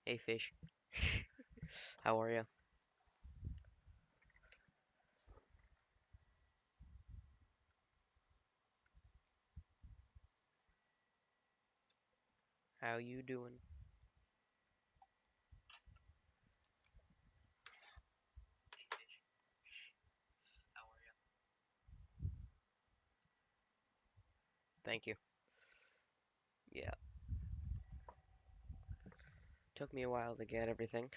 Hey fish, how are you? How you doing? Thank you. Yeah, took me a while to get everything,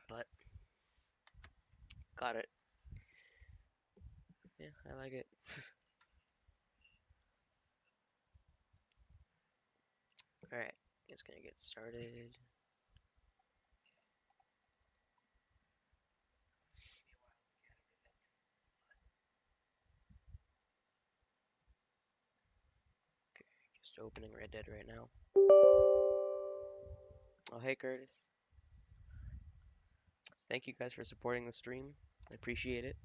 but got it. Yeah, I like it. All right, just gonna get started. Just opening Red Dead right now. Oh, hey Curtis. Thank you guys for supporting the stream. I appreciate it.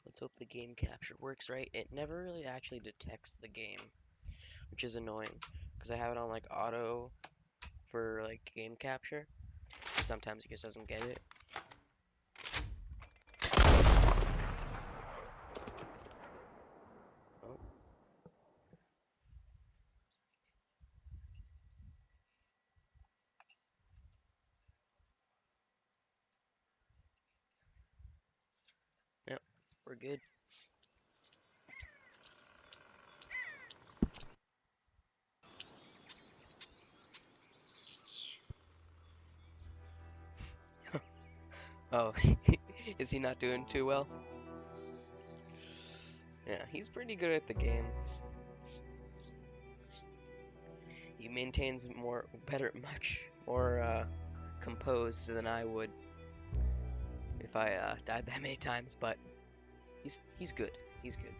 Let's hope the game capture works right. It never really actually detects the game, which is annoying because I have it on like auto for like game capture. Sometimes it just doesn't get it. Oh, yep, we're good. Oh, is he not doing too well? Yeah, he's pretty good at the game. He maintains much more composed than I would if I died that many times. But he's good. He's good.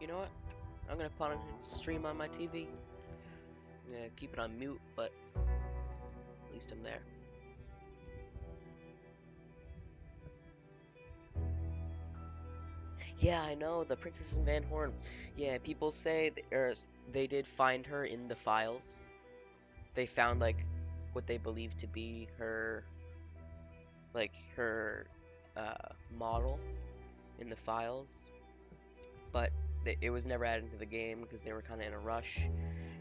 You know what? I'm gonna put on a stream on my TV. I'm gonna keep it on mute, but at least I'm there. Yeah, I know the Princess and Van Horn. Yeah, people say they did find her in the files. They found like what they believe to be her model in the files, but it was never added into the game because they were kind of in a rush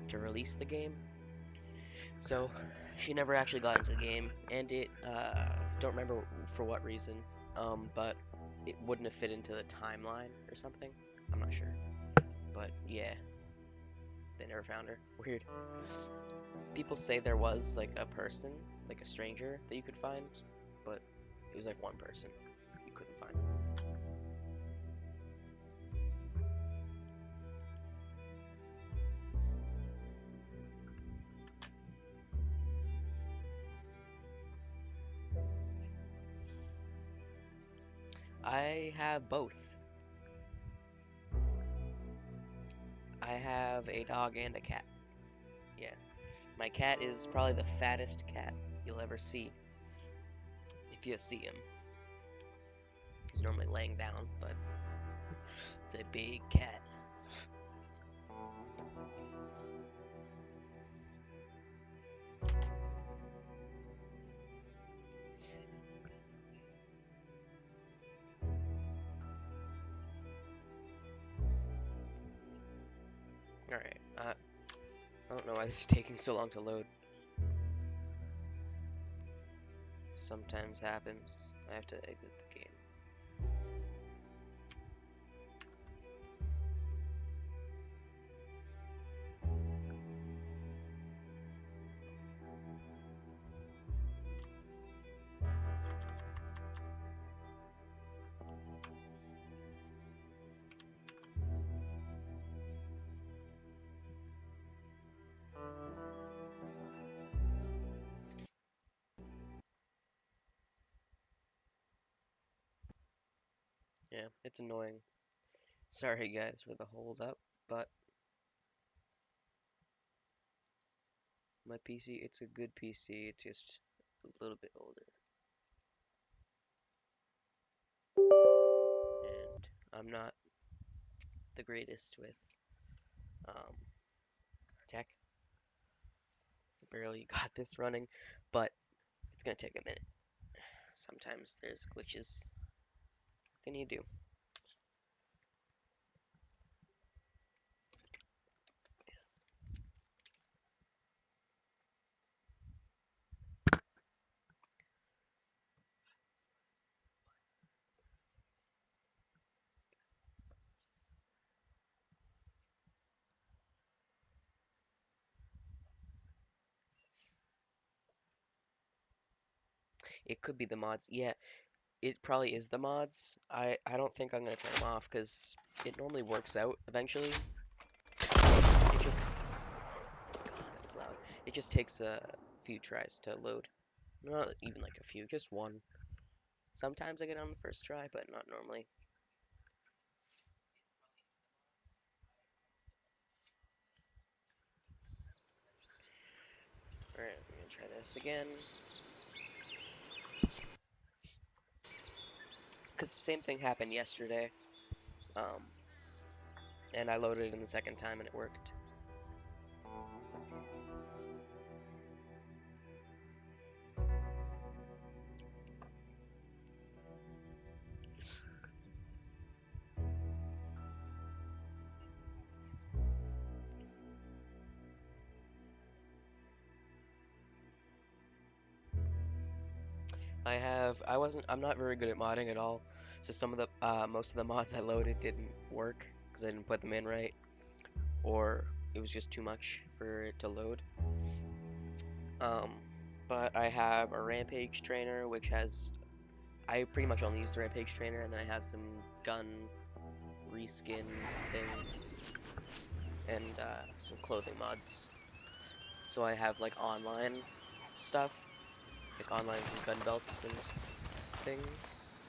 to release the game. So she never actually got into the game, and it don't remember for what reason, but it wouldn't have fit into the timeline or something. I'm not sure, but yeah, they never found her. Weird. People say there was like a person, like a stranger that you could find, but it was like one person you couldn't find. I have both. I have a dog and a cat. Yeah. My cat is probably the fattest cat you'll ever see, if you see him. He's normally laying down, but it's a big cat. Alright, I don't know why this is taking so long to load. Sometimes happens. I have to exit the game. Yeah, it's annoying. Sorry guys for the hold up, but my PC, it's a good PC, it's just a little bit older. And I'm not the greatest with um, tech. Barely got this running, but it's gonna take a minute. Sometimes there's glitches. What can you do? It could be the mods. Yeah, it probably is the mods. I don't think I'm gonna turn them off because it normally works out eventually. It just God, that's loud. It just takes a few tries to load. Not even like a few, just one. Sometimes I get on the first try, but not normally. Alright, I'm gonna try this again. Because the same thing happened yesterday. Um, and I loaded it in the second time and it worked. I'm not very good at modding at all. So some of the, most of the mods I loaded didn't work because I didn't put them in right, or it was just too much for it to load. Um, but I have a rampage trainer, which has, I pretty much only use the rampage trainer, and then I have some gun reskin things and some clothing mods. So I have like online stuff, like online gun belts and things.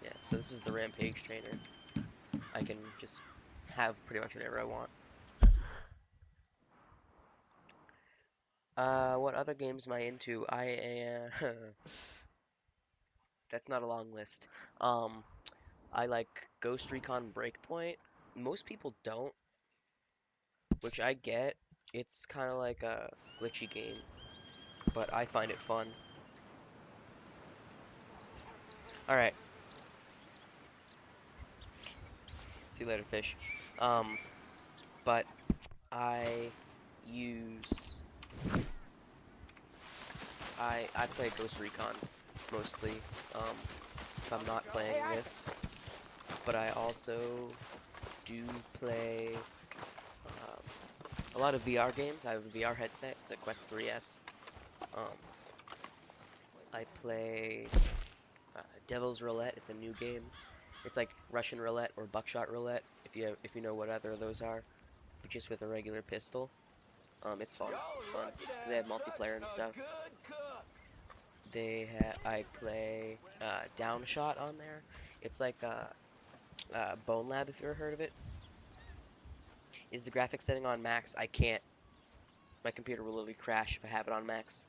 Yeah, so this is the rampage trainer. I can just have pretty much whatever I want. What other games am I into? That's not a long list. Um, I like Ghost Recon Breakpoint. Most people don't, which I get. It's kind of like a glitchy game, but I find it fun. All right, see you later, fish. Um, but I use I play Ghost Recon mostly if I'm not playing this, but I also do play um, a lot of VR games. I have a VR headset. It's a Quest 3S. Um, I play Devil's Roulette. It's a new game. It's like Russian roulette or buckshot roulette, if you know what either of those are, but just with a regular pistol. It's fun. It's fun because they have multiplayer and stuff. I play Downshot on there. It's like Bone Lab, if you ever heard of it. Is the graphics setting on max? I can't. My computer will literally crash if I have it on max.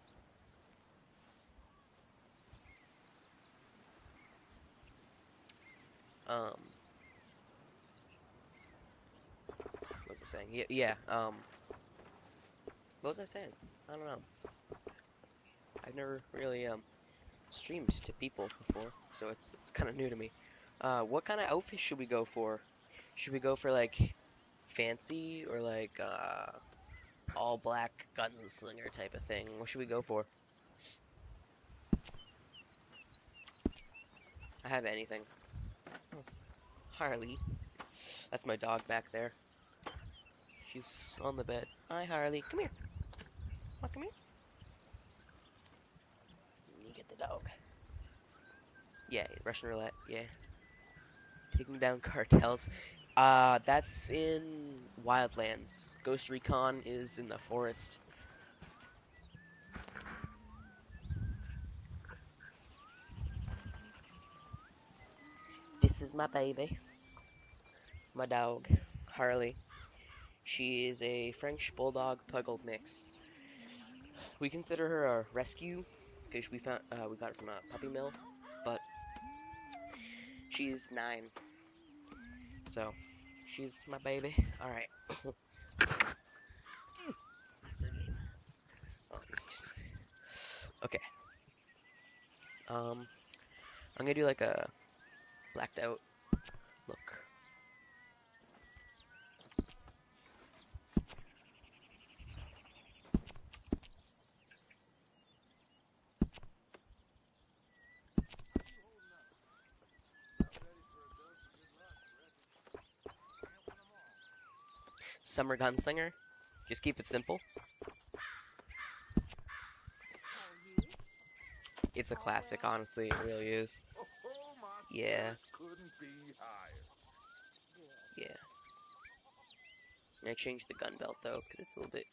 Um, what was I saying? Yeah. What was I saying? I don't know. I've never really streamed to people before, so it's kind of new to me. What kind of outfit should we go for? Should we go for like fancy or like all black gunslinger type of thing? What should we go for? I have anything. Oh, Harley. That's my dog back there. She's on the bed. Hi, Harley. Come here. Come here. You get the dog. Yeah, Russian roulette. Yeah. Taking down cartels. That's in Wildlands. Ghost Recon is in the forest. This is my baby. My dog, Harley. She is a French Bulldog Puggle mix. We consider her a rescue because we got her from a puppy mill, but she's 9, so she's my baby. All right. Okay. I'm gonna do like a blacked out look. Summer Gunslinger. Just keep it simple. It's a classic, honestly. It really is. Yeah. Yeah. I changed the gun belt though, because it's a little bit.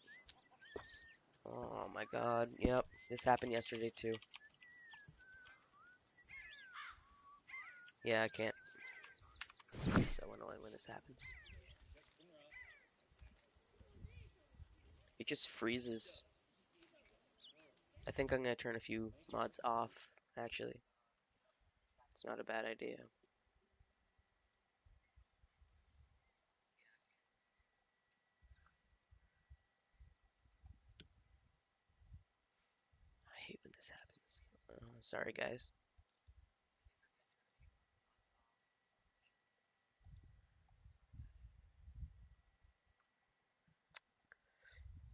Oh my god. Yep. This happened yesterday too. Yeah, I can't. It's so annoying when this happens. It just freezes. I think I'm gonna turn a few mods off, actually. It's not a bad idea. I hate when this happens. Sorry, guys.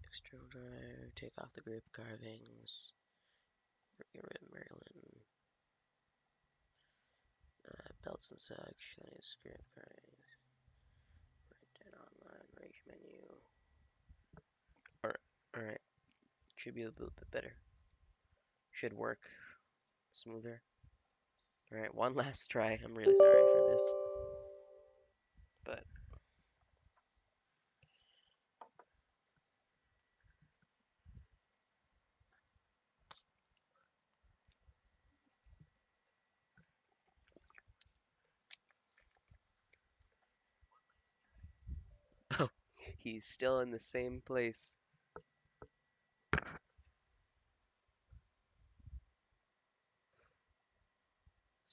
External drive, take off the grip carvings. Get rid of Maryland. Belts and such. Script carvings. Print online. Rage menu. Alright. Should be a little bit better. Should work smoother. Alright, one last try. I'm really sorry for this. But oh, he's still in the same place.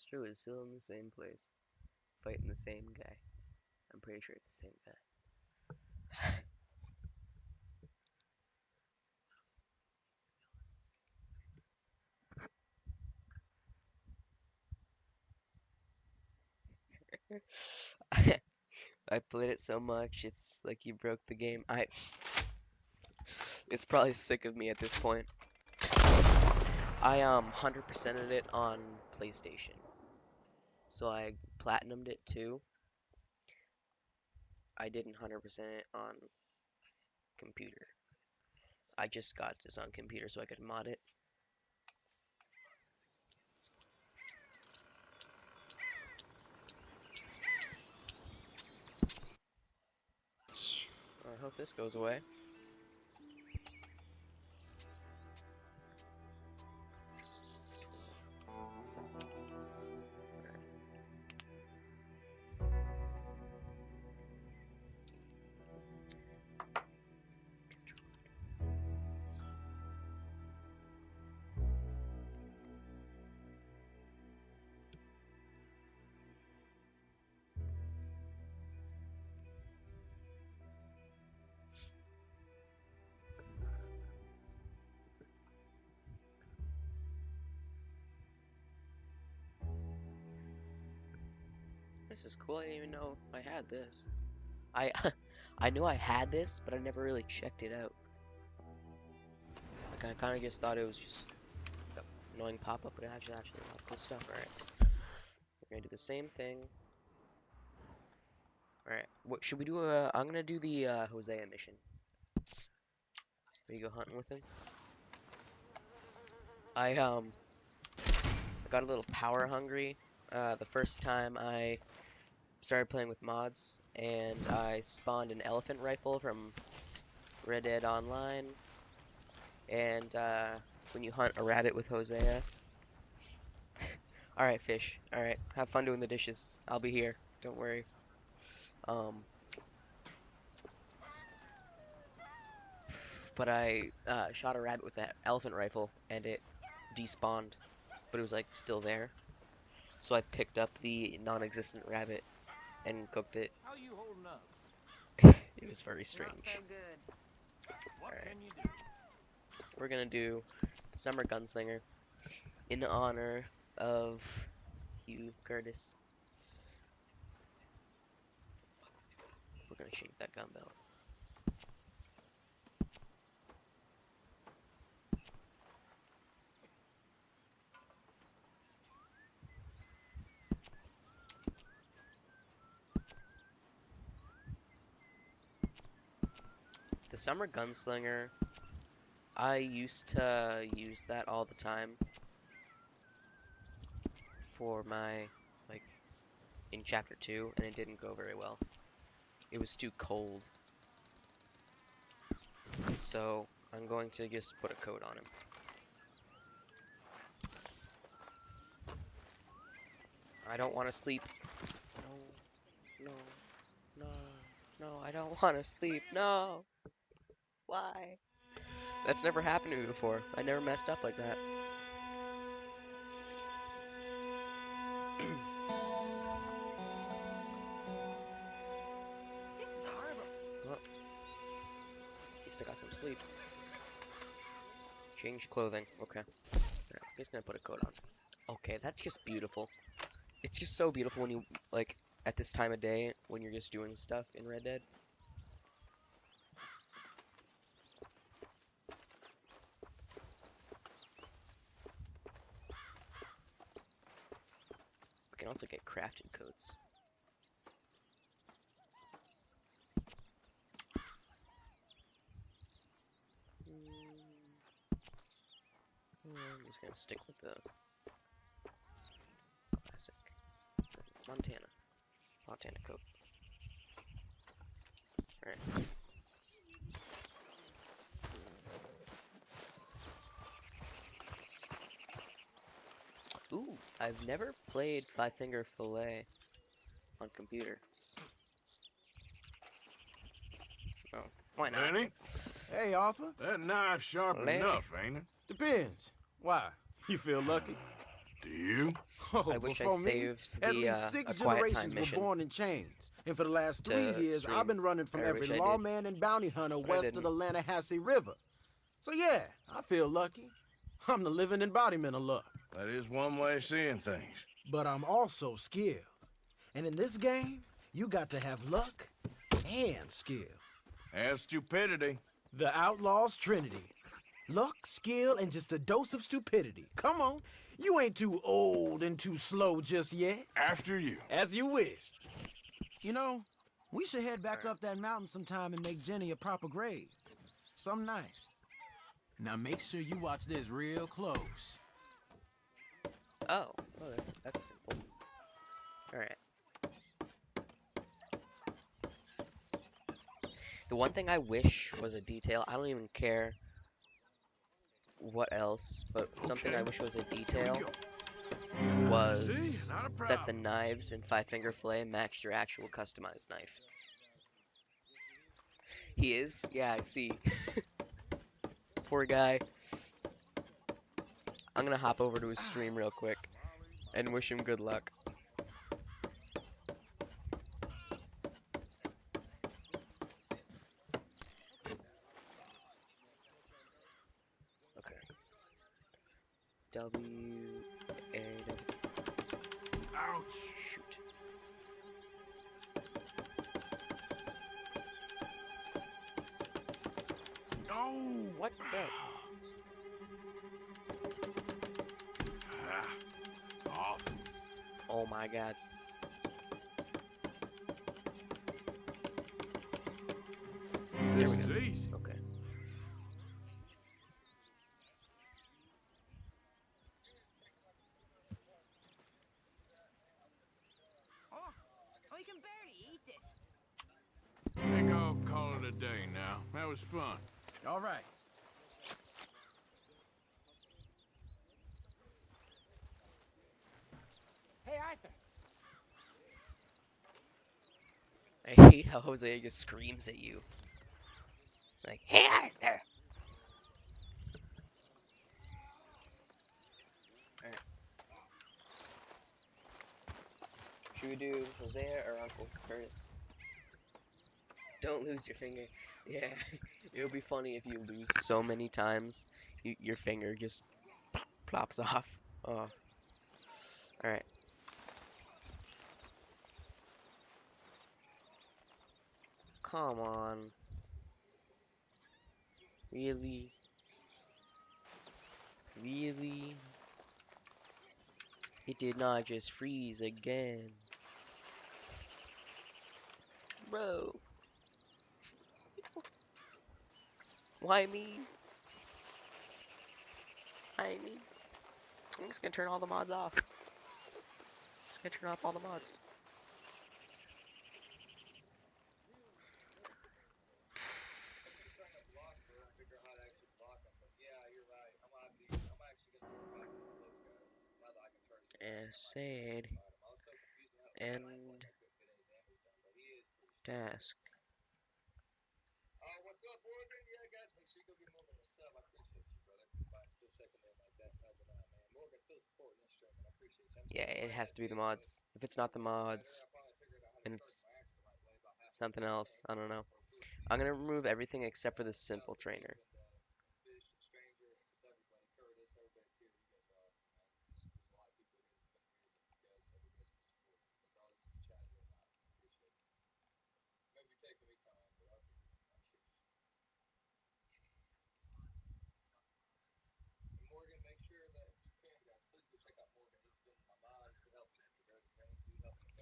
Strue is still in the same place, fighting the same guy. I'm pretty sure it's the same guy. I played it so much, it's like you broke the game. It's probably sick of me at this point. I 100%ed it on PlayStation. So I platinumed it too. I didn't 100% it on computer. I just got this on computer so I could mod it. I hope this goes away. This is cool. I didn't even know I had this. I I knew I had this, but I never really checked it out. Like I kind of just thought it was just an annoying pop-up, but it actually a lot of cool stuff. All right, we're gonna do the same thing. All right, what should we do? I'm gonna do the Hosea mission. Where you go hunting with him. I got a little power hungry the first time I started playing with mods, and I spawned an elephant rifle from Red Dead Online. And when you hunt a rabbit with Hosea. Alright, fish. Alright, have fun doing the dishes. I'll be here. Don't worry. But I shot a rabbit with that elephant rifle, and it despawned, but it was like still there. So I picked up the non-existent rabbit and cooked it. How you holding up? It was very strange. Not so good. What Alright. can you do? We're gonna do the Summer Gunslinger in honor of you, Curtis. We're gonna shake that gun belt. The Summer Gunslinger, I used to use that all the time for my, like, in Chapter 2, and it didn't go very well. It was too cold. So, I'm going to just put a coat on him. I don't want to sleep. No, no, no, no, I don't want to sleep. No! Why? That's never happened to me before. I never messed up like that. This is horrible. Well, at least I got some sleep. Change clothing. Okay. Right, I'm just gonna put a coat on. Okay, that's just beautiful. It's just so beautiful when you, like, at this time of day, when you're just doing stuff in Red Dead. We can also get crafting coats. I'm just gonna stick with the classic Montana coat. Alright. Ooh, I've never played Five Finger Fillet on computer. Oh, why not? Lenny, Hey, Arthur. that knife's sharp Lenny. enough, ain't it? Depends. Why? You feel lucky? Do you? Oh, I wish I before me, saved at the least 6 A Quiet Time generations were mission born in chains. And for the last to 3 years, stream. I've been running from I every wish I did. lawman and bounty hunter But I west of didn't. the Lanahassee River. So yeah, I feel lucky. I'm the living embodiment of luck. That is one way of seeing things. But I'm also skilled. And in this game, you got to have luck and skill. And stupidity. The Outlaw's Trinity. Luck, skill, and just a dose of stupidity. Come on, you ain't too old and too slow just yet. After you. As you wish. You know, we should head back Alright. up that mountain sometime and make Jenny a proper grave. Something nice. Now make sure you watch this real close. Oh, that's simple. Alright. The one thing I wish was a detail, I don't even care what else, but something I Okay. wish was a Here we detail go. was See? Not a that the problem. knives in Five Finger Fillet matched your actual customized knife. He is? Yeah, I see. Poor guy. I'm gonna hop over to his stream real quick and wish him good luck. Okay. W-A-W. Ouch. Shoot. Oh. What the? Off. Oh my god. This we is go. easy. Okay. Oh, you can barely eat this. I think I'll call it a day now. That was fun. All right. Hey, Arthur. I hate how Jose just screams at you. Like, hey Arthur! Alright. Should we do Hosea or Uncle Curtis? Don't lose your finger. Yeah, it'll be funny if you lose so many times, your finger just plops off. Oh. Alright. Come on. Really? Really? It did not just freeze again. Bro. Why me? Why me? I'm just gonna turn all the mods off. Just gonna turn off all the mods. Essayed. End task. Yeah, it has to be the mods. If it's not the mods, then it's something else. I don't know. I'm gonna remove everything except for the simple trainer.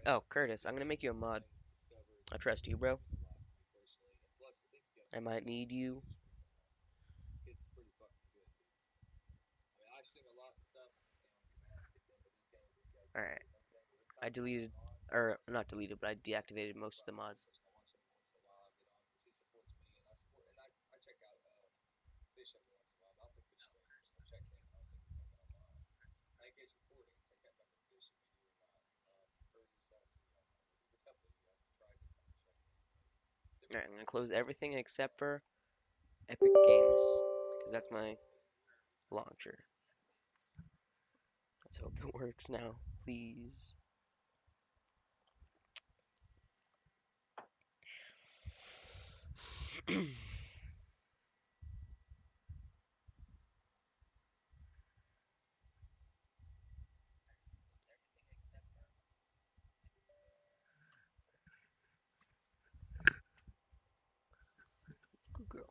Oh, Curtis, I'm gonna make you a mod. I trust you, bro. I might need you. Alright. I deleted, or not deleted, but I deactivated most of the mods. Alright, I'm gonna close everything except for Epic Games, because that's my launcher. Let's hope it works now, please. Good girl.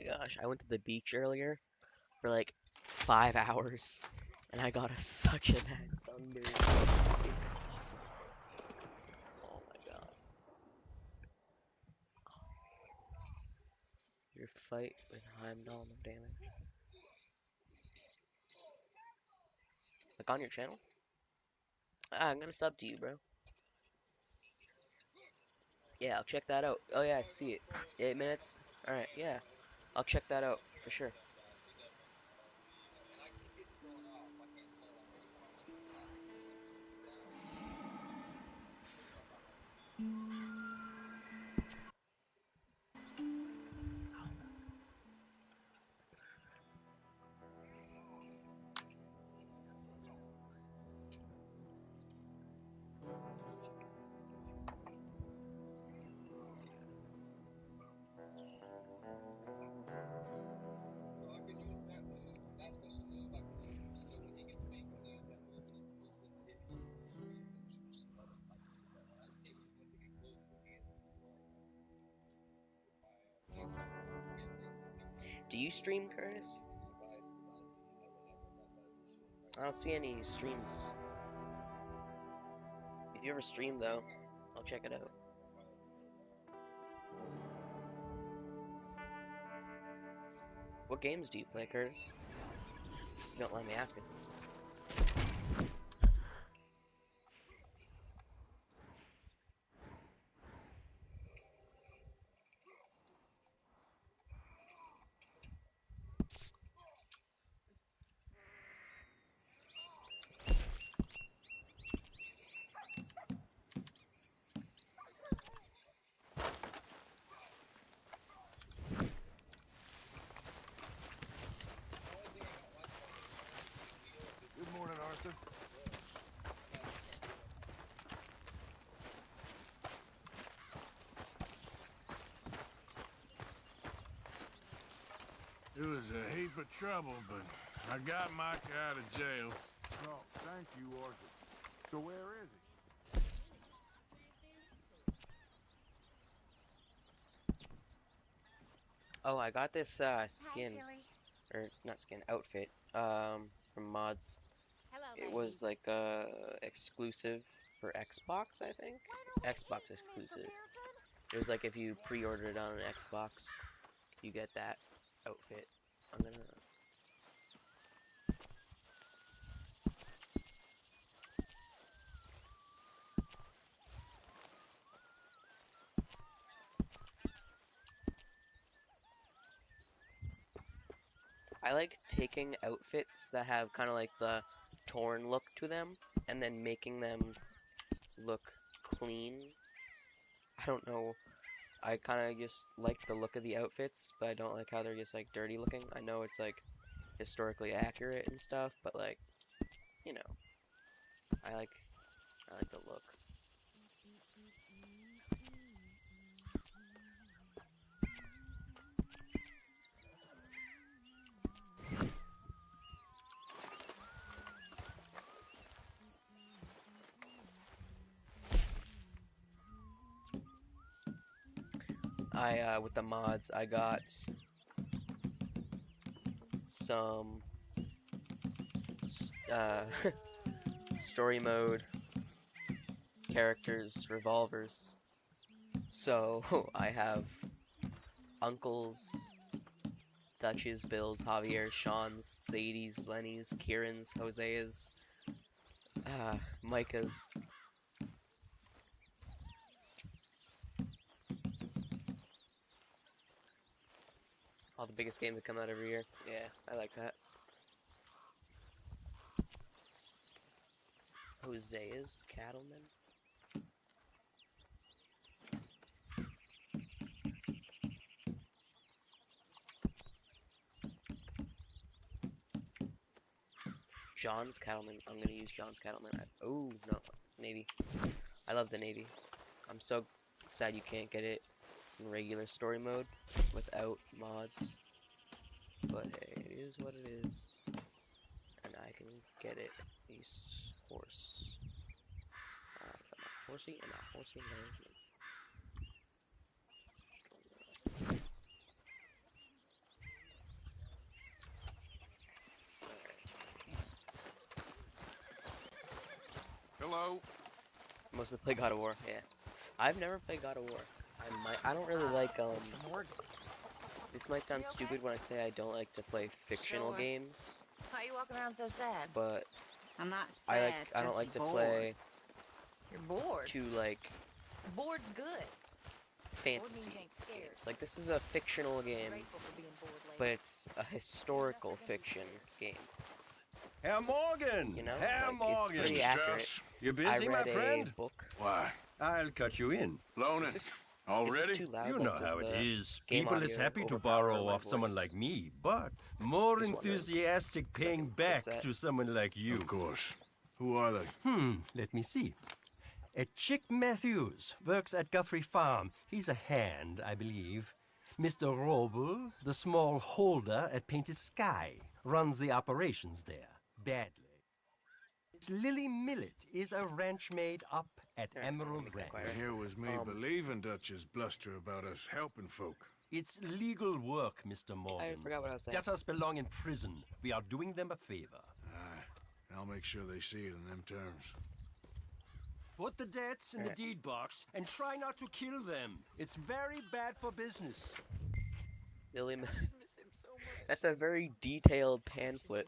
gosh, I went to the beach earlier for like 5 hours, and I got such a bad sunburn. It's awful. Oh my god. Your fight with Heimdall, no damage. Like on your channel? Ah, I'm gonna sub to you, bro. Yeah, I'll check that out. Oh yeah, I see it. 8 minutes? Alright, yeah. I'll check that out, for sure. Do you stream, Curtis? I don't see any streams. If you ever stream, though, I'll check it out. What games do you play, Curtis? If you don't mind me asking. Good morning, Arthur. It was a heap of trouble, but I got Mike out of jail. Oh, thank you, Arthur. So where is he? Oh, I got this skin, or not skin, outfit, from mods. It was like exclusive for Xbox, I think. Xbox exclusive. It was like if you pre-ordered it on an Xbox, you get that outfit. I'm gonna. I like taking outfits that have kind of like the torn look to them and then making them look clean. I don't know. I kind of just like the look of the outfits, but I don't like how they're just like dirty looking. I know it's like historically accurate and stuff, but like, you know, I like the look. With the mods, I got some story mode characters, revolvers. So I have Uncles, Dutch's, Bill's, Javier, Sean's, Sadie's, Lenny's, Kieran's, Jose's, Micah's. All the biggest games that come out every year. Yeah, I like that. Jose's Cattleman. John's Cattleman. I'm gonna use John's Cattleman. Oh no, Navy. I love the Navy. I'm so sad you can't get it in regular story mode without mods. But hey, it is what it is. And I can get it. East horse. Horsey and a horsey management. Hello. Mostly play God of War. Yeah, I've never played God of War. I don't really like Mr. Morgan. This might sound You okay? stupid when I say I don't like to play fictional Sure. games, Why you walking around so sad? but I'm not sad, I don't just like to bored. play You're bored. too like Bored's good. fantasy Bored means you ain't scared. games. Like this is a fictional game, Grateful for being bored but lately. it's a historical fiction game. Herr Morgan! You know, Herr like it's Morgan! pretty Mr. accurate. Strauss. You I busy, my read a friend? book. Why? I'll cut you in. Loaning. Is this Already? too loud? You Like, know does how it the is. game People is audio happy to overpower borrow my off someone voice? like me, but more Just wondering. enthusiastic paying Second, back fix that. to someone like you. Of course. Who are they? Let me see. Chick Matthews works at Guthrie Farm. He's a hand, I believe. Mr. Roble, the small holder at Painted Sky, runs the operations there. Badly. Miss Lily Millet is a ranch maid up at Alright, Emerald make that Ranch. quieter. Here was me believing Dutch's bluster about us helping folk. It's legal work, Mr. Morgan. I forgot what I was saying. Debtors belong in prison. We are doing them a favor. Aye. I'll make sure they see it in them terms. Put the debts in the deed box and try not to kill them. It's very bad for business. Lily, that's a very detailed pamphlet.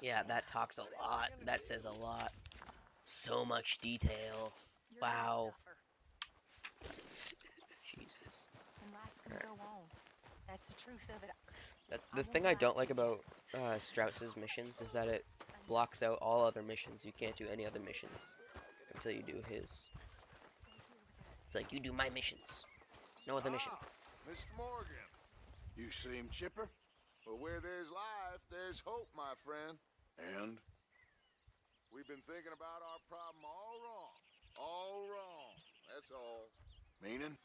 Yeah, that talks a lot. That says a lot. So much detail. Wow. Jesus. And life's gonna go on. That's the truth of it. The thing I don't like about Strauss's missions is that it blocks out all other missions. You can't do any other missions until you do his. It's like, you do my missions. No other mission. Mr. Morgan. You seem chipper? Well, where there's life, there's hope, my friend. And? We've been thinking about our problem all wrong. All wrong. That's all. Meaning?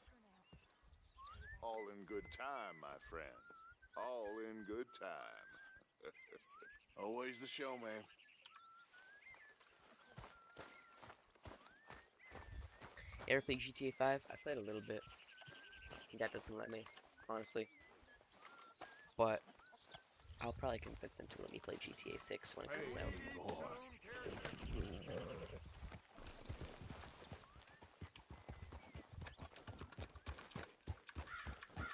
All in good time, my friend. All in good time. Always the showman. You ever play GTA 5? I played a little bit. That doesn't let me, honestly. But I'll probably convince him to let me play GTA 6 when it comes out.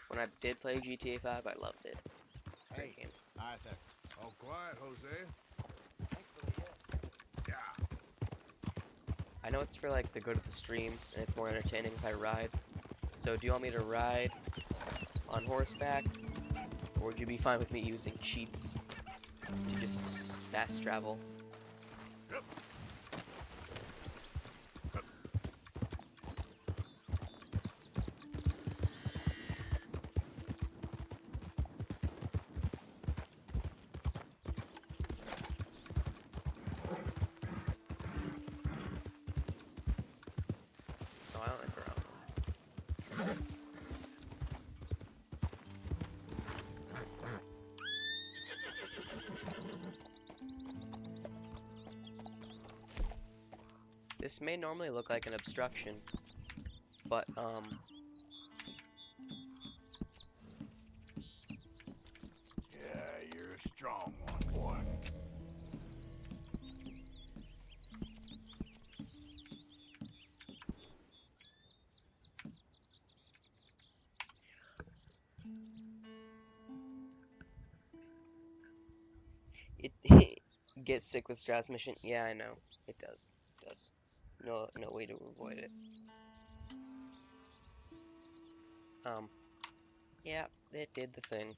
When I did play GTA 5, I loved it. Great game. Arthur. All quiet, Jose. I know it's for like the good of the stream, and it's more entertaining if I ride. So do you want me to ride on horseback, or would you be fine with me using cheats to just fast travel? Oh, I don't interrupt. This may normally look like an obstruction, but Yeah, you're a strong one, boy. it gets sick with Strauss mission. Yeah, I know. It does. It does. No way to avoid it. Yeah, it did the thing.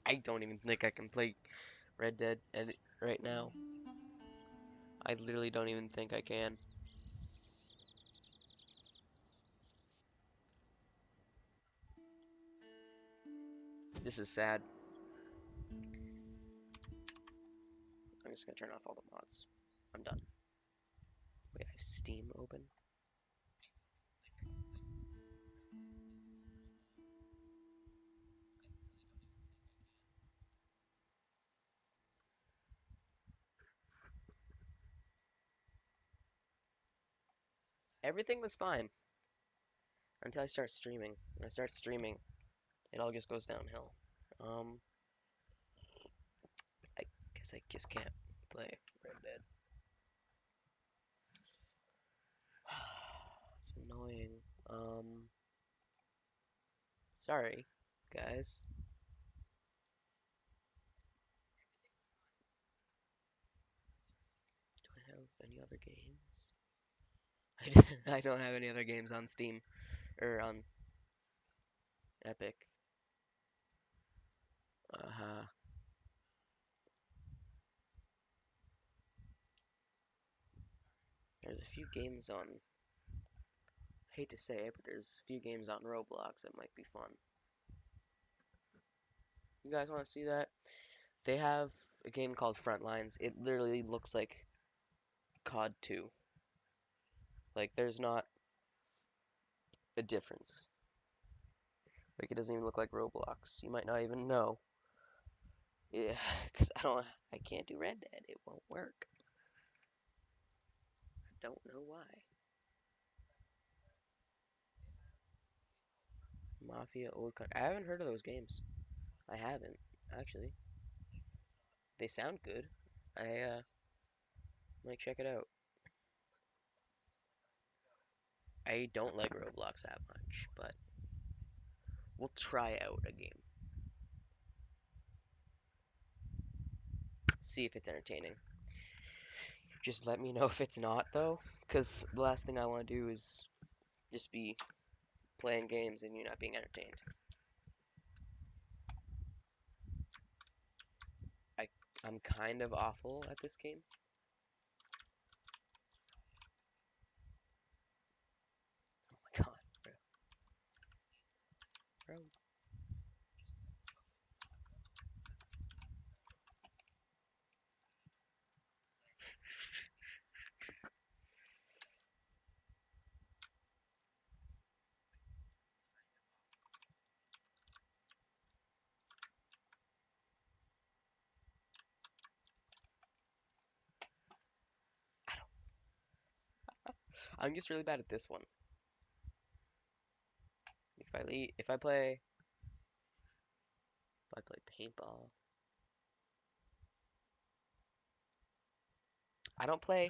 I don't even think I can play Red Dead right now. I literally don't even think I can. This is sad. I'm just gonna turn off all the mods. I'm done. Wait, I have Steam open? Everything was fine. until I start streaming. When I start streaming, it all just goes downhill. I guess I just can't play Red Dead. It's annoying. Sorry, guys. Do I have any other games? I don't have any other games on Steam or on Epic. Uh-huh. There's a few games on. I hate to say it, but there's a few games on Roblox that might be fun. You guys want to see that? They have a game called Frontlines. It literally looks like COD 2. Like, there's not a difference. Like, it doesn't even look like Roblox. You might not even know. Yeah, because I can't do Red Dead. It won't work. I don't know why. Mafia Old Country. I haven't heard of those games. I haven't, actually. They sound good. I might check it out. I don't like Roblox that much, but we'll try out a game. See if it's entertaining. Just let me know if it's not, though, because the last thing I want to do is just be playing games and you not being entertained. I'm kind of awful at this game. Oh my god, bro. I'm just really bad at this one. If I play paintball. I don't play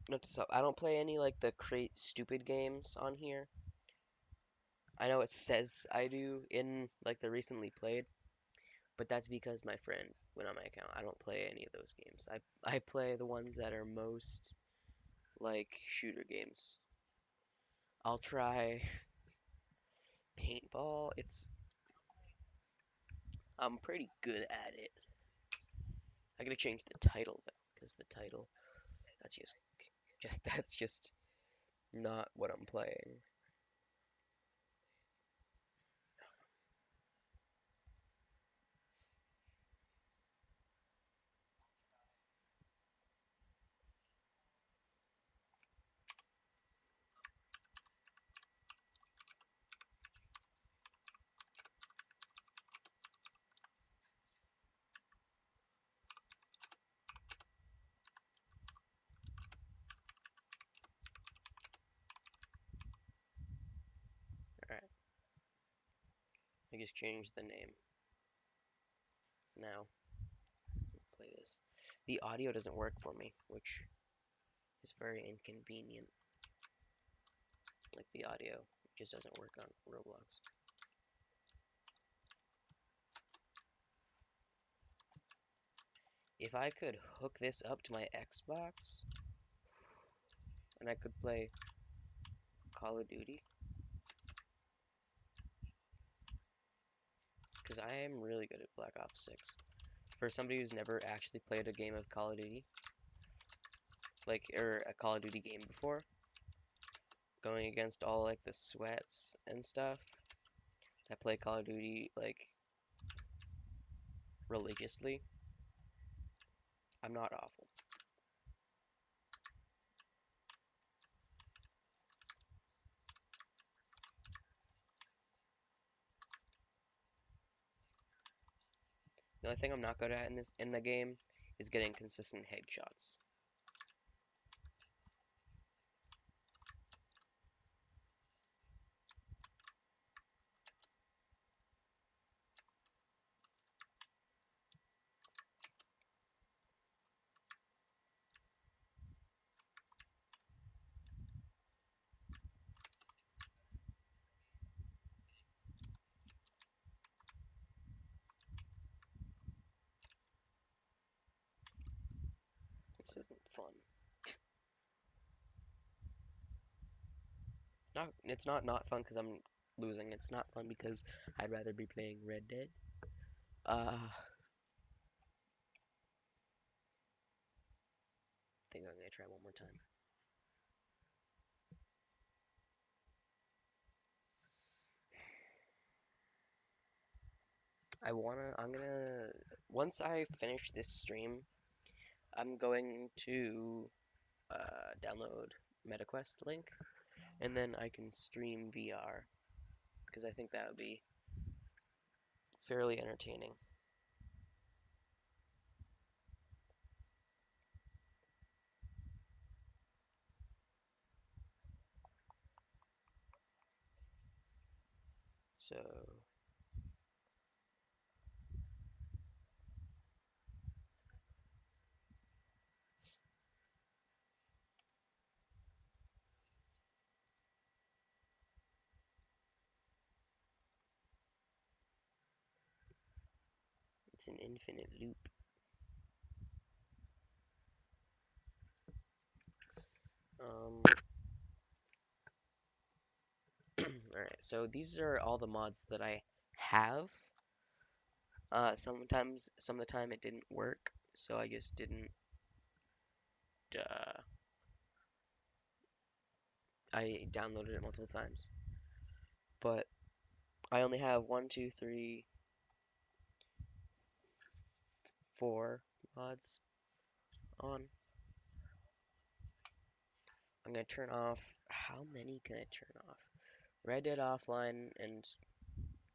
Note to self, I don't play any like the create stupid games on here. I know it says I do in like the recently played, but that's because my friend went on my account. I don't play any of those games. I play the ones that are most like shooter games. I'll try paintball. I'm pretty good at it. I gotta change the title though, because the title that's just that's just not what I'm playing. Alright, I just changed the name. So now play this. The audio doesn't work for me, which is very inconvenient. Like the audio just doesn't work on Roblox. If I could hook this up to my Xbox and I could play Call of Duty, because I am really good at Black Ops 6. For somebody who's never actually played a game of Call of Duty, like, or a Call of Duty game before, going against all like the sweats and stuff, I play Call of Duty like religiously. I'm not awful. The only thing I'm not good at in the game is getting consistent headshots. isn't fun. It's not fun because I'm losing. It's not fun because I'd rather be playing Red Dead. Think I'm gonna try one more time. I'm gonna, once I finish this stream, I'm going to download MetaQuest link, and then I can stream VR, because I think that would be fairly entertaining. So, it's an infinite loop. Alright, so these are all the mods that I have. Sometimes, some of the time it didn't work, so I just didn't, I downloaded it multiple times. But I only have 1, 2, 3, 4 mods on. I'm gonna turn off, how many can I turn off? Red Dead Offline and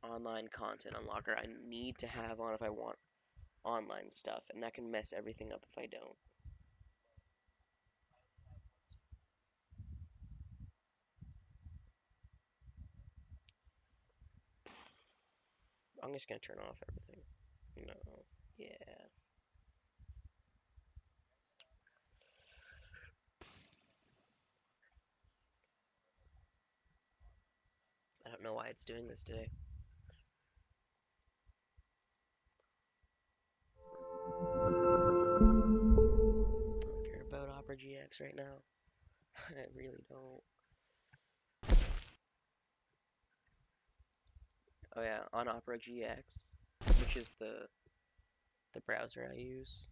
online content unlocker I need to have on if I want online stuff, and that can mess everything up if I don't. I'm just gonna turn off everything. No, yeah. I don't know why it's doing this today. I don't care about Opera GX right now. I really don't. Oh yeah, on Opera GX, which is the browser I use,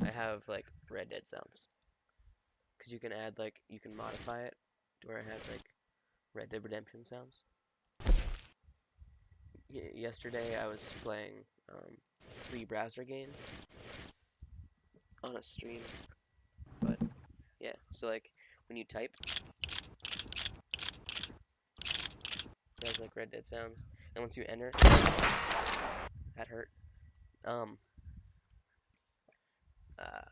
I have like Red Dead sounds. Because you can add like, you can modify it to where it has like Red Dead Redemption sounds. Yesterday I was playing 3 browser games on a stream, but yeah, so like when you type, it has like Red Dead sounds, and once you enter, that hurt. Um, uh,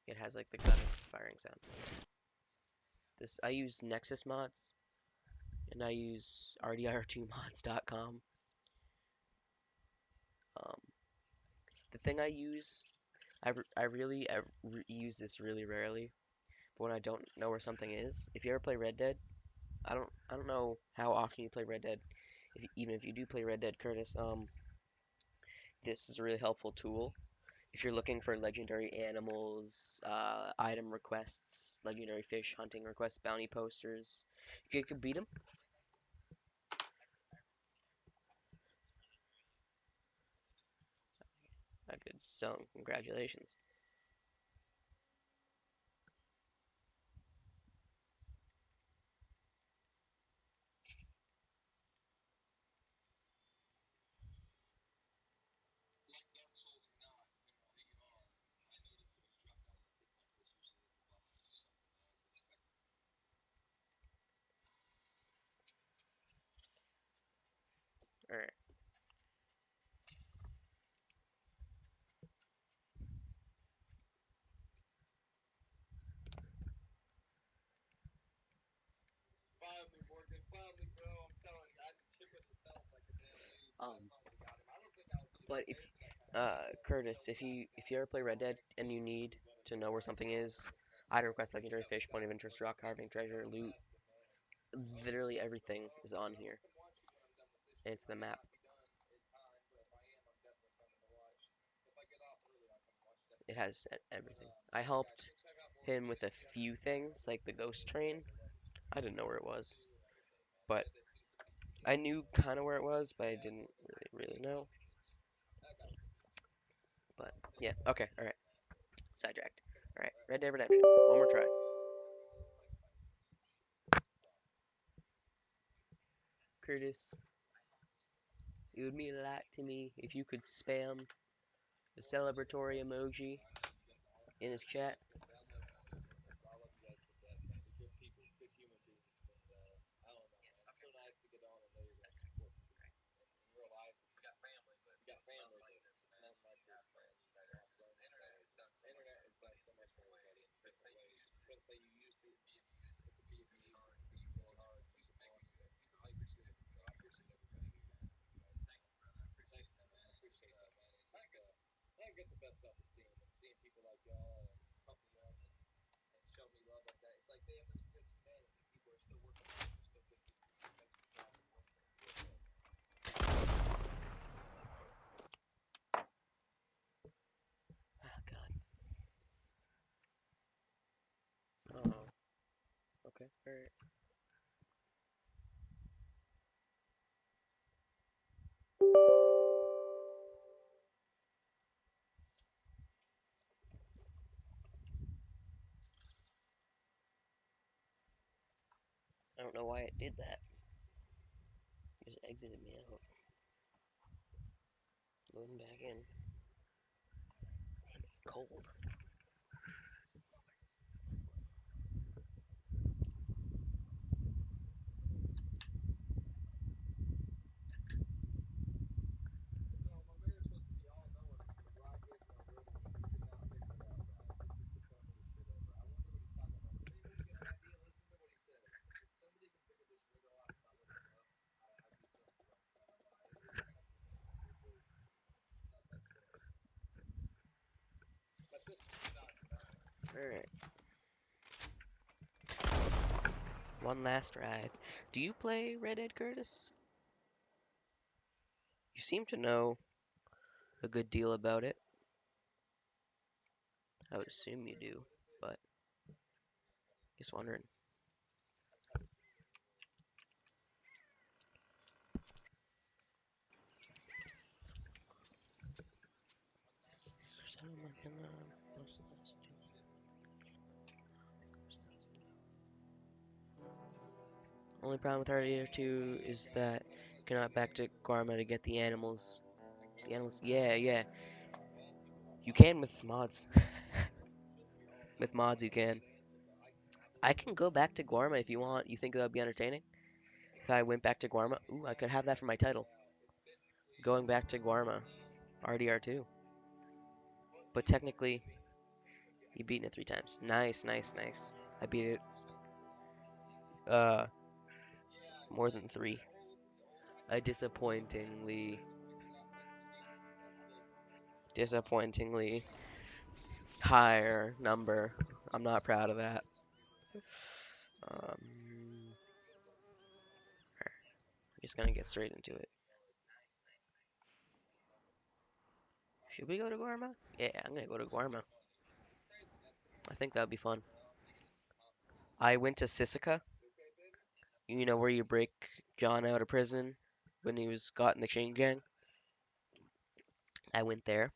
it has like the gun firing sound. This, I use Nexus mods, and I use RDR2mods.com. Um, the thing I use, I really use this really rarely, but when I don't know where something is, if you ever play Red Dead, I don't know how often you play Red Dead. Even if you do play Red Dead, Curtis, this is a really helpful tool. If you're looking for legendary animals, item requests, legendary fish hunting requests, bounty posters, you could beat them. A good song. Congratulations. All right. Um, but if Curtis, if you ever play Red Dead and you need to know where something is, item request, legendary fish, point of interest, rock carving, treasure, loot, literally everything is on here. And it's the map. it has everything. I helped him with a few things, like the ghost train. I didn't know where it was, but I knew kind of where it was, but I didn't really know. But yeah, okay, all right, sidetracked. All right, Red Dead Redemption. One more try. Curtis, it would mean a lot to me if you could spam the celebratory emoji in his chat. Oh God. Oh. Okay. All right. I don't know why it did that. It just exited me out. Loading back in. Damn, it's cold. All right. One last ride. Do you play Red Dead, Curtis? You seem to know a good deal about it. I would assume you do, but just wondering. Only problem with RDR2 is that you cannot back to Guarma to get the animals. The animals, yeah, yeah. You can with mods. With mods, you can. I can go back to Guarma if you want. You think that would be entertaining? If I went back to Guarma, ooh, I could have that for my title. Going back to Guarma, RDR2. But technically, you beaten it 3 times. Nice, nice, nice. I beat it. More than 3. A disappointingly higher number. I'm not proud of that. I'm just gonna get straight into it. Should we go to Guarma? Yeah, I'm gonna go to Guarma. I think that would be fun. I went to Sisika, you know, where you break John out of prison when he was got in the chain gang. I went there.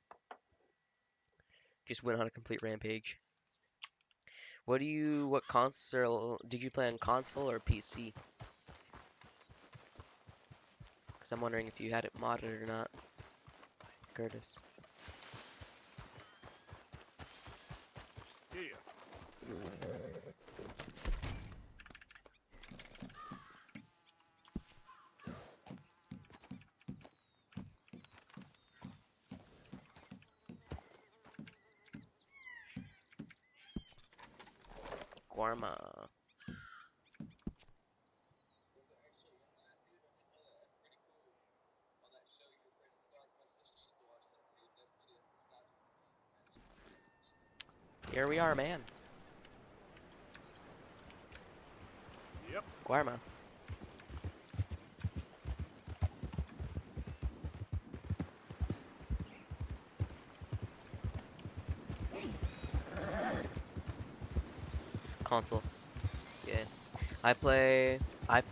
Just went on a complete rampage. What console, did you play on console or PC? Because I'm wondering if you had it modded or not, Curtis. Here. Guarma. Here we are, man. Yep. Guarma. Console. Yeah. I play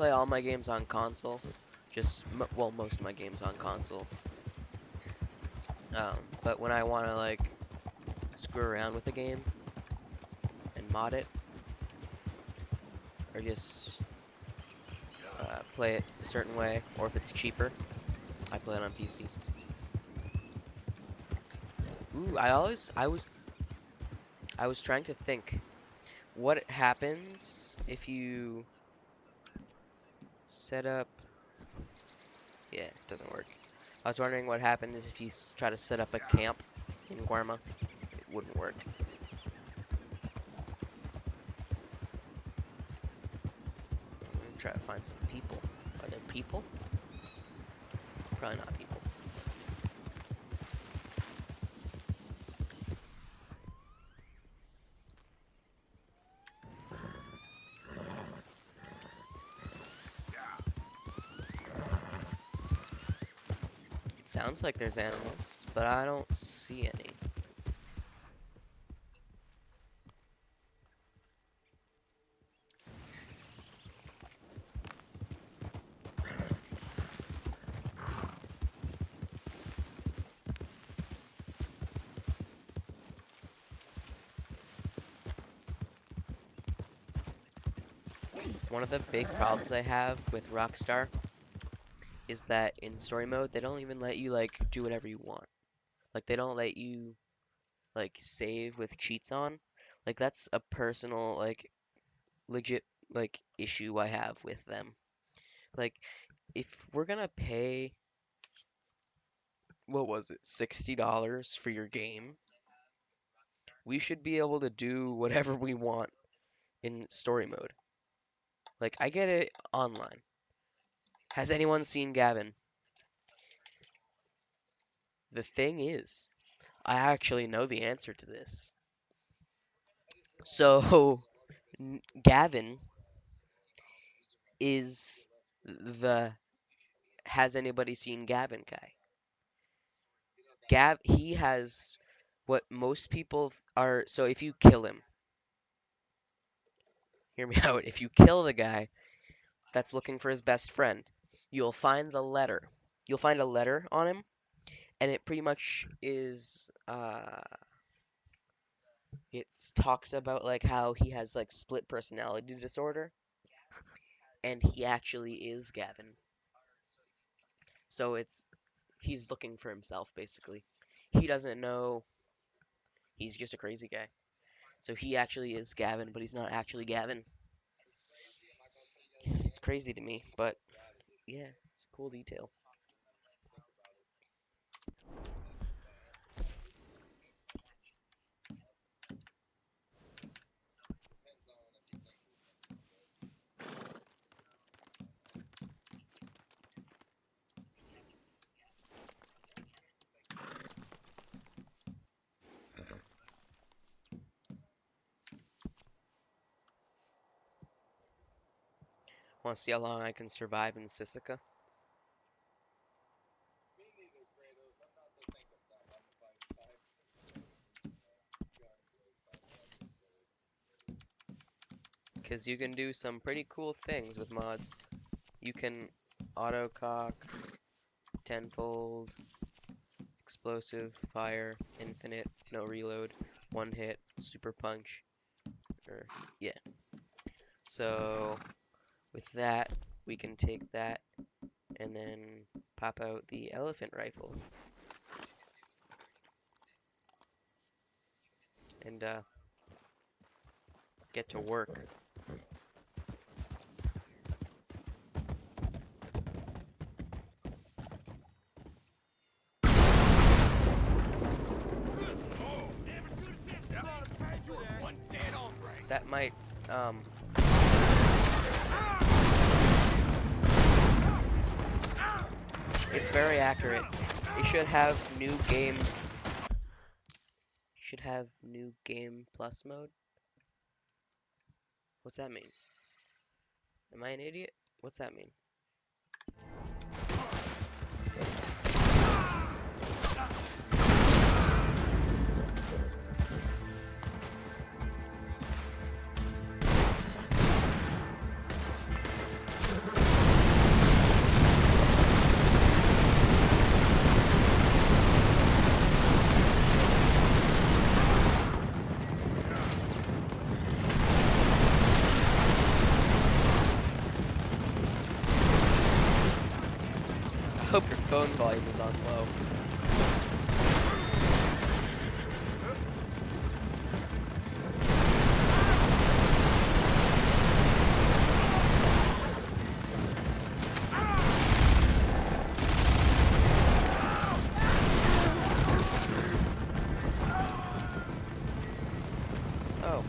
all my games on console. Well, most of my games on console. But when I want to like screw around with a game and mod it, or just play it a certain way, or if it's cheaper, I play it on PC. Ooh, I was trying to think what happens if you set up. Yeah, it doesn't work. I was wondering what happens if you try to set up a camp in Guarma. It wouldn't work. I'm gonna try to find some people. Are there people? Probably not people. It sounds like there's animals, but I don't see any. One of the big problems I have with Rockstar is that in story mode, they don't even let you like do whatever you want. Like they don't let you like save with cheats on. Like that's a personal like legit like issue I have with them. Like if we're gonna pay what was it, $60 for your game, we should be able to do whatever we want in story mode. Like I get it online. Has anyone seen Gavin? The thing is, I actually know the answer to this. So, Gavin is the has anybody seen Gavin guy? He has what most people are. So if you kill him, hear me out. If you kill the guy that's looking for his best friend, you'll find the letter. You'll find a letter on him, and it pretty much is it talks about like how he has like split personality disorder, and he actually is Gavin. So he's looking for himself basically. He doesn't know he's just a crazy guy. So he actually is Gavin, but he's not actually Gavin. It's crazy to me, but yeah, it's a cool detail. Want to see how long I can survive in Sisika? Because you can do some pretty cool things with mods. You can auto cock, tenfold, explosive, fire, infinite, no reload, one hit, super punch, or yeah. So with that, we can take that and then pop out the elephant rifle and get to work. That might it's very accurate. It should have new game plus mode. What's that mean? Am I an idiot? What's that mean? hope your phone volume is on low. Oh.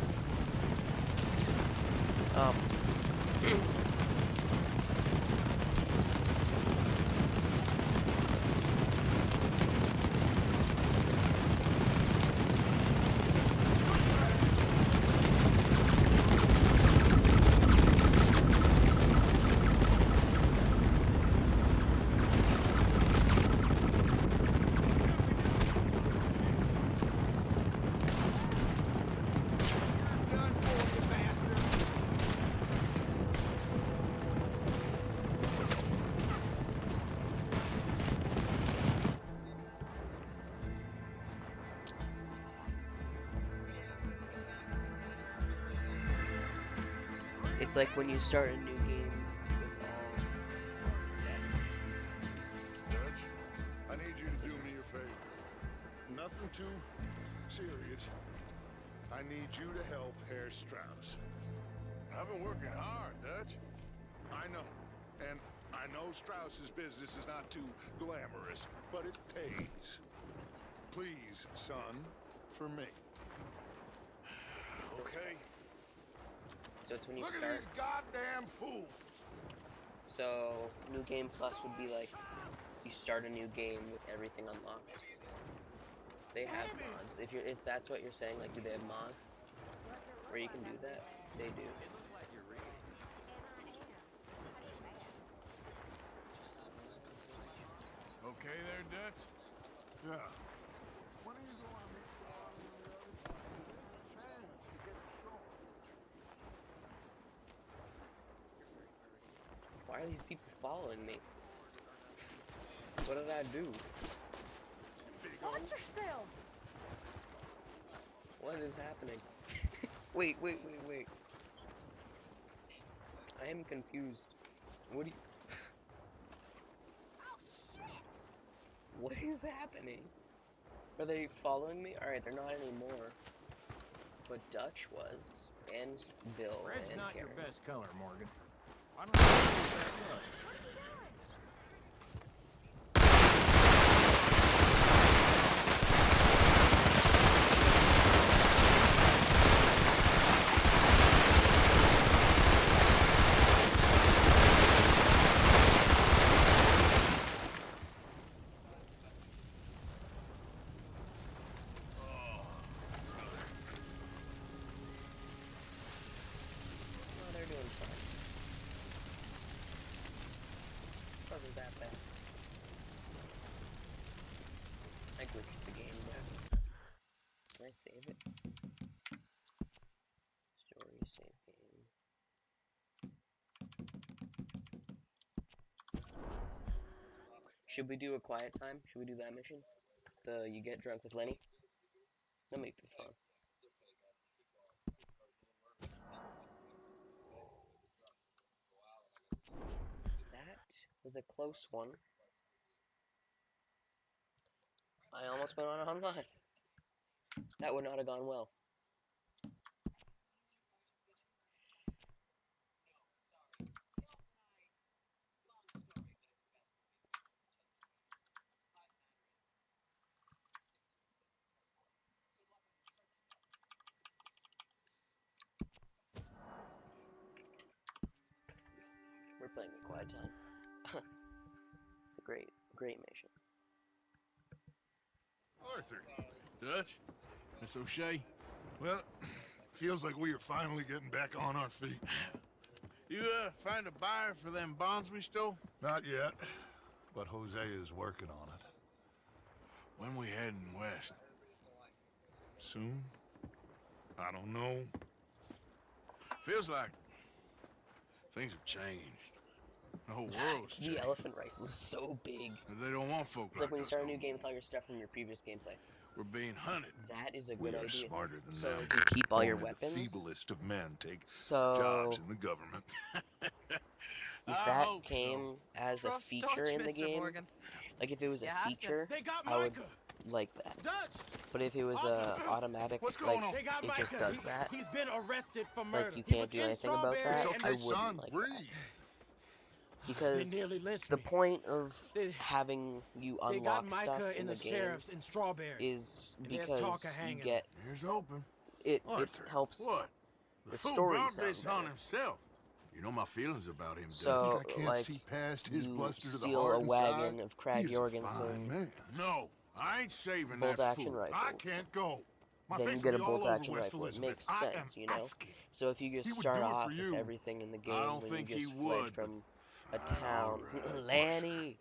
It's like when you start a new game with all. Dutch, I need you to do me a favor. Nothing too serious. I need you to help Herr Strauss. I've been working hard, Dutch. I know. And I know Strauss's business is not too glamorous, but it pays. Please, son, for me. Okay. So it's when you Look at start. these goddamn fools. So new game plus would be like you start a new game with everything unlocked. They have mods. If that's what you're saying, like do they have mods where you can do that? They do. Okay there, Dutch? Yeah. When are you going to meet God on the other side? Chance to get the show. Why are these people following me? What did I do? Watch yourself. What is happening? Wait. I am confused. What do you... Oh shit. What is happening? Are they following me? Alright, they're not anymore. But Dutch was. And Bill Red's and not Karen. your best color, Morgan. I don't know if that look. Oh, they're doing fine. Wasn't that bad. I glitched the game there. Can I save it? Story, save game. Should we do a quiet time? Should we do that mission? The you get drunk with Lenny? That might be fun. That was a close one. I almost went on online. That would not have gone well. We're playing a quiet time. It's a great mission. Arthur. Dutch? Miss O'Shea? Well, feels like we are finally getting back on our feet. You, find a buyer for them bonds we stole? Not yet, but Jose is working on it. When we heading west? Soon? I don't know. Feels like things have changed. The whole world's changed. The elephant rifle is so big. They don't want folk It's like when you us start a no new game more. with all your stuff from your previous gameplay. We're being hunted. That is a We good are idea. smarter than So them. you keep all your Only weapons. the feeblest of men take So jobs in the government. if I that hope so. came as a Trust feature Dutch, in the Mr. game, Morgan. like if it was You a have to. feature, They got I would Micah. like that. Dutch, But if it was automatic, What's like going on? they got it Micah. just does that, He's been arrested for like murder. you He can't was do in anything about Strawberry that, It's and I okay, wouldn't son. like Breathe. that. they Because nearly lynched the me. point of They- having you They got unlock stuff Micah in in the the game sheriff's in Strawberry. is And there's talk of because you hanging get Here's open. it Arthur, helps What? the fool story brought sound this on better. himself. You know my feelings about him, So, I can't like, see past his you bluster to the steal heart a wagon inside. of Craig He is a fine Jorgensen, man. No, I ain't saving bolt that action fool. I rifles. can't go. My Then face you get will a be all bolt over action West rifle. It Elizabeth. makes I sense, am you know? asking. So if you He just would start do it for off with you. everything in the game I don't when think you he just fled would, from a fine, town. alright. Lanny!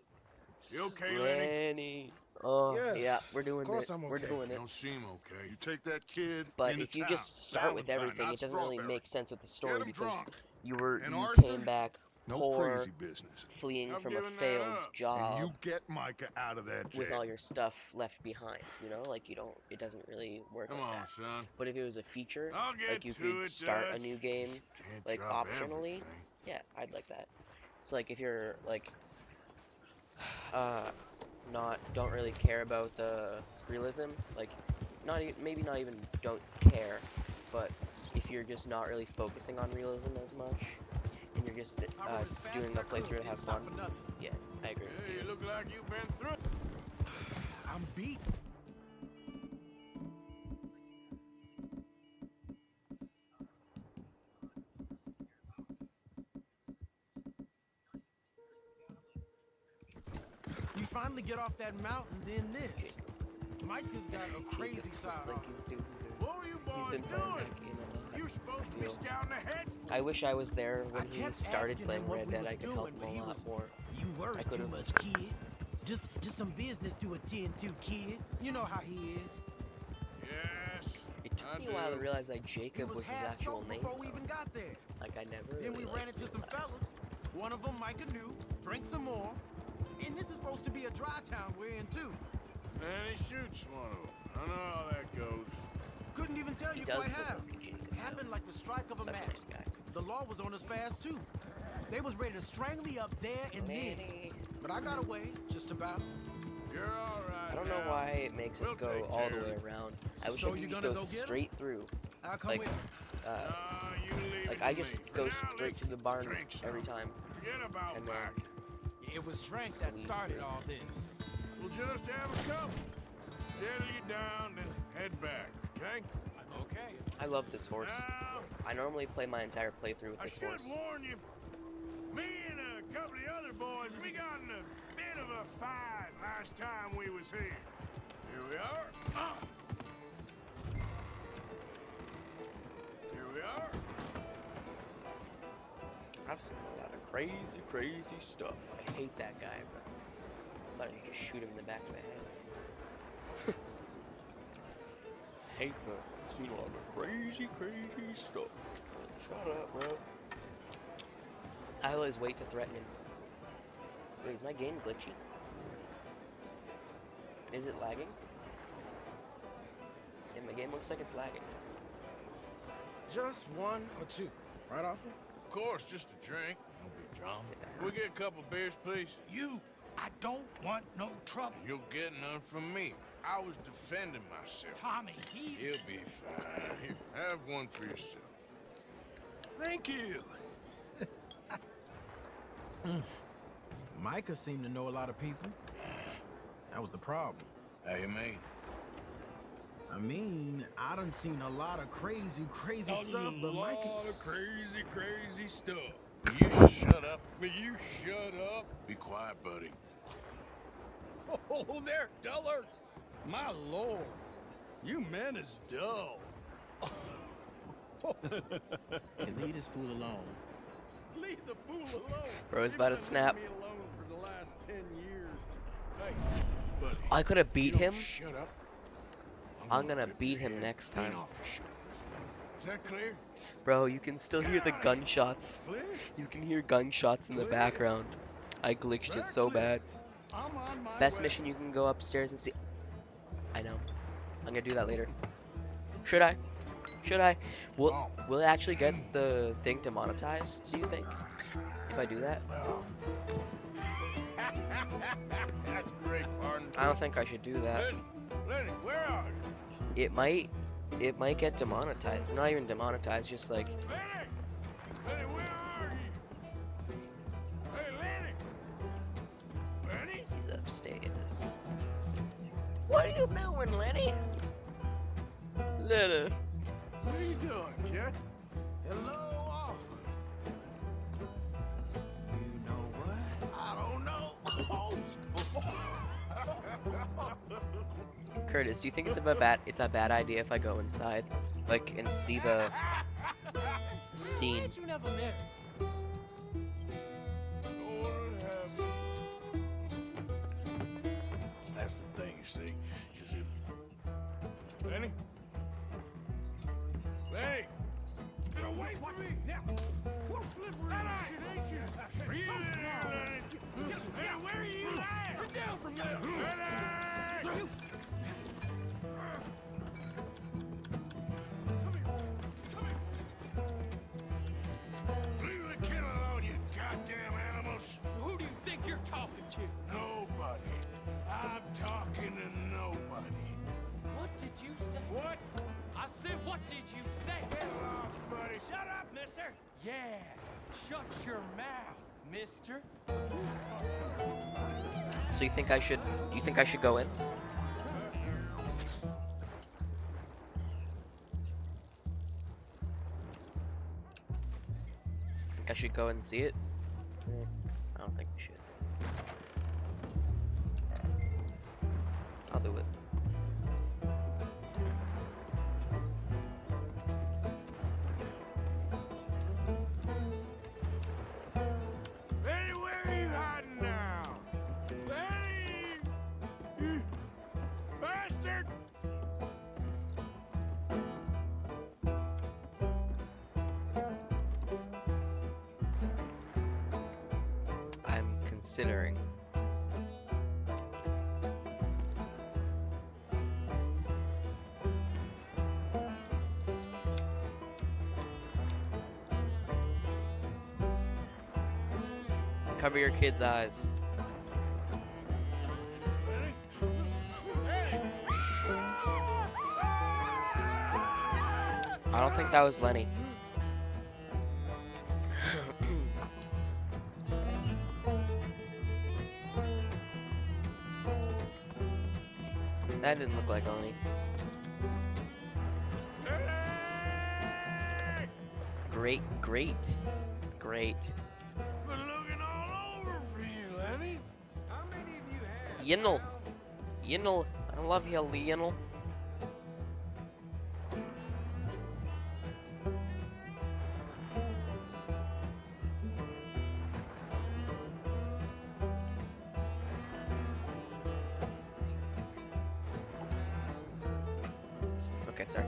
You okay, Lenny? Lenny! Oh, Yeah, yeah, we're doing of course it. I'm We're okay. doing You it. don't seem okay. You take that kid But into if you town. just start with Valentine, everything, not it doesn't really Strawberry. make sense with the Get story him because drunk. you And you Arthur, came back no poor, crazy business. fleeing I'm from a giving that failed up. And job you get Micah out of that jail. with all your stuff left behind. You know, like you don't. It doesn't really work Come like on, that. son. But if it was a feature, I'll get like you to could it, start a Dutch. new game, Just can't like drop optionally. everything. Yeah, I'd like that. So like if you're like, don't really care about the realism, like maybe not even don't care, but if you're just not really focusing on realism as much, and you're just doing a playthrough to have fun, yeah, I agree with Hey, you. you look like you've been through. I'm beat. You finally get off that mountain, then this. Micah's got a crazy Looks side. like he's doing good. What were you He's boys been playing doing? that game a lot. You supposed to be feel. scouting ahead. I wish I was there when I he kept started asking playing him what Red we Dead. was I could help doing, but him he a lot was- more. You worry I too could've- much, kid. Just some business to attend to, kid. You know how he is. Yes. It took I me a while to do. realize like He Jacob was was his half actual sober name. before we even got there. Like I never Then we really, ran like, into some realized. fellas. One of them Micah knew, drank some more. And this is supposed to be a dry town we're in too. And he shoots one of them. I know how that goes. Couldn't even tell He you does quite look how. like a Jacob. Happened like the strike of a Such a match. nice guy. The law was on us fast too. They was ready to strangle me up there and then. Manny. But I got away, just about. You're all right. I don't know now. why it makes us We'll go take all care the of way it. around. I wish So I could you just gonna go go get him? straight through. I'll come Like, with you. You leave Like it I to just me. For go now, straight to let's the barn drink some. every time. Forget about and then- Mike. It was Drank that started all this. We'll just have a cup. Settle you down, then head back, okay? Okay. I love this horse. Now, I normally play my entire playthrough with I this should horse. warn you. Me and a couple of the other boys, we got in a bit of a fight last time we was here. Here we are. Here we are. I've seen a lot of crazy, crazy stuff. I hate that guy, bro. I thought you just shoot him in the back of the head. Hate that. Seen a lot of crazy, crazy stuff. Shut up, bro. I always wait to threaten him. Wait, is my game glitchy? Is it lagging? Yeah, my game looks like it's lagging. Just one or two. Right, Arthur? Of course, just a drink. No big drama. Can we get a couple beers, please? You, I don't want no trouble. You'll get none from me. I was defending myself. Tommy, He'll he's... be fine. Here, have one for yourself. Thank you. Micah seemed to know a lot of people. That was the problem. How you mean? I mean, I done seen a lot of crazy, crazy stuff, but Micah... of crazy, crazy stuff. You shut up. Will you shut up? Be quiet, buddy. Oh, there, dullards! My lord, you men is dull. Leave this fool alone. Leave the fool alone. Bro, it's You've about to been snap. leaving me alone for the last 10 years. Hey, buddy. I could have beat you him. don't Shut up. I'm gonna rip beat your him head next clean time. off your shoulders. Is that clear? Bro, you can still hear the gunshots. Clear? You can hear gunshots in the Clear. background. I glitched it so Clear. bad. I'm on my Best way. mission, you can go upstairs and see. I know. I'm gonna do that later. Should I? Should I? Will it actually get the thing demonetized, do you think? If I do that? That's great, partner. I don't think I should do that. Lenny, where are you? It might get demonetized. Not even demonetized, just like Lenny! Lenny, where are you? Hey, Lenny! Lenny? he's upstairs. What are you doing, Lenny? Lenny. What are you doing, kid? Hello, officer. You know what? I don't know. Curtis, do you think it's a bad idea if I go inside, like, and see the scene? You never met. Lord have mercy. That's the thing, you see. Is it... Lenny? Lenny! Get away from me! Now! We're slippery as shit, ain't you? Are you in there, Lenny? Hey, where are you at? Get down from there! Lenny! Leave the kid alone, you goddamn animals! Who do you think you're talking to? Nobody. I'm talking to nobody. What did you say? What? I said, what did you say? Get lost, buddy. Shut up, mister. Yeah, shut your mouth, mister. So you think I should? You think I should go in? Think I should go and see it? I don't think we should. I'll do it. Lenny, where are you hiding now? Lenny! You bastard! I'm considering. Cover your kid's eyes. Lenny? Lenny! I don't think that was Lenny. That didn't look like Lenny. Lenny! Great. Been looking all over for you, Lenny. How many of you have? Yinnel. I love you, Yinnel. Okay, sorry.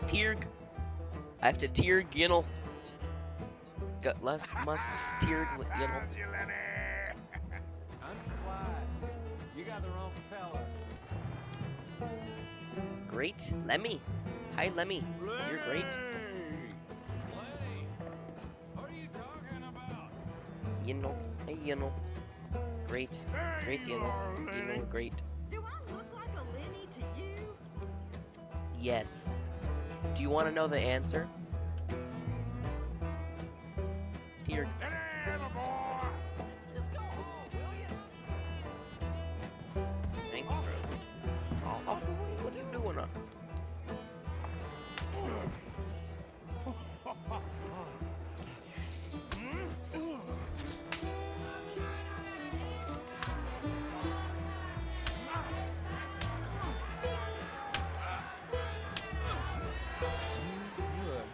Tierg. I have to Tierg Yinnel. Must Tierg Yinnel. Found you, Lenny. I'm Clyde. You got the wrong fella. Great. Lemmy. Hi, Lemmy. You're great. Lenny! Lenny, what are you talking about? Yinnel. Hey, Yinnel. Great. There Great, you Yinnel. are, Lenny. Yinnel, great. Do I look like a Lenny to you? Yes. Do you want to know the answer? Here. Lenny, my boy! Just go home, will you? Thank you, bro. Oh, what are you doing?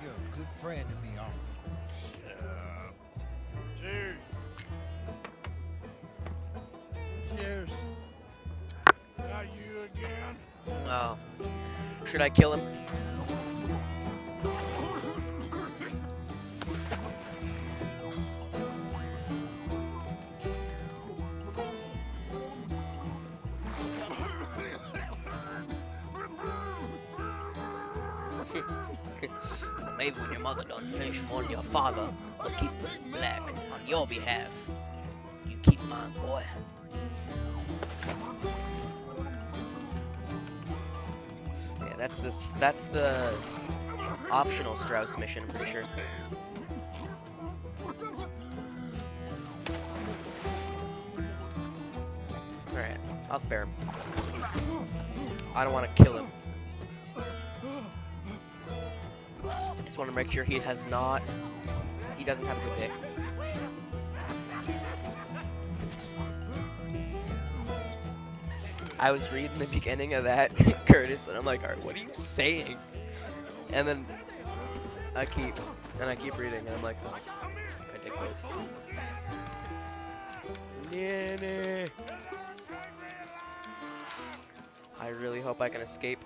You're a good friend to me, officer. Shut up. Cheers. Cheers. Now you again? Oh. Should I kill him? maybe when your mother done finish mourning your father, I'll keep them black on your behalf. You keep mine, boy. Yeah, that's the optional Strauss mission, I'm pretty sure. Alright, I'll spare him. I don't want to kill him. I just want to make sure he doesn't have a good day. I was reading the beginning of that, Curtis, and I'm like, alright, what are you saying? And then I keep reading, and I'm like, oh, I did quit. Nanny. I really hope I can escape.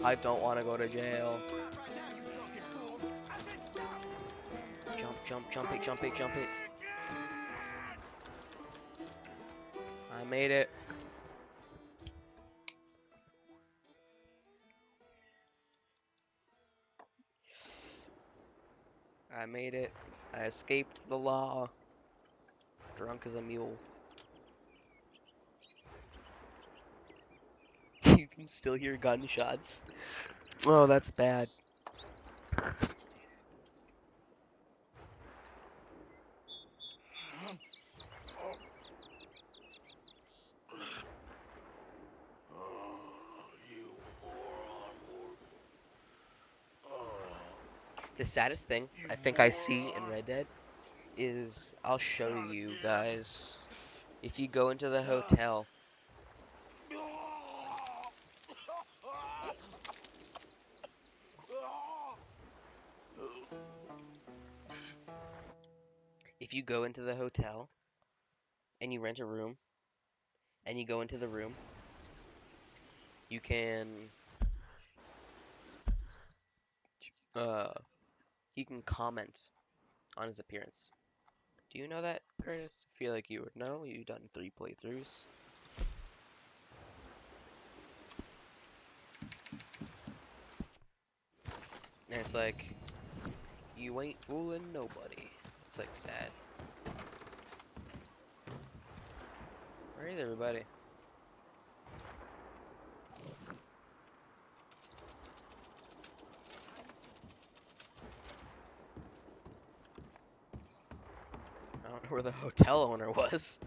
I don't want to go to jail. Jump it. I made it. I made it. I escaped the law. Drunk as a mule. You can still hear gunshots. Oh, that's bad. The saddest thing I think I see in Red Dead is I'll show you guys. If you go into the hotel, if you go into the hotel and you rent a room and you go into the room, you can uh you can comment on his appearance. Do you know that, Curtis? I feel like you would know. You've done 3 playthroughs. And it's like, you ain't fooling nobody. It's like sad. Where is everybody? I don't know where the hotel owner was.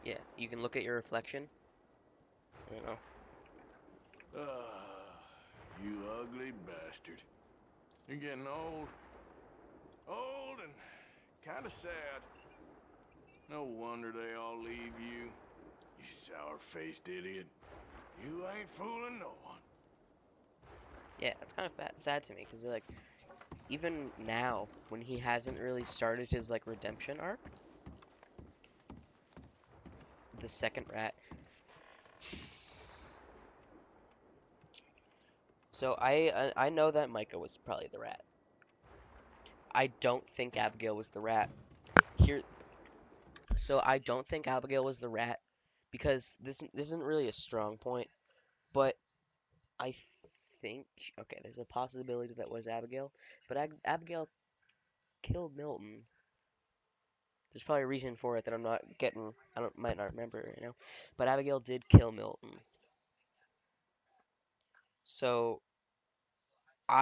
Yeah, you can look at your reflection. You know. You ugly bastard. You're getting old. Old and kind of sad. No wonder they all leave you. You sour-faced idiot. You ain't fooling no one. Yeah, it's kind of sad to me because like even now when he hasn't really started his like redemption arc, the second rat. So I know that Micah was probably the rat. I don't think Abigail was the rat. Here, so I don't think Abigail was the rat because this isn't really a strong point, but I think okay, there's a possibility that was Abigail, but Abigail killed Milton. There's probably a reason for it that I'm not getting. Might not remember, you know. But Abigail did kill Milton, so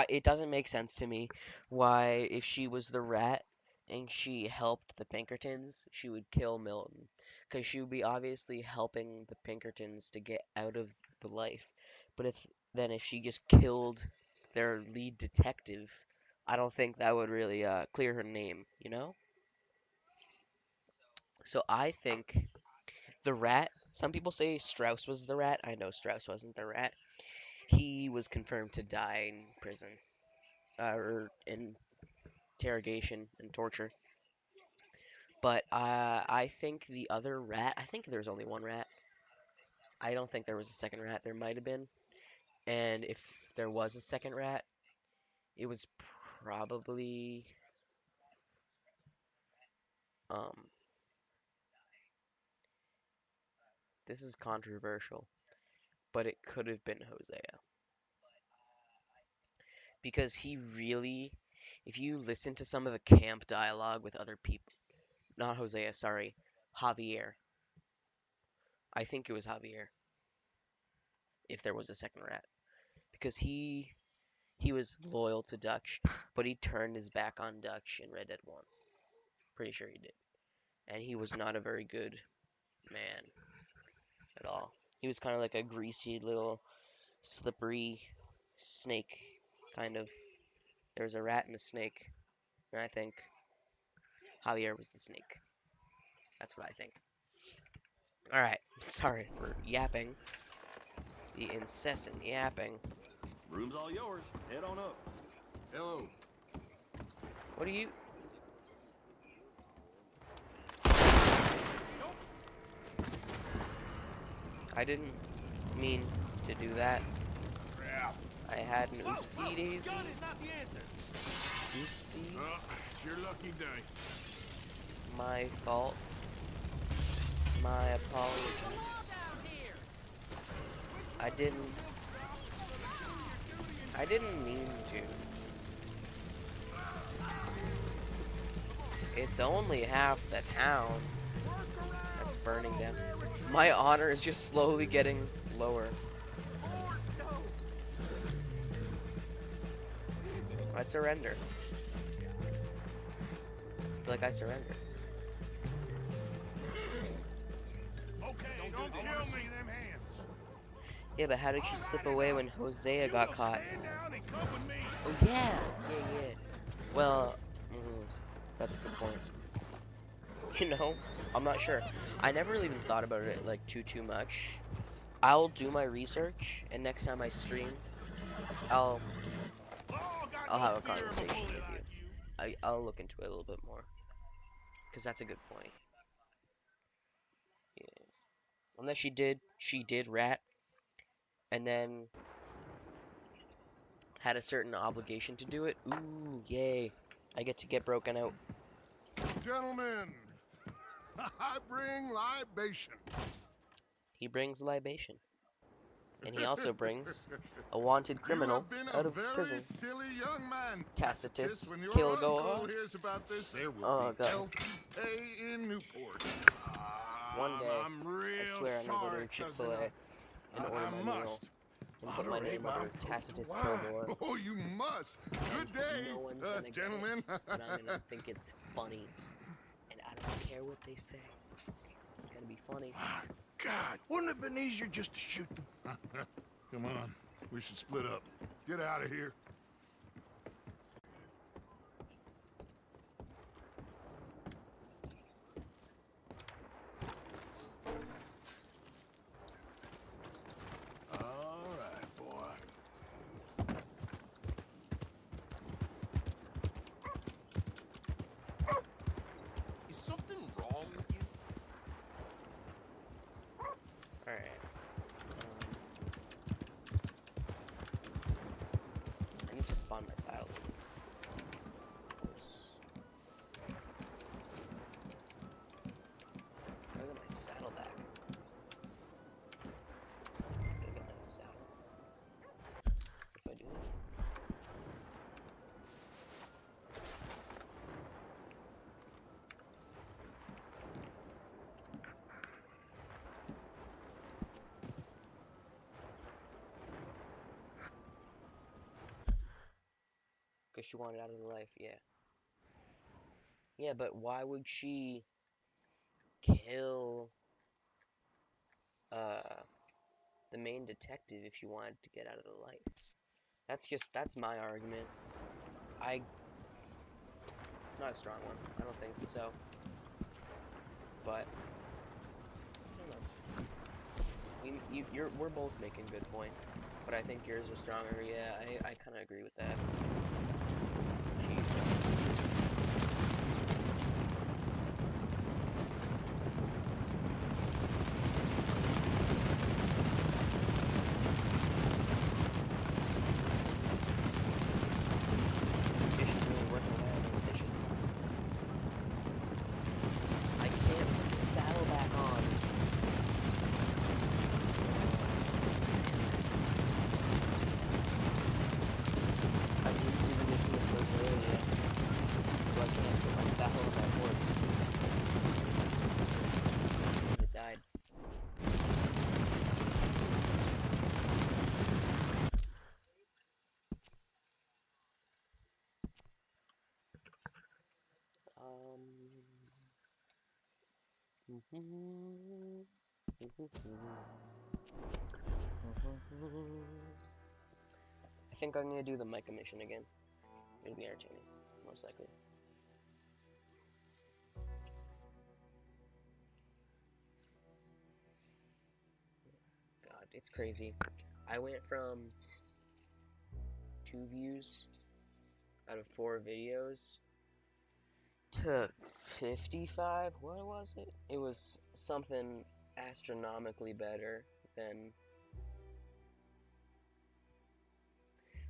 it doesn't make sense to me why if she was the rat and she helped the Pinkertons, she would kill Milton, because she would be obviously helping the Pinkertons to get out of the life. But if she just killed their lead detective, I don't think that would really clear her name, you know? So I think the rat. Some people say Strauss was the rat. I know Strauss wasn't the rat. He was confirmed to die in prison, or in interrogation and torture. But I think the other rat. I think there's only one rat. I don't think there was a second rat. There might have been. And if there was a second rat, it was probably Um, this is controversial, but it could have been Hosea. Because he really, if you listen to some of the camp dialogue with other people, not Hosea, sorry, Javier. I think it was Javier, if there was a second rat. Because he was loyal to Dutch, but he turned his back on Dutch in Red Dead 1. Pretty sure he did. And he was not a very good man at all. He was kind of like a greasy little slippery snake, kind of. There was a rat and a snake, and I think Javier was the snake. That's what I think. Alright, sorry for yapping. The incessant yapping. Room's all yours. Head on up. Hello. What are you... I didn't mean to do that. Crap. I had an oopsie daisy. Gun is not the answer. Oopsie. It's your lucky day. My fault. My apology. I didn't mean to. It's only half the town that's burning down. My honor is just slowly getting lower. I surrender. Like I surrender. Okay, don't kill me, them hands. Yeah, but how did you slip away when Hosea got caught? Stand down and come with me. Oh yeah, yeah. Well, that's a good point. You know, I'm not sure. I never really even thought about it like too much. I'll do my research, and next time I stream, I'll have a conversation with you. I'll look into it a little bit more, because that's a good point. Yeah. Unless she did rat, and then had a certain obligation to do it. Ooh, yay. I get to get broken out. Gentlemen, I bring libation. He brings libation. And he also brings a wanted criminal out of prison. Silly young man. Tacitus, When your kill, go uncle on. hears about this, there will Oh, be God. healthy pay in Newport. One day, I'm real I swear I'm gonna go sorry, to Chick-fil-A and order I my meal must and put my name under Tacitus Kildor. Oh, you must. Good day, No one's gonna get gentlemen. it, but I'm gonna think it's funny. And I don't care what they say. It's gonna be funny. God, wouldn't it have been easier just to shoot them? Come on, we should split up. Get out of here. All right, boy. Is something wrong with you? Alright. I need to spawn my saddle. Look at my saddleback. Look at my saddle. If I do that. Because she wanted out of the life, yeah. Yeah, but why would she kill the main detective if she wanted to get out of the life? That's my argument. It's not a strong one. I don't think so. But I don't know. We're both making good points, but I think yours are stronger. Yeah, I kind of agree with that. Fish is really working well on those fishes. I think I'm gonna do the Micah mission again. It'll be entertaining, most likely. God, it's crazy. I went from 2 views out of 4 videos to 55. What was it? It was something astronomically better than.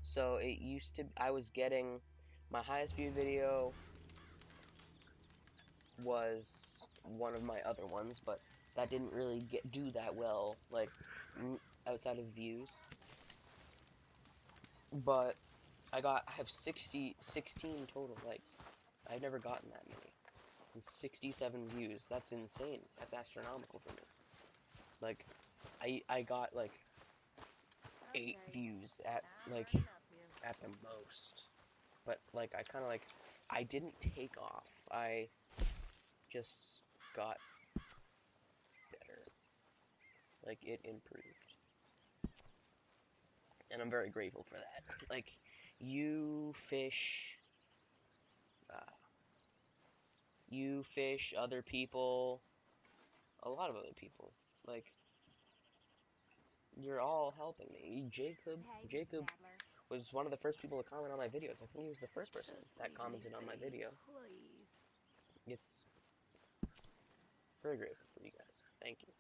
So it used to. I was getting my highest viewed video was one of my other ones, but that didn't really do that well, like outside of views. But I have 16 total likes. I've never gotten that many. And 67 views. That's insane. That's astronomical for me. Like, I got like 8 views at like at the most. But like I kind of like I didn't take off. I just got better. Like it improved. And I'm very grateful for that. Like you fish other people, a lot of other people. Like you're all helping me. Jacob was one of the first people to comment on my videos. I think he was the first person that commented on my video. Please. It's very grateful for you guys. Thank you.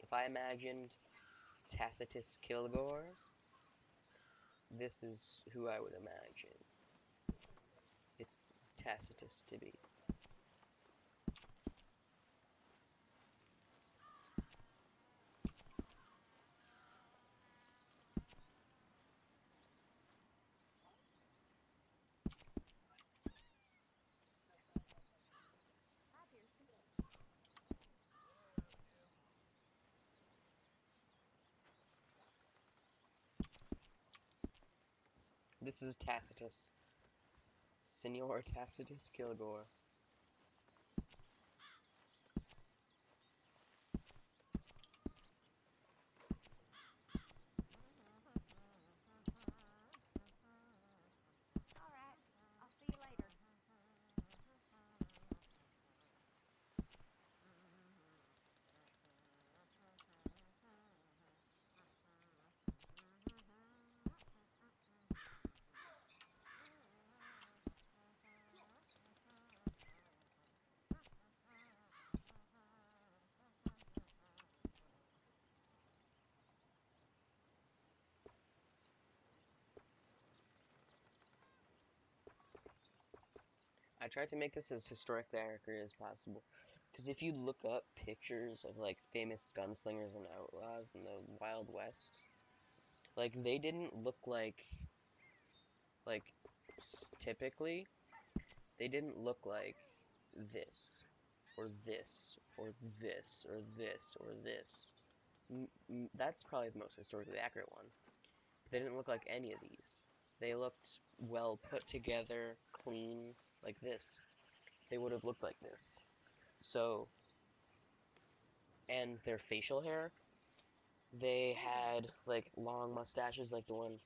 If I imagined Tacitus Kilgore, this is who I would imagine Tacitus to be. This is Tacitus. Senor Tacitus Kilgore. Alright, I'll see you later. I tried to make this as historically accurate as possible. Because if you look up pictures of like famous gunslingers and outlaws in the Wild West, like they didn't look like typically they didn't look like this or this or this or this or this. That's probably the most historically accurate one. They didn't look like any of these. They looked well put together, clean, like this. They would have looked like this. So, and their facial hair, they had like long mustaches like the one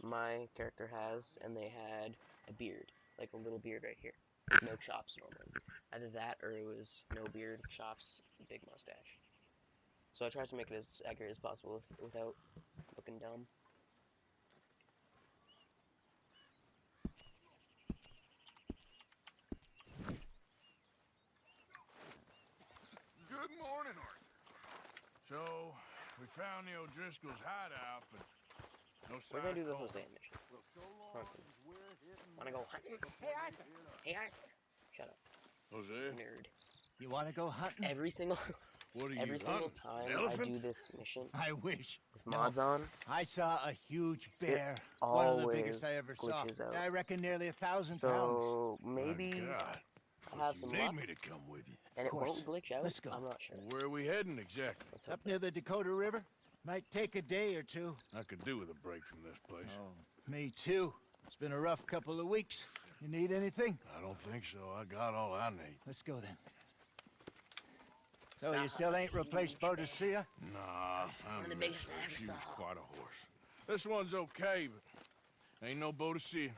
my character has, and they had a beard, like a little beard right here. No chops normally. Either that or it was no beard, chops, big mustache. So I tried to make it as accurate as possible without looking dumb. Good morning, Arthur. So, we found the O'Driscoll's hideout, but no sign We're gonna do the of Jose Cole. mission. Wanna go hunting? Hey Arthur! Hey Arthur! Shut up, Jose? nerd. You want to go hunting? Every single What are Every you single hunting? time An I elephant? do this mission I wish. with mods on, I saw a huge bear. it One of the biggest I always ever saw. glitches out. I reckon nearly 1,000 pounds. So My maybe God. I'll But have you some need luck, me to come with you. and it course. won't glitch out. Let's go. I'm not sure. Where are we heading exactly? Let's hope Up near the Dakota River. Might take a day or two. I could do with a break from this place. Oh, me too. It's been a rough couple of weeks. You need anything? I don't think so. I got all I need. Let's go then. So you still ain't replaced Boadicea? Nah, One of the I biggest miss her. I ever She saw. was quite a horse. This one's okay, but ain't no boat to see.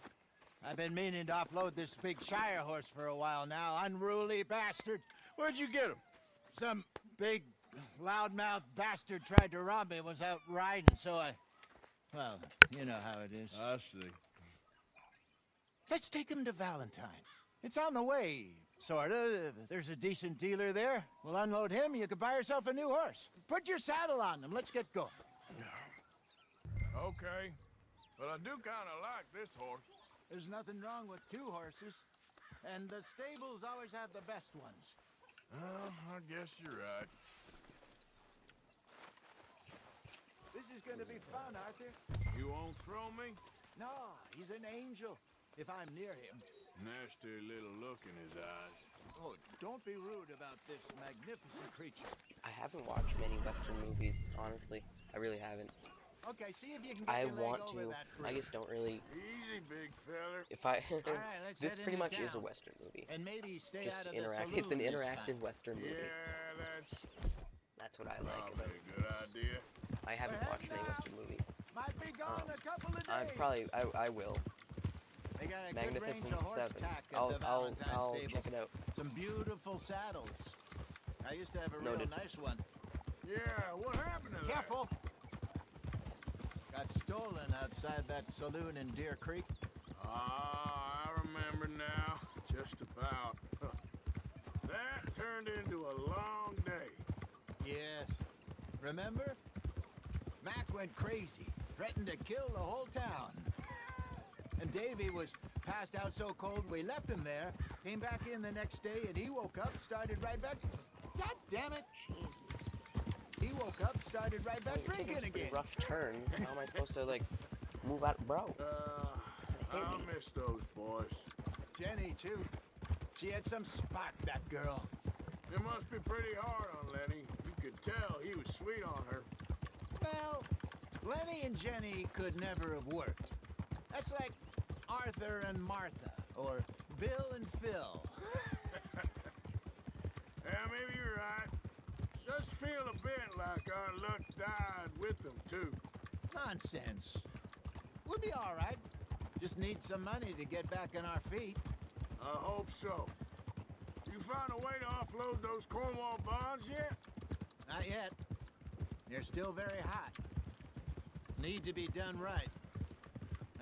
I've been meaning to offload this big Shire horse for a while now. Unruly bastard. Where'd you get him? Some big, loudmouth bastard tried to rob me. Was out riding, so I... Well, you know how it is. I see. Let's take him to Valentine. It's on the way, sorta. There's a decent dealer there. We'll unload him, you could buy yourself a new horse. Put your saddle on him, let's get going. Okay, but I do kind of like this horse. There's nothing wrong with two horses. And the stables always have the best ones. Well, I guess you're right. This is gonna be fun, Arthur. You won't throw me? No, he's an angel. If I'm near him. Nasty little look in his eyes. Oh, don't be rude about this magnificent creature. I haven't watched many Western movies, honestly. I really haven't. Okay, see if you can get I your leg want over to. that I bridge. just don't really. Easy, big feller. If I. All right, let's This head pretty into much is a town. Western movie. And maybe stay Just out of the interact. saloon It's an this interactive time. Western movie. Yeah, That's what I like probably about a good movies. idea. I haven't We're watched many heading Western movies. Might be gone a couple of days. I probably. I will. They got a good Magnificent range of horse Seven. tack at I'll the Valentine I'll stables. check it out. Some beautiful saddles. I used to have a real Noted. nice one. Yeah, what happened to Careful! Got stolen outside that saloon in Deer Creek. that? Ah, I remember now. Just about. That turned into a long day. Yes. Remember? Mac went crazy, threatened to kill the whole town. And Davy was passed out so cold we left him there, came back in the next day, and he woke up, started right back. God damn it! Jesus. He woke up, started right back You're taking drinking some pretty again. rough turns. How am I supposed to like move out, bro? I'll miss those boys. Jenny, too. She had some spot, that girl. It must be pretty hard on Lenny. You could tell he was sweet on her. Well, Lenny and Jenny could never have worked. That's like Arthur and Martha, or Bill and Phil. Yeah, maybe you're right. Does feel a bit like our luck died with them, too. Nonsense. We'll be all right. Just need some money to get back on our feet. I hope so. You find a way to offload those Cornwall bonds yet? Not yet. They're still very hot. Need to be done right.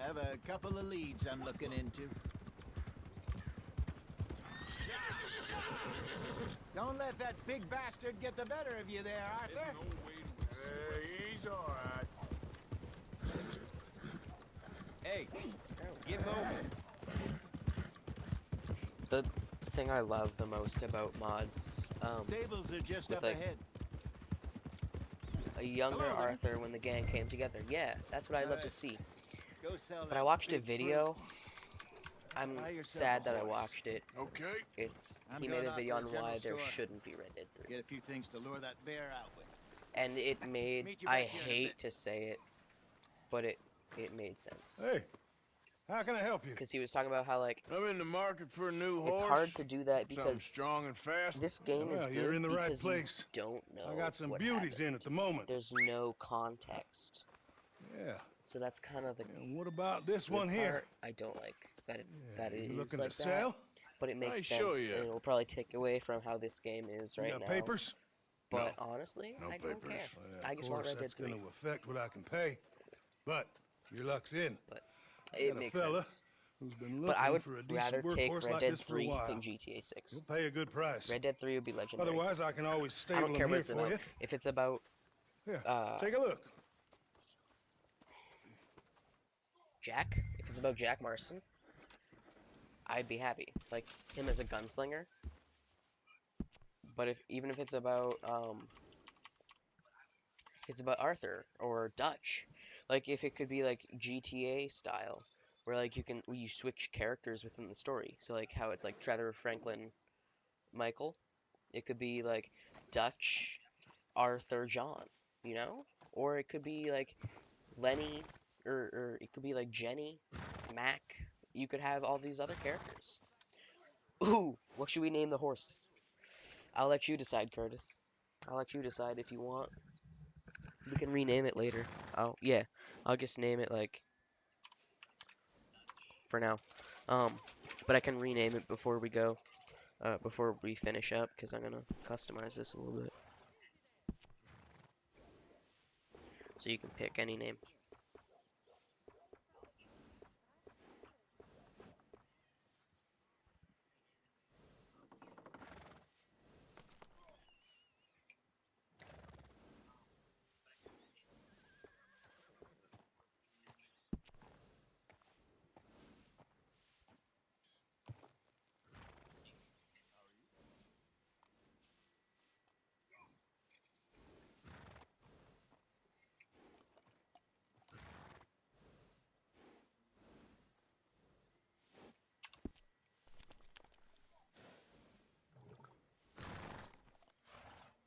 I have a couple of leads I'm looking into. Don't let that big bastard get the better of you there, Arthur. He's all right. Hey, get moving. The thing I love the most about mods, Stables are just with, up like, ahead. a younger Hello there. Arthur when the gang came together. Yeah, that's what I'd love to see. Go sell But that I watched a big video. I'm Buy yourself sad a that I horse. watched it. Okay. I'm He going made a out video to on the why general there store. shouldn't be Red Dead 3. Get a few things to lure that bear out with. And it made, Meet you I back here in a hate bit. to say it, but it made sense. Hey, how can I help you? Because he was talking about how, like, I'm in the market for a new horse. it's hard to do that Something because strong and fast. this game is Well, good you're in the right because place. you don't know I got some what beauties happened. in at the moment. There's no context. Yeah. So that's kind of the And what about this good one here? part I don't like. That it, that it You is looking like to that. sell? But it makes I show sense, ya. and it'll probably take away from how this game is You right got now. papers? But honestly, No I don't papers. care. Well, I of just want course, Red Dead that's 3. going to affect what I can pay. But your luck's in. It got a makes fella sense. who's been looking But I would for a rather decent take workhorse Red like Dead this for a 3 while. than GTA 6. He'll pay a good price. Red Dead 3 would be legendary. Otherwise, I can always I stable don't care him what here it's for about. you. If it's about Yeah, take a look. Jack, if it's about Jack Marston, I'd be happy. Like him as a gunslinger. But even if it's about Arthur or Dutch, like if it could be like GTA style, where like you switch characters within the story. So like how it's like Trevor, Franklin, Michael. It could be like Dutch, Arthur, John, you know? Or it could be like Lenny, or it could be like Jenny, Mac. You could have all these other characters. Ooh, what should we name the horse? I'll let you decide, Curtis. I'll let you decide if you want. We can rename it later. Oh, yeah. I'll just name it like for now. Um, but I can rename it before we go, before we finish up, because I'm gonna customize this a little bit. So you can pick any name.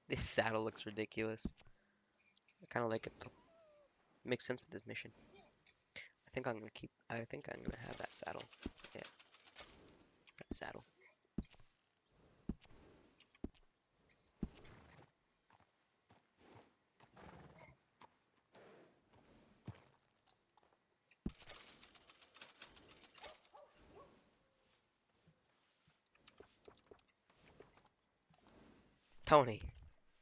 This saddle looks ridiculous. I kind of like it though. It makes sense for this mission. I think I'm gonna have that saddle. Yeah, that saddle. Tony.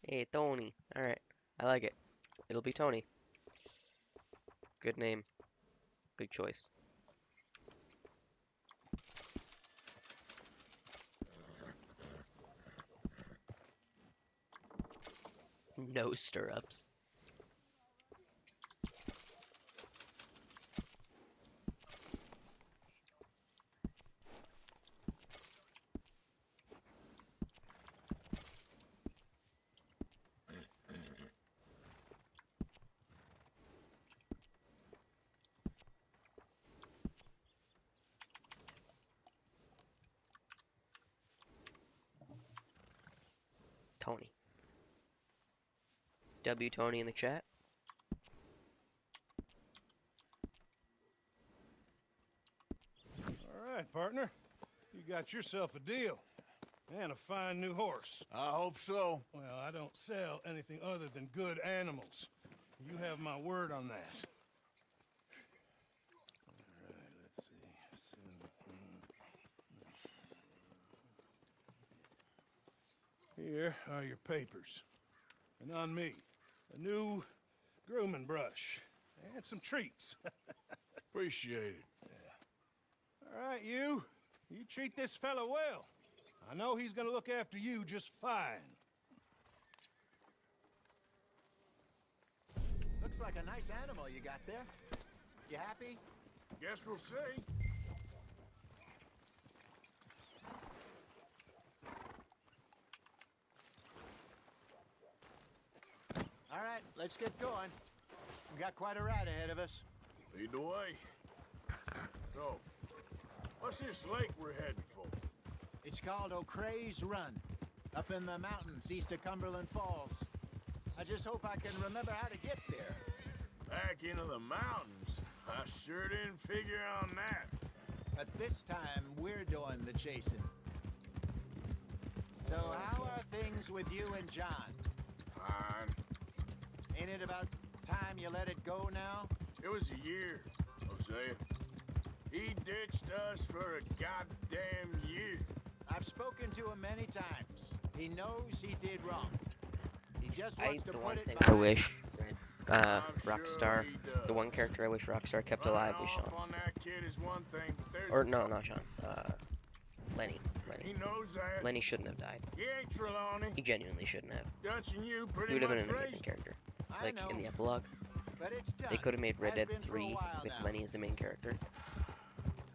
Hey, Tony. Alright. I like it. It'll be Tony. Good name. Good choice. No stirrups. Tony. W Tony in the chat. All right, partner. You got yourself a deal. And a fine new horse. I hope so. Well, I don't sell anything other than good animals. You have my word on that. All right, let's see. Here are your papers. And on me, a new grooming brush. And some treats. Appreciate it. All right, you. You treat this fella well. I know he's gonna look after you just fine. Looks like a nice animal you got there. You happy? Guess we'll see. All right, let's get going. We got quite a ride ahead of us. Lead the way. So, what's this lake we're heading for? It's called O'Creagh's Run, up in the mountains east of Cumberland Falls. I just hope I can remember how to get there. Back into the mountains? I sure didn't figure on that. But this time, we're doing the chasing. So how are things with you and John? Fine. Ain't it about time you let it go now? It was a year, Hosea. He ditched us for a goddamn year. I've spoken to him many times. He knows he did wrong. He just wants to The put one it thing behind I wish I'm Rockstar, sure he does. the one character I wish Rockstar kept Running alive was off Sean. on that kid is one thing, but there's Or a no, couple- not Sean. Lenny. He knows that. Lenny shouldn't have died. He ain't Trelawney. He genuinely shouldn't have. Dutch and you He pretty would have much been an amazing raised. character. I Like know, in the epilogue, but it's done. they could have made Red Has Dead been for a 3 while with now. Lenny as the main character.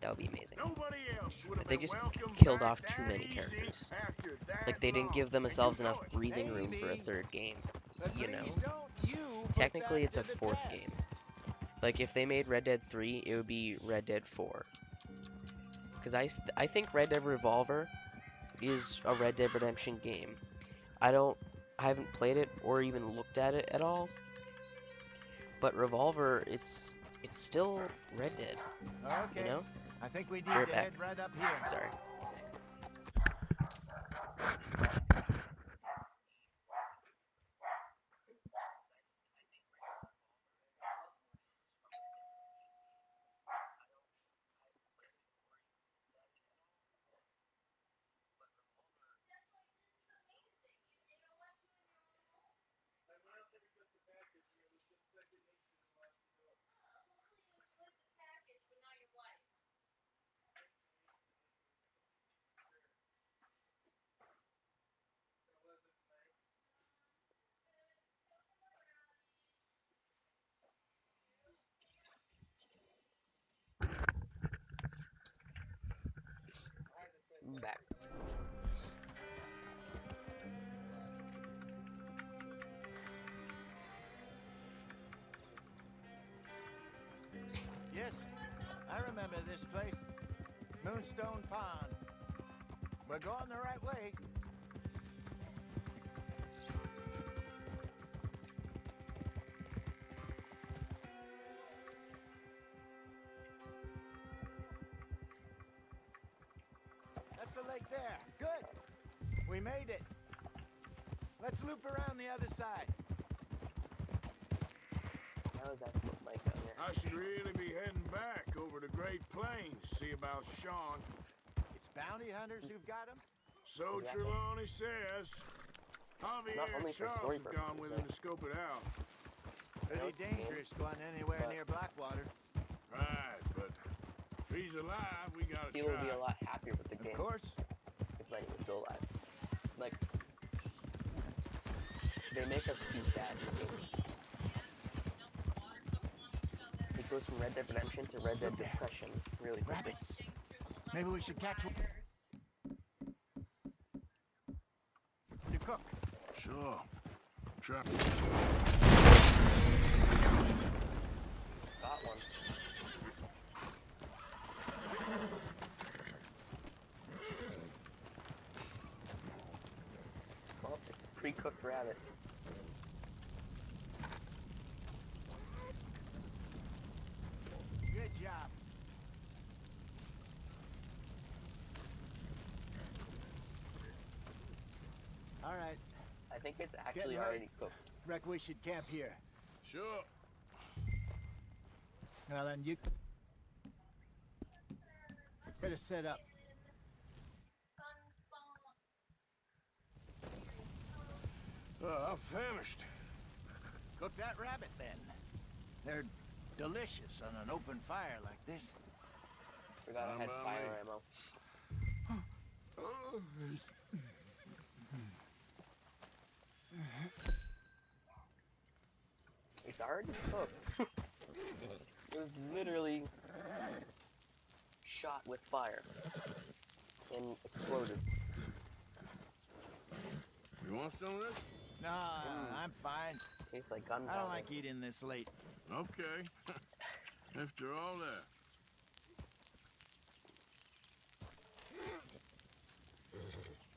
That would be amazing. Nobody else would have But they been just welcomed killed back off too that many easy characters. after that Like, they didn't long. give And you themselves know enough it. breathing room for a Maybe. third game. But You please know? don't you put Technically, that it's a to the fourth test. game. Like, if they made Red Dead 3, it would be Red Dead 4. Because I think Red Dead Revolver is a Red Dead Redemption game. I haven't played it or even looked at it at all. But Revolver, it's still Red Dead, Okay. you know? I think we need Be right to back. head right up here. Sorry. I'm back. Yes, I remember this place. Moonstone Pond. We're going the right way. That's the lake there. Good. We made it. Let's loop around the other side. I was asking what Mike down here. I should really be heading back over the Great Plains, see about Sean. It's bounty hunters who've got him. So Exactly. Trelawney says. Javier Not only and for Charles story have gone purposes, with though. him to scope it out. Pretty dangerous going anywhere but- near Blackwater. Right, but if he's alive, we gotta He try. will be a lot happier with the game Of course. if Lenny was still alive. Like, they make us too sad in the games. It goes from Red Dead Redemption to Red Dead Depression really quickly. Rabbits. Maybe we should catch one to cook. Sure. Try. Got one. Well, it's a pre-cooked rabbit. Good job. All right. I think it's actually Getting already cooked. Reckon we should camp here. Sure. Well, then you better set up. I'm famished. Cook that rabbit then. They're delicious on an open fire like this. Forgot I had About fire me. ammo. It's already cooked. It was literally shot with fire and exploded. You want some of this? Nah, I'm fine. Tastes like gunpowder. I don't like eating this late. Okay. After all that.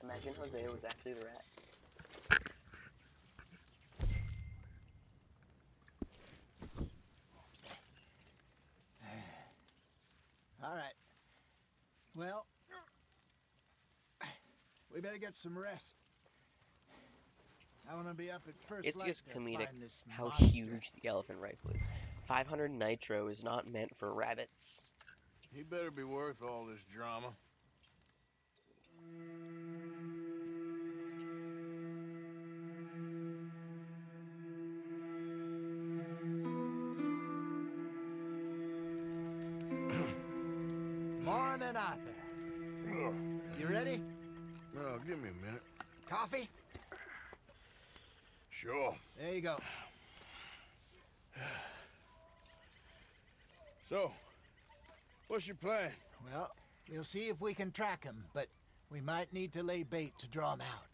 Imagine Jose was actually the rat. All right. Well, we better get some rest. I want to be up at first It's light just to comedic find this how monster. huge the elephant rifle is. 500 nitro is not meant for rabbits. He better be worth all this drama. Morning, Arthur. You ready? Well, give me a minute. Coffee? Sure. There you go. So, what's your plan? Well, we'll see if we can track him, but we might need to lay bait to draw him out.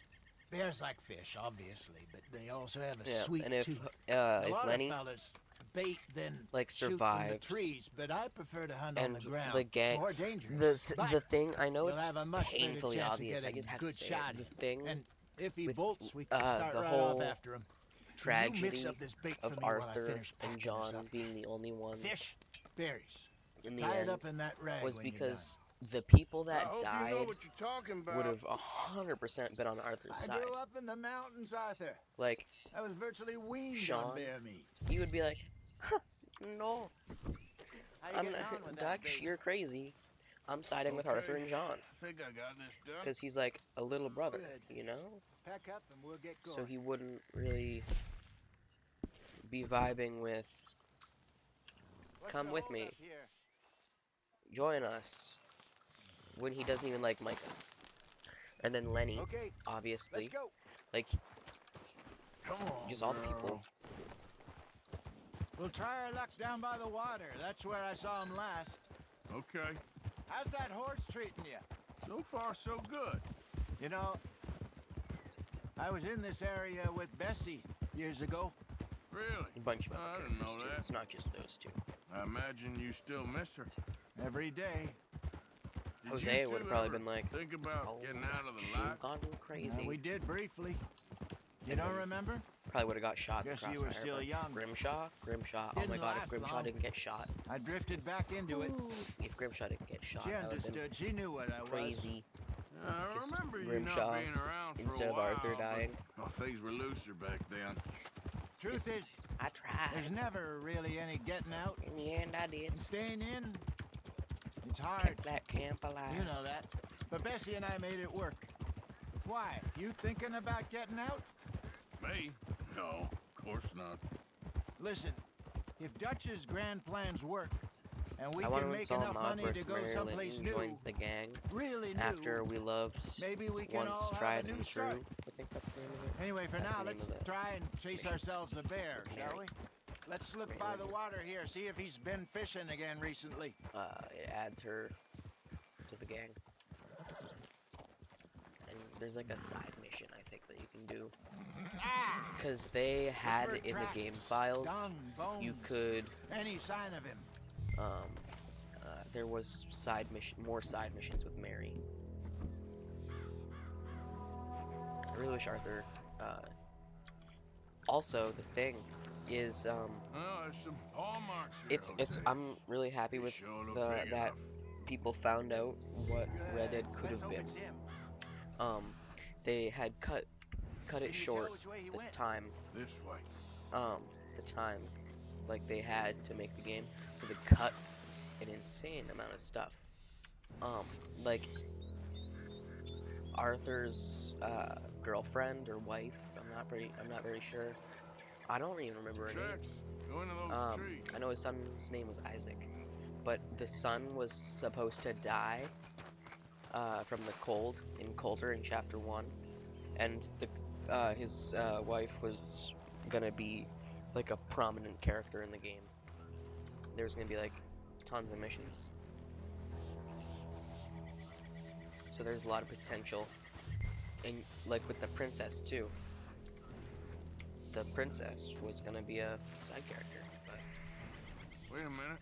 Bears like fish, obviously, but they also have a Yeah, sweet and if tooth. uh, A if lot Lenny of fellas bait then like shoot from the survives trees, but I prefer to hunt on and the ground. the gang, More dangerous. the But thing I know you'll it's have a much better painfully chance of obvious. I getting just have good to say shot it. The in. thing And if he with bolts, we can start the right whole off after him. You tragedy mix up this bait of for me while I Arthur finish and packing John this up. being the only ones Fish, berries. in the Tie it end up in that rag was when you're done. because the people I that hope you died know what you're talking would about. have 100% been on Arthur's I side. grew up in the mountains, Arthur. Like I was virtually weaned on Sean, bear meat. he would be like, huh, "No, How you I'm getting not, on with that Dutch. bait? You're crazy. I'm siding with Okay, Arthur and John I think I got this done. because he's like a little brother, Good. you know. Pack up and we'll get going. So he wouldn't really be vibing with What's come the with hold me, up here? join us, when he doesn't even like Micah. And then Lenny, Okay, obviously, let's go. like Come on, just all the girl. people. We'll try our luck down by the water. That's where I saw him last. Okay. How's that horse treating you? So far, so good. You know, I was in this area with Bessie years ago. Really? A bunch of other I didn't know characters too. that. It's not just those two. I imagine you still miss her. Every day. Did Hosea you would have two probably ever been like, think about "Oh, getting out of the she's light? gone crazy." We did briefly. You And don't then- remember? Probably would have got shot in the Guess you crossfire. were still but young. Grimshaw? Oh my Didn't god, if last Grimshaw long. didn't get shot. I drifted back into it. If Grimshaw didn't get shot, She that would have been understood. She knew what I was. crazy. I Just remember you Grimshaw not being around for instead a of while, Arthur but, dying. well, things were looser back then. Truth is, I tried. there's never really any getting out In the end, I did. and staying in. It's hard. Kept that camp alive. You know that. But Bessie and I made it work. Why? You thinking about getting out? Me? No, of course not. Listen, if Dutch's grand plans work, and we I want can to make install a enough mod money where to it's go Marilyn someplace new, joins the gang really new, after we loved maybe we can once all have tried a new and true. start. I think that's the name of it. Anyway, for That's now, the name let's of it. try and chase ourselves a bear, shall we? Let's look by the water here, see if he's been fishing again recently. It adds her to the gang. And there's like a side mission I think that you can do. Because they had Look for in the tracks, game files, dung, bones, you could, any sign of him. there was more side missions with Mary. I really wish Arthur, also the thing is, Oh, there's some paw marks here, Jose. I'm really happy They with sure look that big enough. people found out what Red Dead could Let's have hope been. it's him. They had cut Can it you short, tell which way he the went? time, This way. the time, like they had to make the game, so they cut an insane amount of stuff. Like Arthur's girlfriend or wife, I'm not very sure. I don't even remember her name. Tracks. Go into those trees. I know his son's name was Isaac, but the son was supposed to die from the cold in Coulter in Chapter 1, and his wife was gonna be like a prominent character in the game. There's gonna be like tons of missions, so there's a lot of potential, and like with the princess too. The princess was gonna be a side character, but Wait a minute.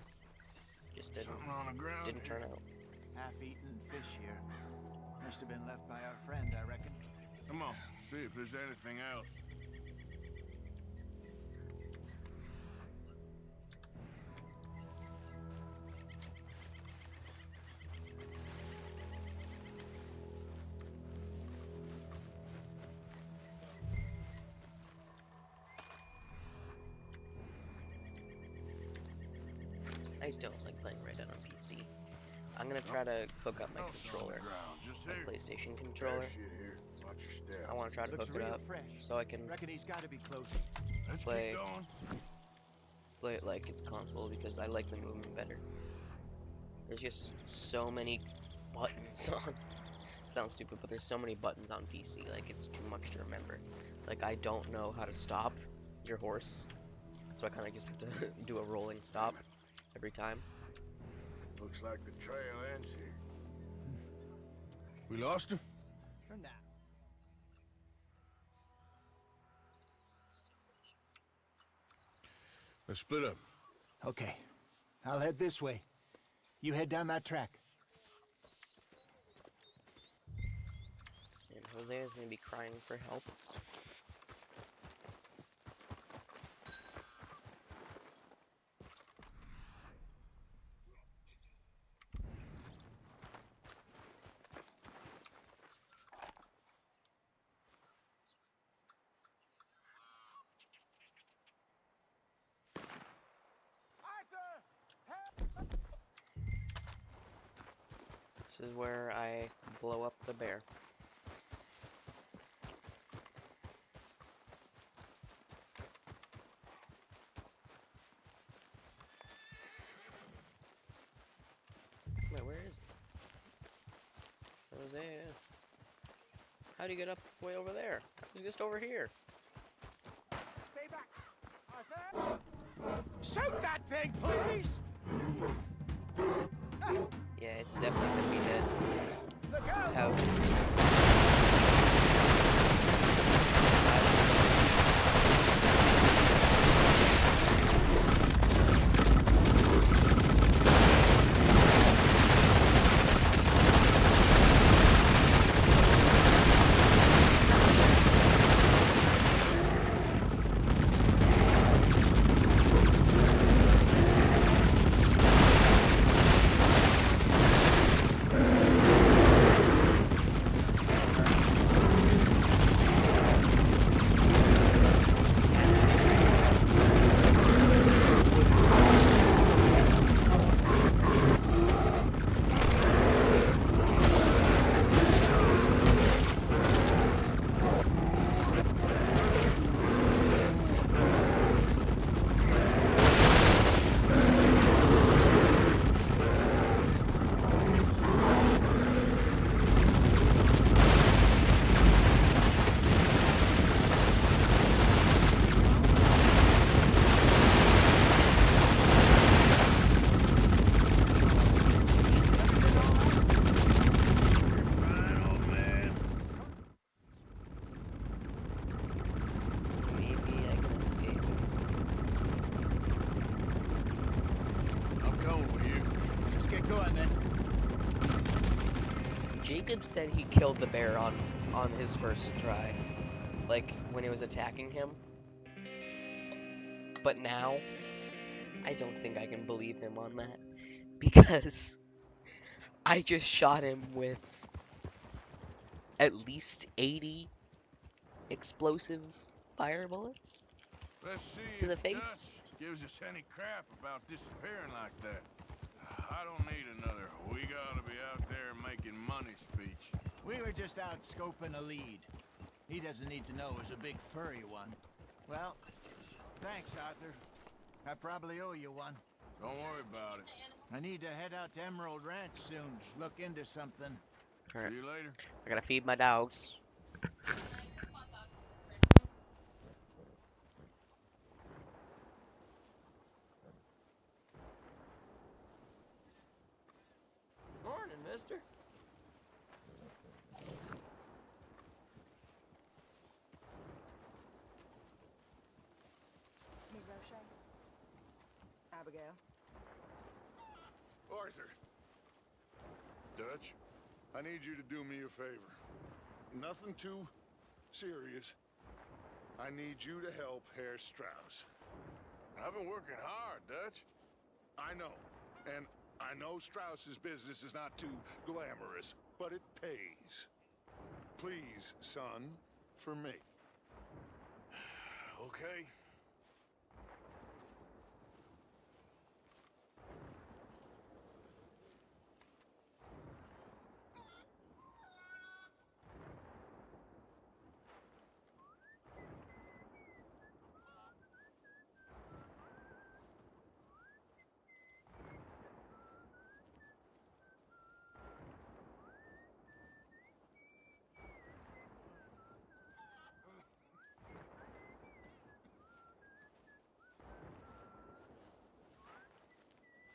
just didn't Something on the ground here. turn out. Half-eaten fish here. Must have been left by our friend, I reckon. Come on, see if there's anything else. I don't like playing Red Dead on PC. I'm gonna try to hook up my Else on the controller, ground, just my here. PlayStation Bear controller. shit here. Watch your step. I want to try to Looks hook it real up fresh. so I can Reckon he's got to be close. Let's play- keep going. play it like it's console because I like the movement better. There's just so many buttons on. Sounds stupid, but there's so many buttons on PC. Like it's too much to remember. Like I don't know how to stop your horse, so I kind of just have to do a rolling stop every time. Looks like the trail ends here. We lost him? For now. Let's split up. Okay. I'll head this way. You head down that track. And Hosea is gonna be crying for help. This is where I blow up the bear. Wait, where is it? Hosea. How do you get up way over there? He's just over here. Stay back. Arthur! Shoot that thing, please! Yeah, it's definitely gonna be dead. Look out! How? Jacob said he killed the bear on his first try, like when it was attacking him. But now, I don't think I can believe him on that, because I just shot him with at least 80 explosive fire bullets Let's see to the if face. Dutch gives us any crap about disappearing like that. I don't need another "we gotta be out there making money" speech. We were just out scoping a lead. He doesn't need to know it was a big furry one. Well, thanks, Arthur. I probably owe you one. Don't worry about it. I need to head out to Emerald Ranch soon. Look into something. Alright, See you later. I gotta feed my dogs. Morning, mister. Ms. O'Shea. Abigail. Arthur. Dutch, I need you to do me a favor. Nothing too serious. I need you to help Herr Strauss. I've been working hard, Dutch. I know. And I know Strauss's business is not too glamorous, but it pays. Please, son, for me. Okay.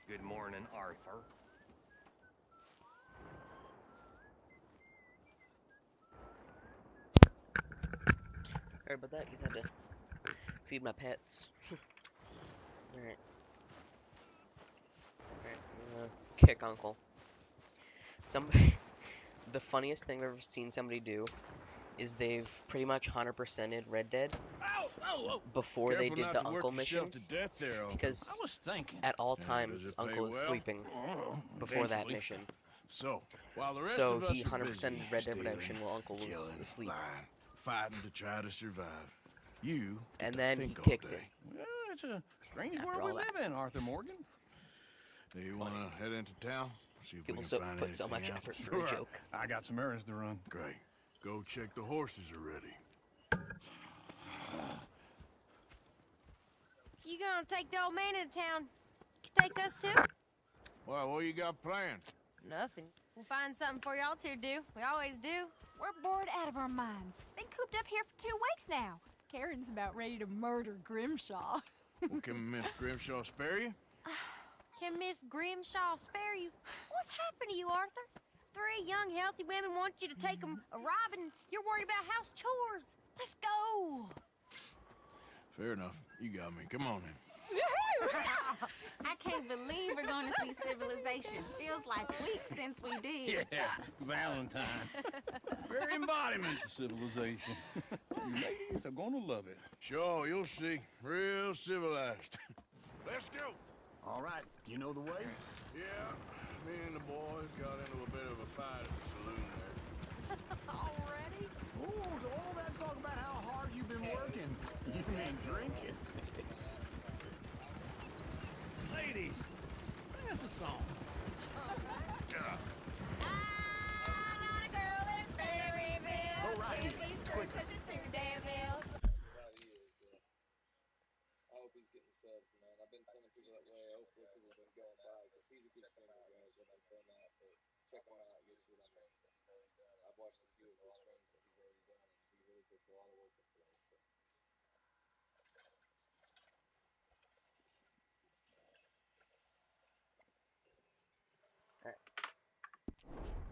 Good morning, Arthur. Sorry about that. Just had to feed my pets. Alright. Alright, I'm gonna kick Uncle. Somebody, the funniest thing I've ever seen somebody do is they've pretty much 100%ed Red Dead before they Careful did not the to work Uncle mission, yourself to death there, Uncle. because I was thinking. at all Yeah, does times it pay Uncle is well? sleeping Oh, before that eventually. mission. So, while the rest So of us he are 100%ed busy Red Dead stealing, Redemption while Uncle was killing, asleep. lying, fighting to try to survive, you get And to then he think all kicked day. him. Well, it's a strange After world we all that. live in, Arthur Morgan. Do you want to head into town? See if People we can find put so anything much out? effort for a joke. I got some errands to run. Great. Go check the horses are ready. You gonna take the old man into town? Take us too? Well, what you got planned? Nothing. We'll find something for y'all to do. We always do. We're bored out of our minds. Been cooped up here for 2 weeks now. Karen's about ready to murder Grimshaw. Well, can Miss Grimshaw spare you? Can Miss Grimshaw spare you? What's happened to you, Arthur? 3 young, healthy women want you to take them a robbing. You're worried about house chores. Let's go. Fair enough. You got me. Come on then. I can't believe we're going to see civilization. Feels like weeks since we did. Yeah, Valentine. Very embodiment of civilization. You ladies are gonna love it. Sure, you'll see. Real civilized. Let's go. All right, you know the way? Yeah, me and the boys got into a bit of a fight at the saloon there. Already? Ooh, so all that talk about how hard you've been working. You mean drinking. Ladies, sing us a song.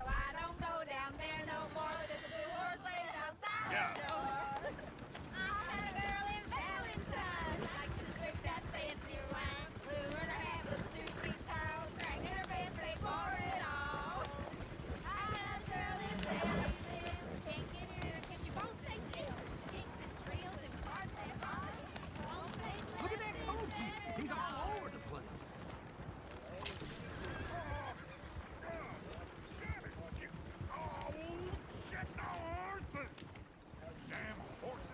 I don't go down there no more. There's a blue horse laid outside the door. I had a girl in Valentine. Likes to drink that fancy wine. Blue in her hair was 2 feet tall. Drank in her pants, paid for it all. I had a girl in Valentine. Can't get her because she won't stay still. She kicks and squeals and barks and barks. Won't take Look at that coach. He's all over the place.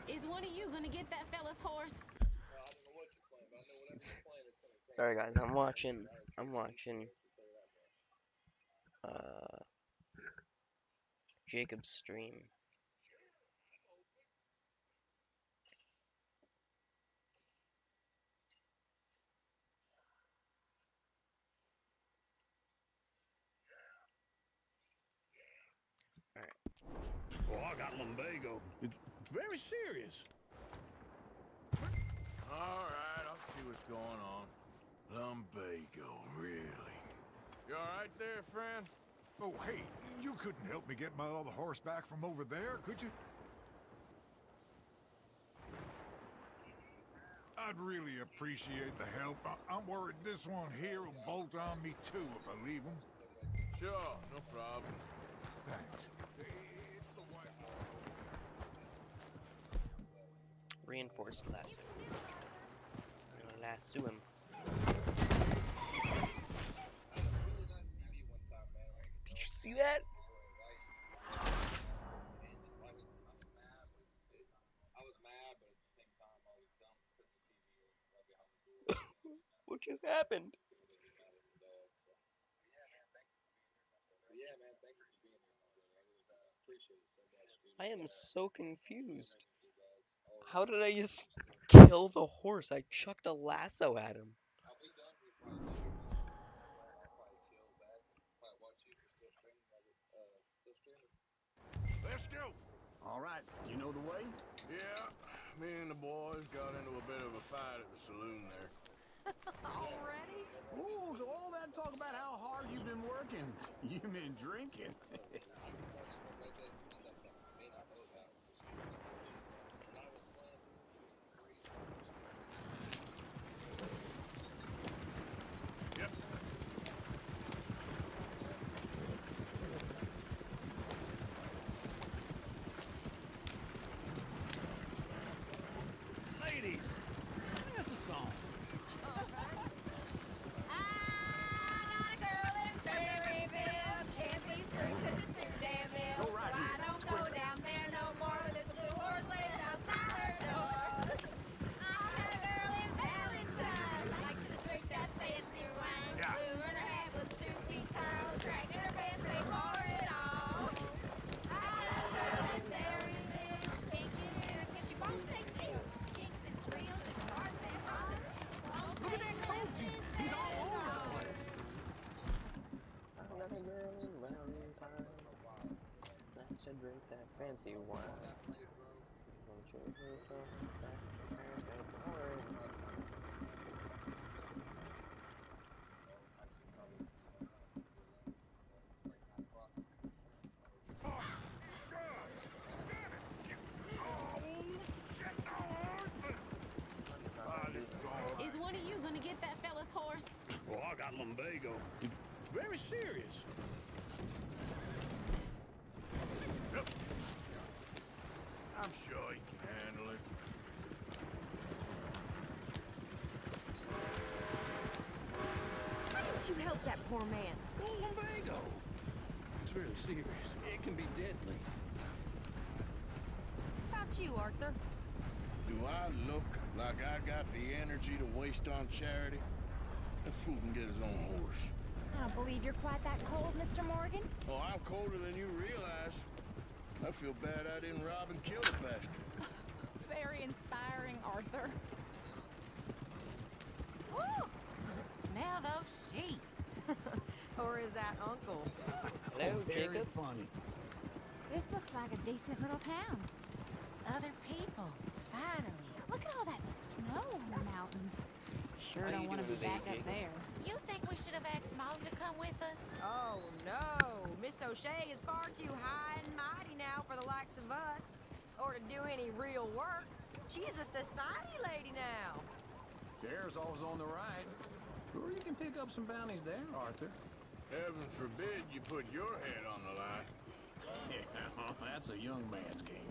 Is one of you going to get that fella's horse? Sorry guys, I'm watching Jacob's stream. Oh, I got lumbago. It's very serious. All right, I'll see what's going on. Lumbago, really? You all right there, friend? Oh, hey, you couldn't help me get my other horse back from over there, could you? I'd really appreciate the help. I'm worried this one here will bolt on me too if I leave him. Sure, no problem. Thanks. It's the white Reinforced lasso. I'm gonna lasso him. Did you see that? What just happened? I am so confused. How did I just kill the horse? I chucked a lasso at him. Let's go. All right, you know the way? Yeah, me and the boys got into a bit of a fight at the saloon there. Already? Ooh, so all that talk about how hard you've been working. You mean drinking. Fancy one. Is one of you gonna get that fella's horse? Well, I got lumbago. It's very serious. I'm sure he can handle it. Why didn't you help that poor man? Oh, lumbago. It's really serious. It can be deadly. How about you, Arthur? Do I look like I got the energy to waste on charity? That fool can get his own horse. I don't believe you're quite that cold, Mr. Morgan. Oh, I'm colder than you realize. I feel bad I didn't rob and kill the bastard. Very inspiring, Arthur. Woo! Smell those sheep. Or is that Uncle? Hello, Very Jacob. funny. This looks like a decent little town. Other people, finally. Look at all that snow in the mountains. Sure How don't you want to doing be today, back up Jacob? there. You think we should have asked Molly to come with us? Oh, no. Miss O'Shea is far too high and mighty now for the likes of us. Or to do any real work. She's a society lady now. Sheriff's always on the right. Sure, you can pick up some bounties there, Arthur. Heaven forbid you put your head on the line. Yeah, that's a young man's game.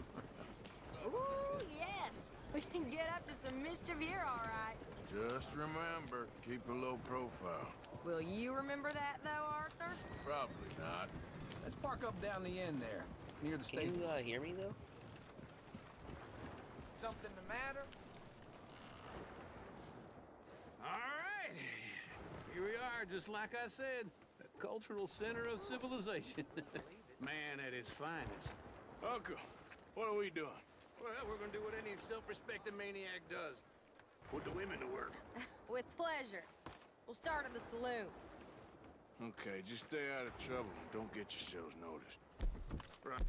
Ooh, yes. We can get up to some mischief here, all right. Just remember, keep a low profile. Will you remember that, though, Arthur? Probably not. Let's park up down the end there, near the Can stable. you hear me though? Something the matter? All right. Here we are, just like I said. The cultural center of civilization. Man at his finest. Uncle, what are we doing? Well, we're gonna do what any self-respecting maniac does. Put the women to work. With pleasure. We'll start at the saloon. Okay, just stay out of trouble and don't get yourselves noticed. Right.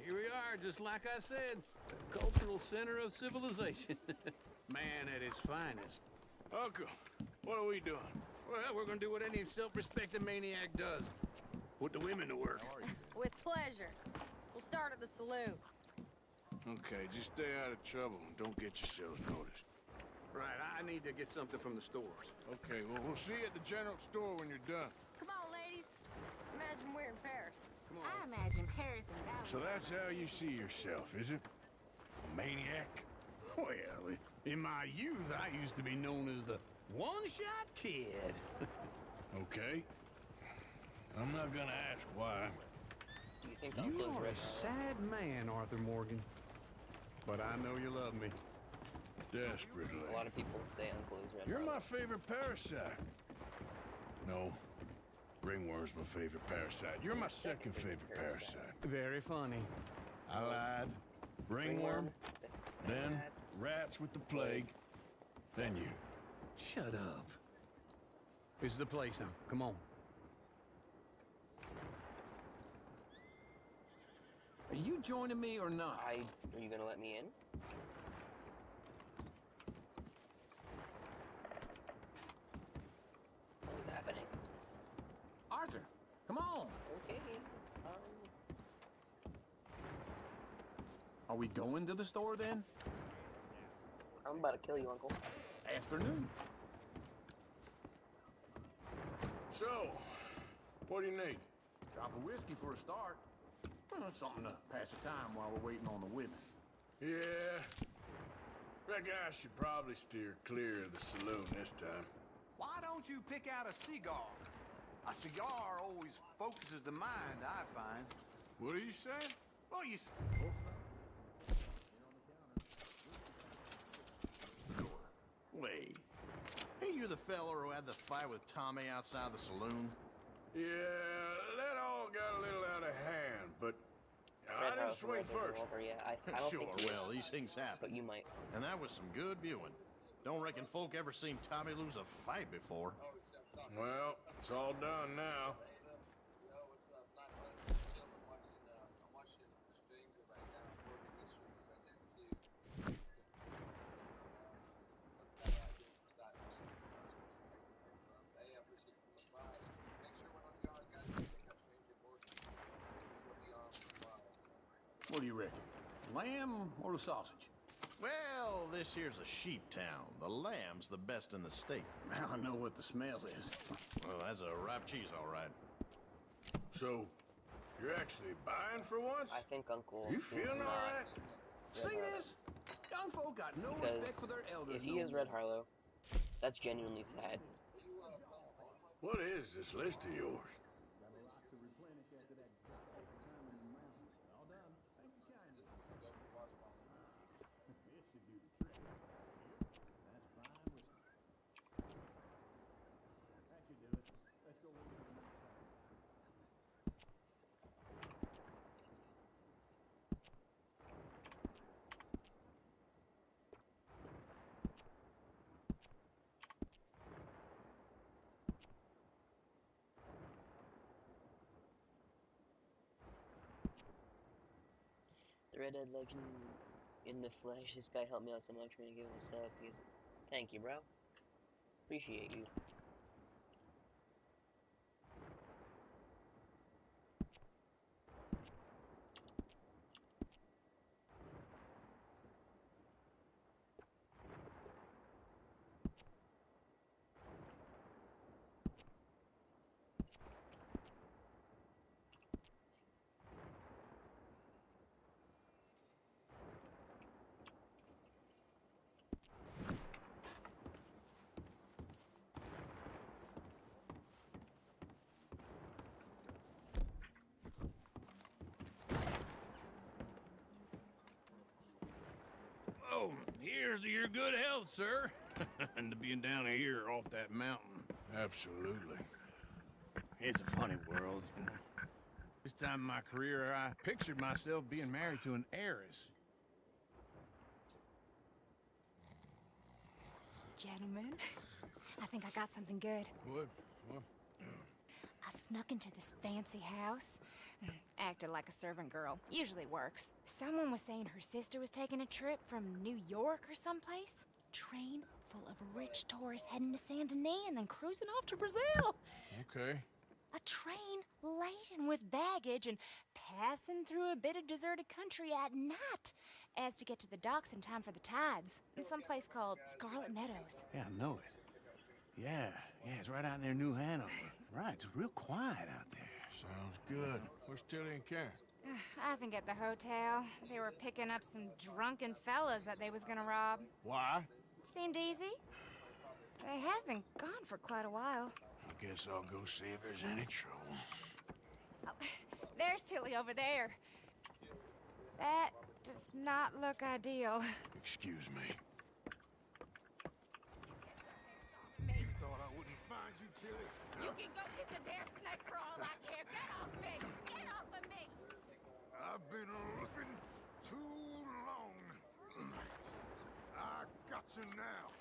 Here we are, just like I said. The cultural center of civilization. Man at his finest. Uncle, what are we doing? Well, we're gonna do what any self-respecting maniac does. Put the women to work. With pleasure. We'll start at the saloon. Okay, just stay out of trouble and don't get yourselves noticed. Right, I need to get something from the stores. Okay, well, we'll see you at the general store when you're done. Come on, ladies. Imagine we're in Paris. I imagine Paris and Valley. So that's how you see yourself, is it? A maniac? Well, in my youth, I used to be known as the one-shot kid. Okay. I'm not gonna ask why. Do you think You Uncle's are red? a sad man, Arthur Morgan. But I know you love me. Desperately. A lot of people say Uncle is red. You're my favorite parasite. No. Ringworm's my favorite parasite. You're my second favorite parasite. Very funny. I lied. Ringworm, then rats with the plague, then you. Shut up. This is the place now. Come on. Are you joining me or not? Are you gonna let me in? What's happening? Arthur, come on. Okay. Are we going to the store then? I'm about to kill you, Uncle. Afternoon. So, what do you need? Drop of whiskey for a start. Something to pass the time while we're waiting on the women. Yeah. Reckon I should probably steer clear of the saloon this time. Why don't you pick out a cigar? A cigar always focuses the mind, I find. What are you saying? Well, you... Wait. Hey, you're the fella who had the fight with Tommy outside the saloon? Yeah, that all got a little out of hand, but I Red didn't Harlow from swing Red Dead first. Revolver, yeah. I don't Sure, think he is, well, these things happen. but you might. And that was some good viewing. Don't reckon folk ever seen Tommy lose a fight before. Well, it's all done now. What do you reckon? Lamb or the sausage? Well, this here's a sheep town. The lamb's the best in the state. Now I know what the smell is. Well, that's a ripe cheese, all right. So, you're actually buying for once? I think Uncle You is feeling not all right? Red See Harlow. this? Young folk got no respect Because for their elders. if he is Red Harlow, that's genuinely sad. What is this list of yours? The Red Dead Legend in the flesh. This guy helped me out so much when he gave us up. Thank you, bro. Appreciate you. Oh, here's to your good health, sir. And to being down here off that mountain. Absolutely. It's a funny world, you know. This time in my career, I pictured myself being married to an heiress. Gentlemen, I think I got something good. What? I snuck into this fancy house. Acted like a servant girl. Usually works. Someone was saying her sister was taking a trip from New York or someplace. Train full of rich tourists heading to Saint Denis and then cruising off to Brazil. Okay. A train laden with baggage and passing through a bit of deserted country at night as to get to the docks in time for the tides in some place called Scarlet Meadows. Yeah, I know it. Yeah, it's right out near New Hanover. Right, it's real quiet out there. Sounds good. Where's Tilly and Karen? I think at the hotel. They were picking up some drunken fellas that they was gonna rob. Why? Seemed easy. They have been gone for quite a while. I guess I'll go see if there's any trouble. Oh, there's Tilly over there. That does not look ideal. Excuse me. You thought I wouldn't find you, Tilly? You can go kiss a damn snake for all I care. Get off me! Get off of me! I've been looking too long. I got you now.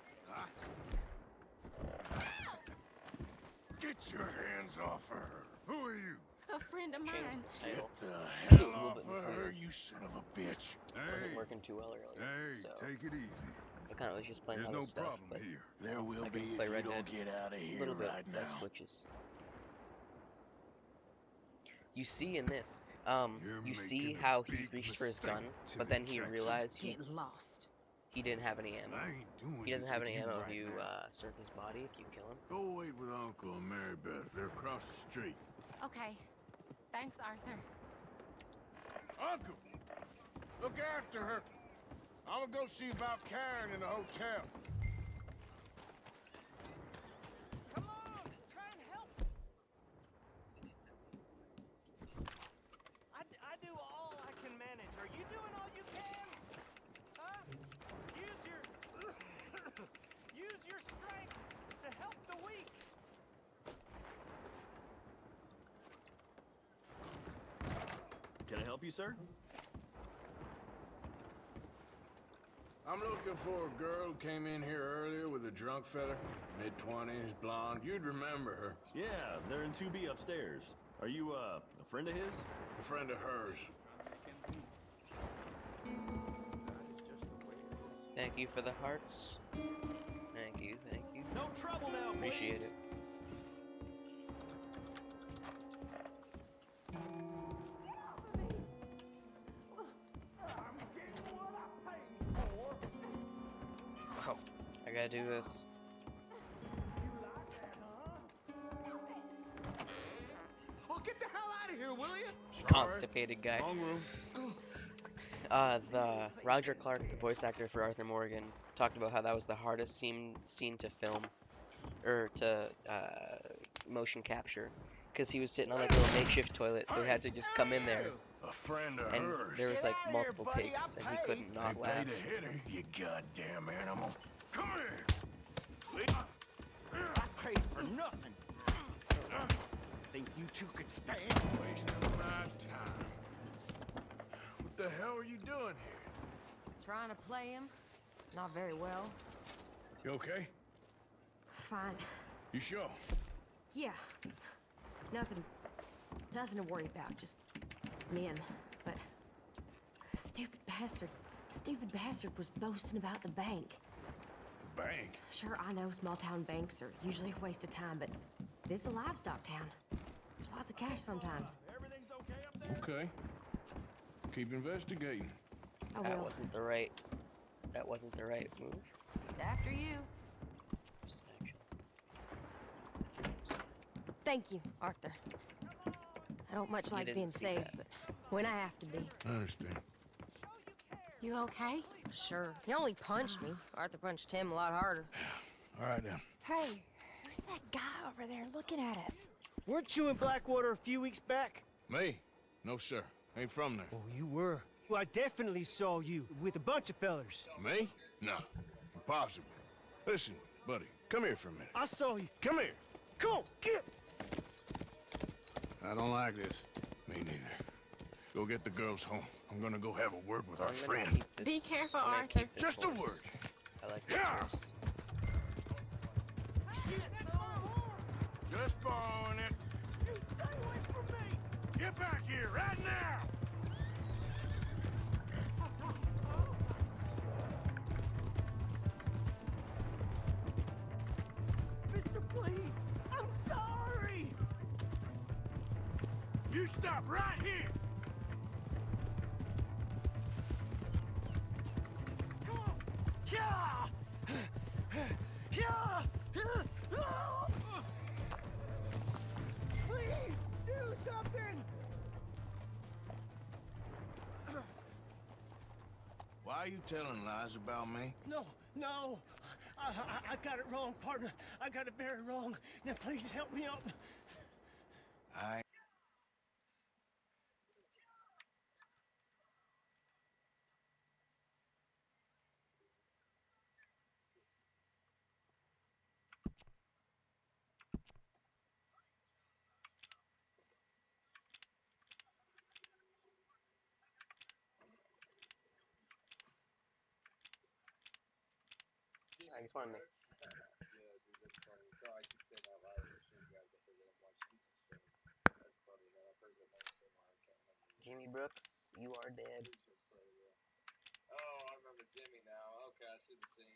Get your hands off her. Who are you? A friend of Change mine. the title. Get the A hell little off bit of her, misleading. you son of a bitch. Wasn't working too well earlier, Hey, so take it easy. I kind of was just playing There's other no stuff, problem but here. There will I be can if play you Red don't Dead get out of a here little bit right less now. glitches. You see in this, You're you see making a how he big reached for his mistake, gun, Tilly but then he Jackson. realized he Get lost. didn't have any ammo. I ain't doing He doesn't this have with any you ammo right if you now. circle his body, if you kill him. Go wait with Uncle and Mary Beth. They're across the street. Okay. Thanks, Arthur. Uncle! Look after her. I'm gonna go see about Karen in the hotel. Come on, try and help. I do all I can manage. Are you doing all you can? Huh? Use your strength to help the weak. you, sir? I'm looking for a girl who came in here earlier with a drunk fella. Mid-20s, blonde. You'd remember her. Yeah, they're in 2B upstairs. Are you, a friend of his? A friend of hers. Thank you for the hearts. Thank you, thank you. No trouble now, Appreciate please. it. Oh, I gotta do this. Oh, get the hell out of here, will you? Constipated guy. Wrong room. The Roger Clark, the voice actor for Arthur Morgan, talked about how that was the hardest scene to film, or to motion capture, because he was sitting on like a little makeshift toilet, so he had to just come in there, A friend of and hers. there was like Get outta here, multiple buddy, takes, I and he paid. couldn't not They laugh. paid to hit her, you goddamn animal. Come here. I paid for nothing. Think you two could stand? Wasting my time. What the hell are you doing here? Trying to play him. Not very well. You okay? Fine. You sure? Yeah. Nothing to worry about. Just men. But stupid bastard was boasting about the bank. The bank? Sure, I know small town banks are usually a waste of time, but this is a livestock town. There's lots of cash sometimes. Everything's okay up there? Okay. Keep investigating. I That will. wasn't the right move. After you. Thank you, Arthur. I don't much like didn't being see saved, that. but when I have to be. I understand. You okay? Sure. He only punched me. Arthur punched him a lot harder. All right, then. Hey, who's that guy over there looking at us? Weren't you in Blackwater a few weeks back? Me? No, sir. Ain't from there. Oh, you were. Well, I definitely saw you with a bunch of fellers. Me? No. Impossible. Listen, buddy. Come here for a minute. I saw you. Come here. Come on, get! I don't like this. Me neither. Go get the girls home. I'm gonna go have a word with our I'm gonna friend. keep this- Be careful, I'm gonna Arthur. keep this Just a horse. word. I like this Yeah. horse. Just borrowing it. You stay away from me! Get back here right now! Mister, please! I'm sorry! You stop right here! Come on! Yeah! Yeah! Please, do something! Why are you telling lies about me? No, no! I got it wrong, partner. I got it very wrong. Now, please help me out. I... I just want to make. Jimmy Brooks, you are dead. Oh, I remember Jimmy now. Okay, I see the scene.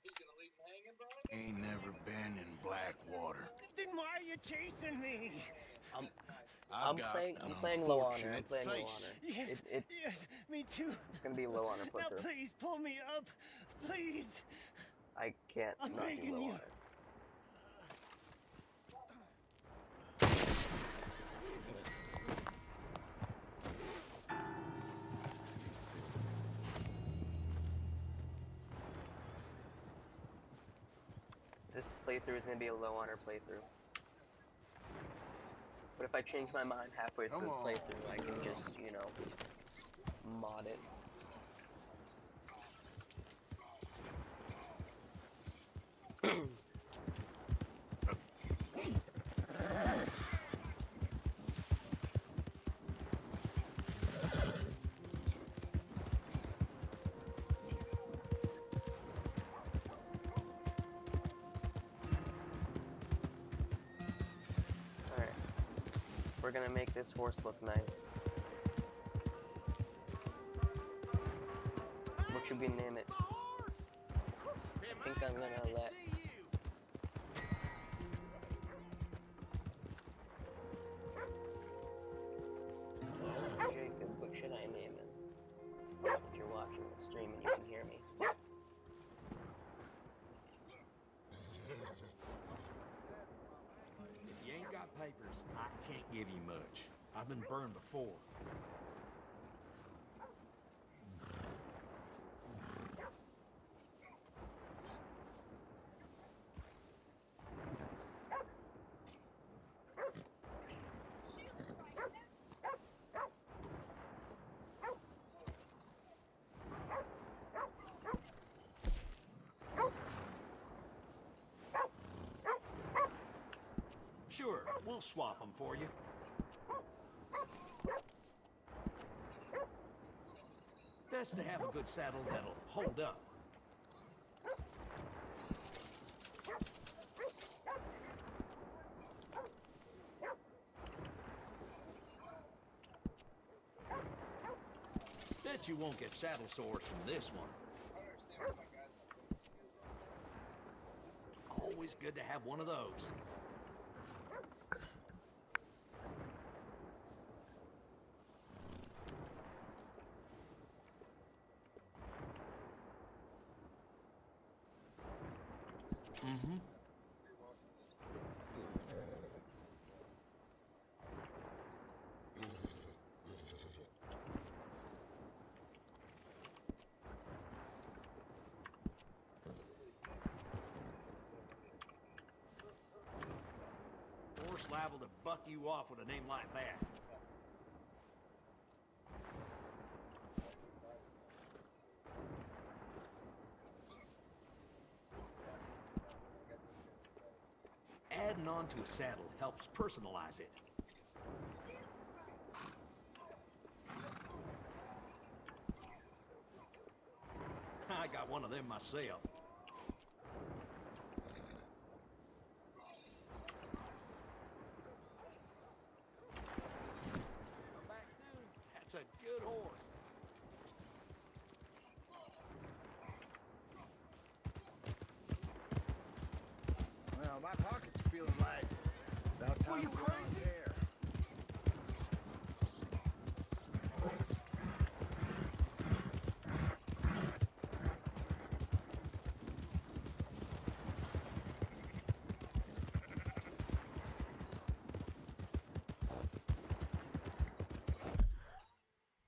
Speaking of leaving hanging, bro? Ain't never been in Blackwater. Then why are you chasing me? I'm playing low honor. I'm playing low honor. Yes, It's yes, me too. it's gonna be a low honor Now, playthrough. please pull me up, please. I can't I'm not do begging low you. honor. This playthrough is gonna be a low honor playthrough. But if I change my mind halfway through the playthrough, I can just, you know, mod it. We're gonna make this horse look nice. What should we name it? I think I'm gonna let... Jacob, what should I name him? If you're watching the stream and you can hear me. If you ain't got papers, I can't give you much. I've been burned before. Sure, we'll swap them for you. Best to have a good saddle that'll hold up. Bet you won't get saddle sores from this one. Always good to have one of those. Mm-hmm. Horse liable to buck you off with a name like that. Adding on to a saddle helps personalize it. I got one of them myself. Come back soon. That's a good horse. Well, my pocket's feeling like about time. What are you crazy? Here.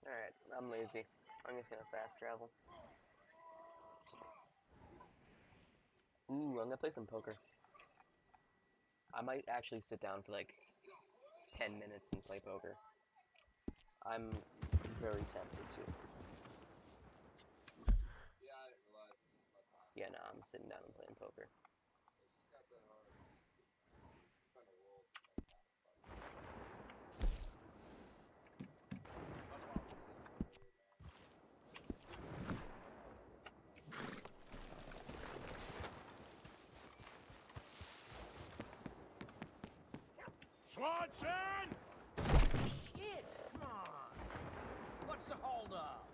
Alright, I'm lazy. I'm just gonna fast travel. Ooh, I'm gonna play some poker. I might actually sit down for like 10 minutes and play poker. I'm very tempted to. Yeah, I didn't realize this is my time. Yeah, no, I'm sitting down and playing poker. She's got that hard. It's on the roll. Swanson! Shit! Come on! What's the holdup?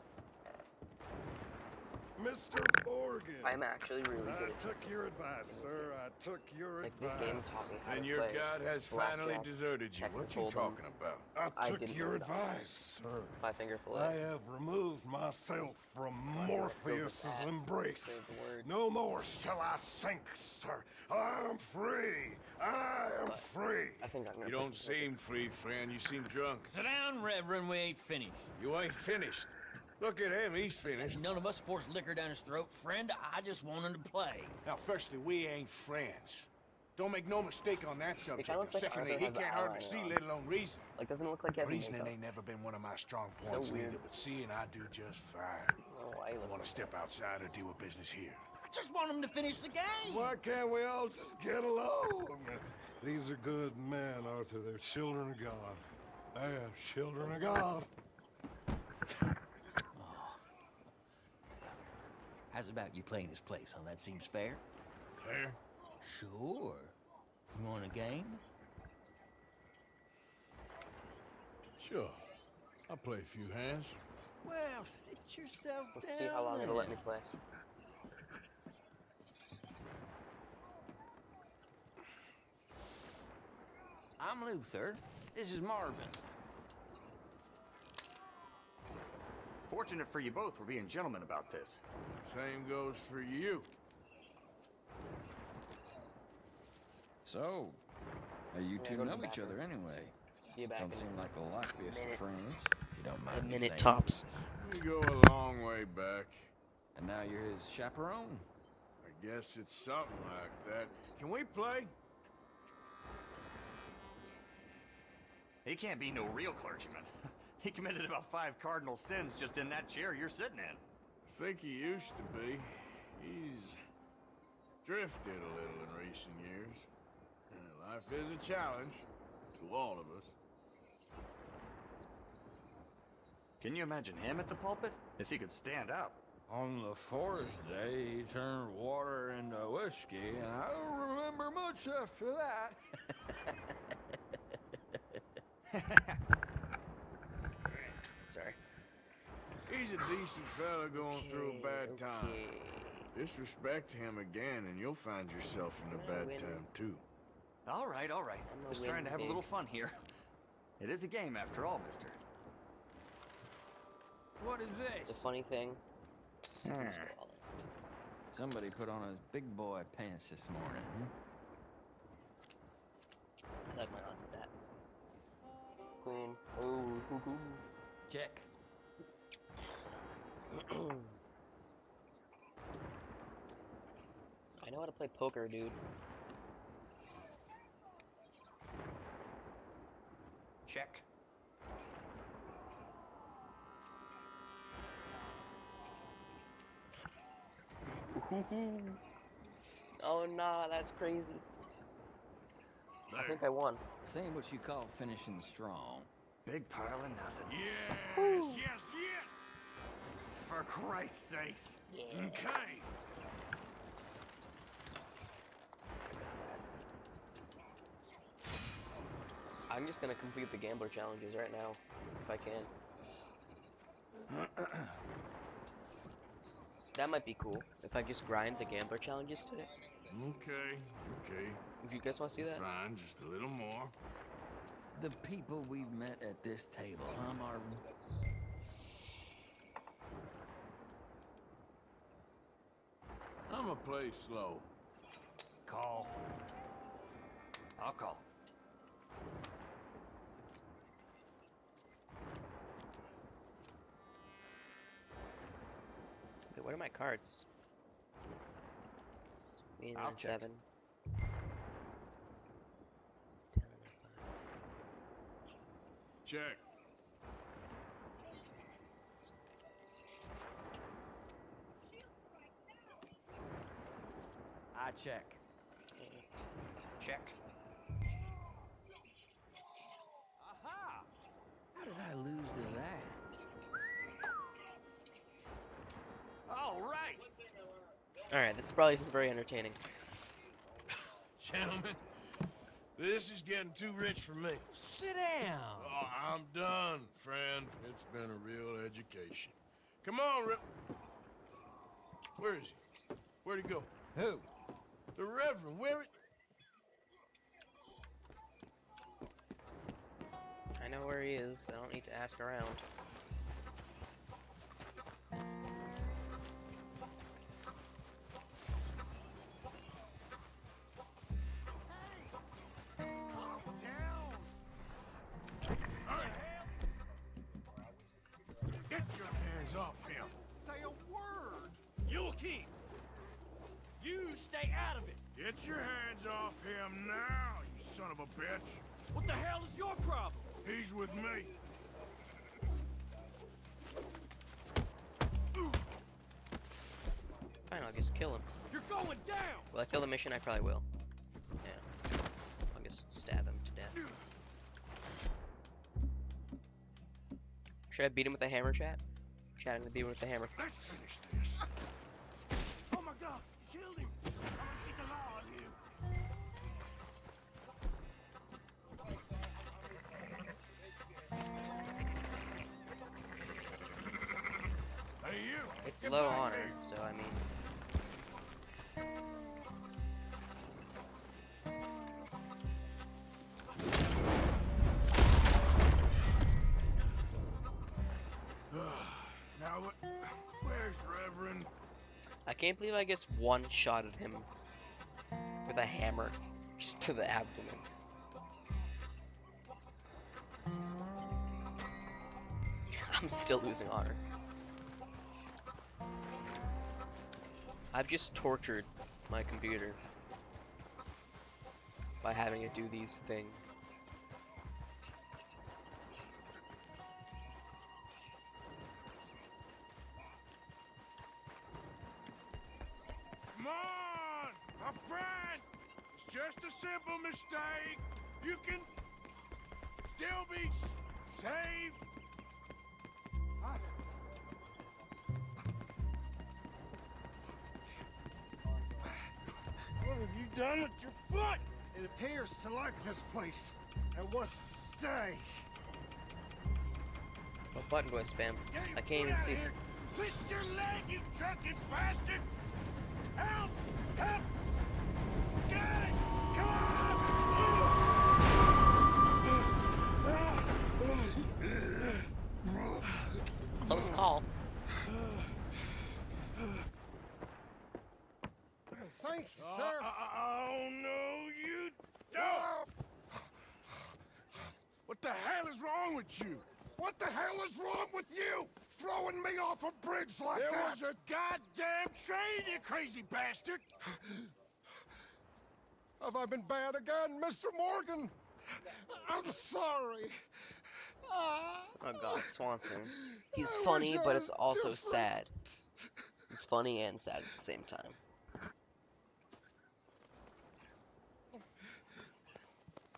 Mr. Morgan. I'm actually really good I at took Texas your Hold'em advice, in this sir. game. I took your Like, advice. this game taught me how And to your play god has finally blackjack, deserted you. Texas What you Hold'em. talking about? I I took didn't your know that. advice, sir. Five-finger fillet. I have removed myself from Blessing my skills with Morpheus's that. embrace. Save the word. No more shall I sink, sir. I am free. I am But free. I think I'm gonna You play don't some poker. seem free, friend. You seem drunk. Sit down, Reverend. We ain't finished. You ain't finished. Look at him. He's finished. None of us forced liquor down his throat. Friend, I just wanted to play. Now, firstly, we ain't friends. Don't make no mistake on that subject. kinda looks like Secondly, Arthur he has can't eyeliner hardly see, on. let alone reason. Like, doesn't it look like he has Reasoning makeup? ain't never been one of my strong So points weird. neither, but seeing I do just fine. Oh, why he I looks want to like step outside or deal with business here. I just want him to finish the game. Why can't we all just get along? These are good men, Arthur. They're children of God. They're children of God. How's about you playing this place, huh? That seems fair? Fair? Sure. You want a game? Sure. I'll play a few hands. Well, sit yourself Let's down see how long it'll let me then. play. I'm Luther. This is Marvin. Fortunate for you both, we're being gentlemen about this. Same goes for you. So, how you Yeah, two go to know the each other bathroom. anyway? Be back Don't in seem like the likeliest of minute. friends, if you don't mind a me minute saying. tops. We go a long way back. And now you're his chaperone? I guess it's something like that. Can we play? He can't be no real clergyman. He committed about 5 cardinal sins just in that chair you're sitting in. I think he used to be. He's drifted a little in recent years. Life is a challenge to all of us. Can you imagine him at the pulpit? If he could stand up. On the fourth day, he turned water into whiskey, and I don't remember much after that. Sorry. He's a decent fella going through a bad time. Disrespect him again, and you'll find yourself in a bad time, too. All right, all right. Just trying to have a little fun here. It is a game after all, mister. What is The this? funny thing. Somebody put on his big boy pants this morning, I like my odds with that. Queen. Oh, hoo hoo. Check. I know how to play poker, dude. Check. Oh nah, that's crazy. I think I won. Saying what you call finishing strong. Big pile of nothing. Yes, yes, yes! For Christ's sakes. Yeah. Okay. I'm just gonna complete the gambler challenges right now, if I can. That might be cool, if I just grind the gambler challenges today. Okay, okay. If you guys want to see that? Fine, just a little more. The people we've met at this table, huh, Marvin? I'ma play slow. Call. I'll call. Wait, what are my cards? Queen I'll and check. 7. 10 and 5. Check. I check. Check. Aha! How did I lose to that? All right. Alright, this probably isn't very entertaining. Gentlemen, this is getting too rich for me. Sit down. Oh, I'm done, friend. It's been a real education. Come on, Rip. Where is he? Where'd he go? Who? The Reverend. Where it? I know where he is. I don't need to ask around. Get your hands off him. Say a word. You'll keep. You stay out of it. Get your hands off him now, you son of a bitch. What the hell is your problem? He's with me. Fine, I'll just kill him. You're going down. Will I fail the mission? I probably will. Yeah. I'll just stab him to death. Should I beat him with a hammer, chat? Chat, I'm gonna beat him with the hammer. Let's finish this. Oh my God! You killed him. I'm gonna keep the law on you. It's low honor, so I mean. Now, where's Reverend? I can't believe I just one-shotted him with a hammer just to the abdomen. I'm still losing honor. I've just tortured my computer by having it do these things. Come on, my friend! It's just a simple mistake. You can still be saved. What have you done with your foot? It appears to like this place and wants to stay. What button do I spam? I can't even see. Twist your leg, you drunken bastard! Help! Help! Get it! Come on! Close call. Thank you, sir. Oh, no, you don't! What the hell is wrong with you? What the hell is wrong with you? Throwing me off a bridge like There that? was a goddamn train, you crazy bastard! Have I been bad again, Mr. Morgan? I'm sorry. Oh god, Swanson. He's funny, but it's also sad. He's funny and sad at the same time.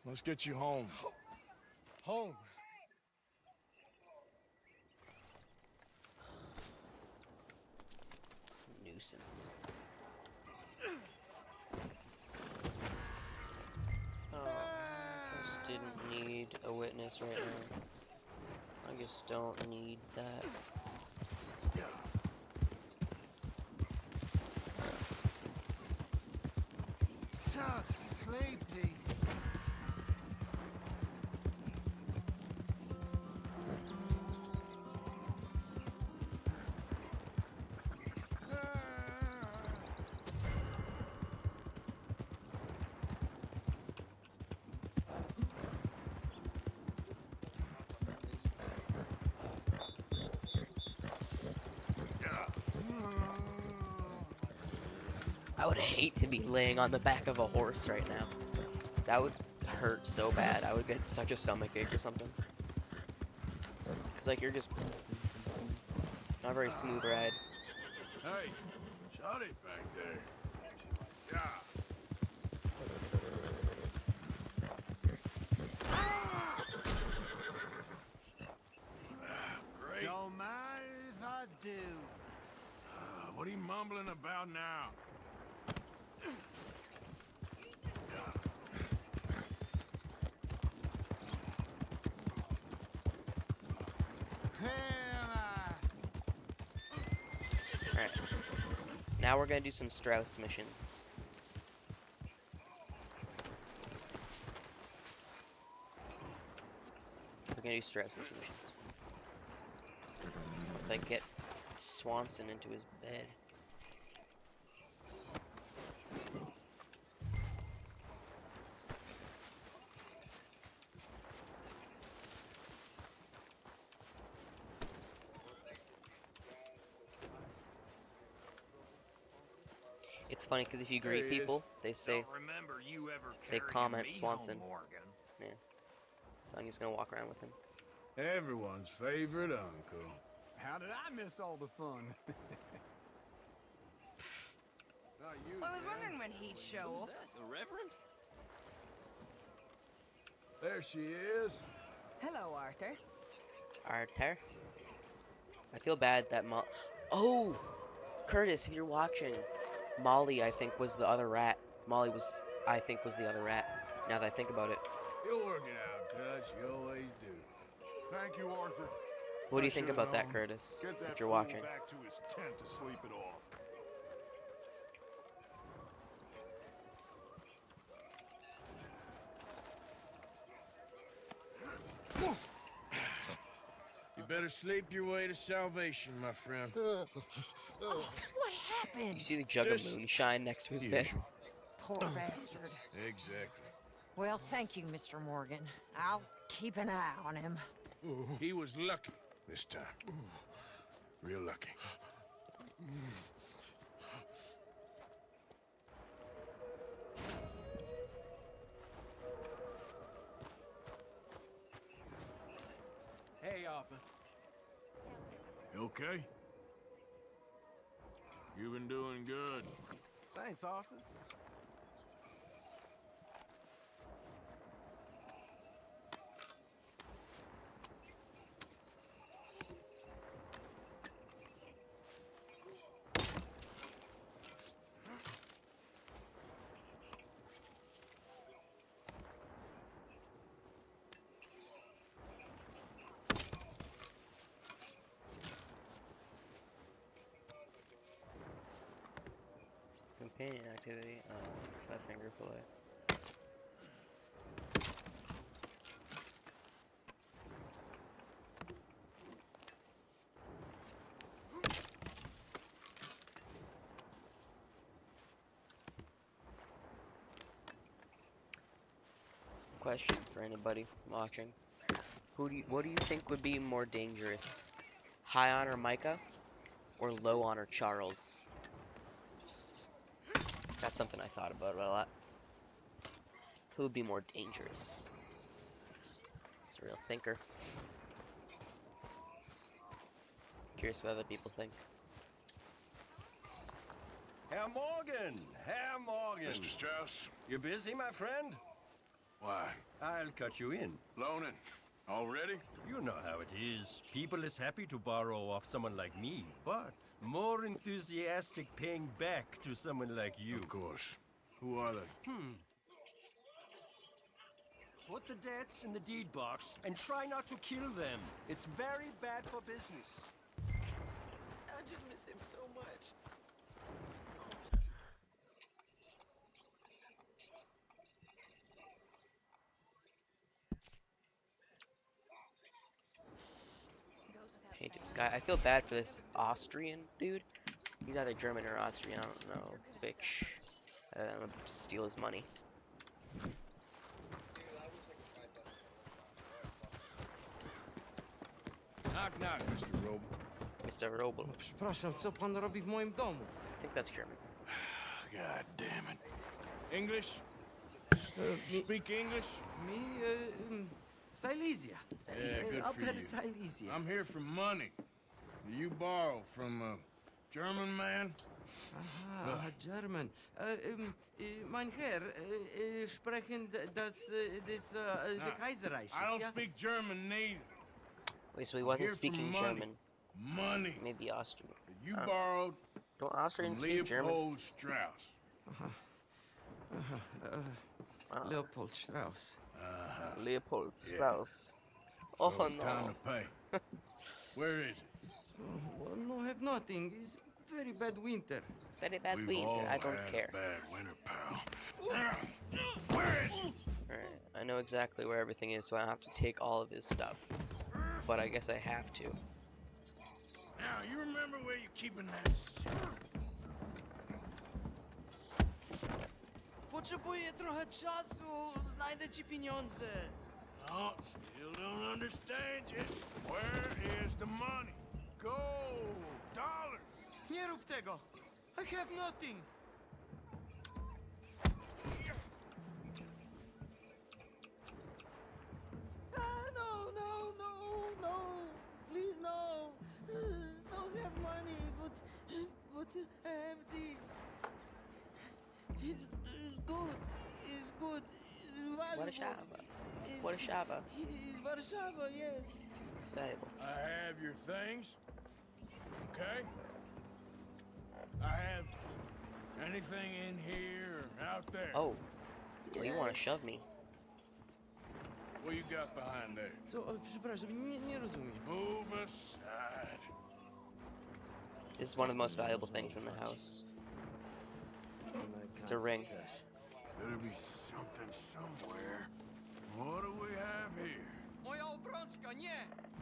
Let's get you home. Home. Nuisance. Oh, I just didn't need a witness right now. I just don't need that. So sleepy. I would hate to be laying on the back of a horse right now. That would hurt so bad. I would get such a stomach ache or something. Cause like you're just not a very smooth ride. Hey, shut it back there. Yeah. Great. Don't mind if I do. What are you mumbling about now? Alright. Now we're gonna do some Strauss missions. We're gonna do Strauss's missions. Let's like get Swanson into his bed. It's funny because if you greet people, they say, they comment Swanson. Yeah. So I'm just gonna walk around with him. Everyone's favorite uncle. How did I miss all the fun? Well, I was wondering when he'd show up. The Reverend? There she is. Hello, Arthur. Arthur? I feel bad that Oh! Curtis, if you're watching, Molly, I think, was the other rat. Molly was, I think, was the other rat. Now that I think about it. You'll work it out, Dutch. You always do. Thank you, Arthur. What do you I think should've about that, known. Curtis? Get that If you're fool watching. back to his tent to sleep it off. You better sleep your way to salvation, my friend. Oh, what happened? You see the jug of Just moonshine next to his bed? usual. Poor bastard. Exactly. Well, thank you, Mr. Morgan. I'll keep an eye on him. He was lucky this time. Real lucky. Hey, Arthur. You okay? You've been doing good. Thanks, Arthur. Companion activity. Five finger fillet. Question for anybody watching: what do you think would be more dangerous, high honor Micah or low honor Charles? That's something I thought about a lot. Who would be more dangerous? It's a real thinker. Curious what other people think. Herr Morgan! Herr Morgan! Mr. Strauss? You busy, my friend? Why? I'll cut you in. Loaning? Already? You know how it is. People is happy to borrow off someone like me, but more enthusiastic paying back to someone like you. Of course. Who are they? Put the debts in the deed box and try not to kill them. It's very bad for business. I just miss him so much. Painted sky. I feel bad for this Austrian dude. He's either German or Austrian. I don't know. Bitch. I'm about to steal his money. Knock, knock, Mr. Roble. Mr. Roble. Przepraszam, co pan robi w moim domu? I think that's German. God damn it. English? Speak English? Me, Silesia. Yeah, good for Upper you. Silesia. I'm here for money. You borrow from a German man? Aha, German. Mein Herr, sprechen the Kaiserreich. I don't speak German neither. Wait, so he I'm wasn't here for speaking money. German. Money. Maybe Austrian. You borrowed Don't from Austrians speak German? Leopold Strauss. Leopold Strauss. Leopold Yeah. Strauss. So Oh it's time no. to pay. Where is it? Well, no, have nothing. It's very bad winter. Very bad We've winter. all I don't had care. a bad winter, pal. Where is it? Alright, I know exactly where everything is, so I have to take all of his stuff. But I guess I have to. Now, you remember where you're keeping that cigarette? Potrzebuję trochę czasu. Znajdę ci pieniądze. No, still don't understand you. Where is the money? Gold, dollars. Nie rób tego. I have nothing. No, no, no, no. Please, no. Don't have money, but I have this. It's good. It's good. It's valuable. Warszawa. Warszawa. It's Warszawa, yes. Valuable. I have your things. Okay? I have anything in here or out there. Oh. Well, you want to shove me. What you got behind there? Przepraszam, nie rozumiem. Move aside. This is one of the most valuable things in the house. It's a ring. Better be something somewhere. What do we have here? Moja obrączka, nie!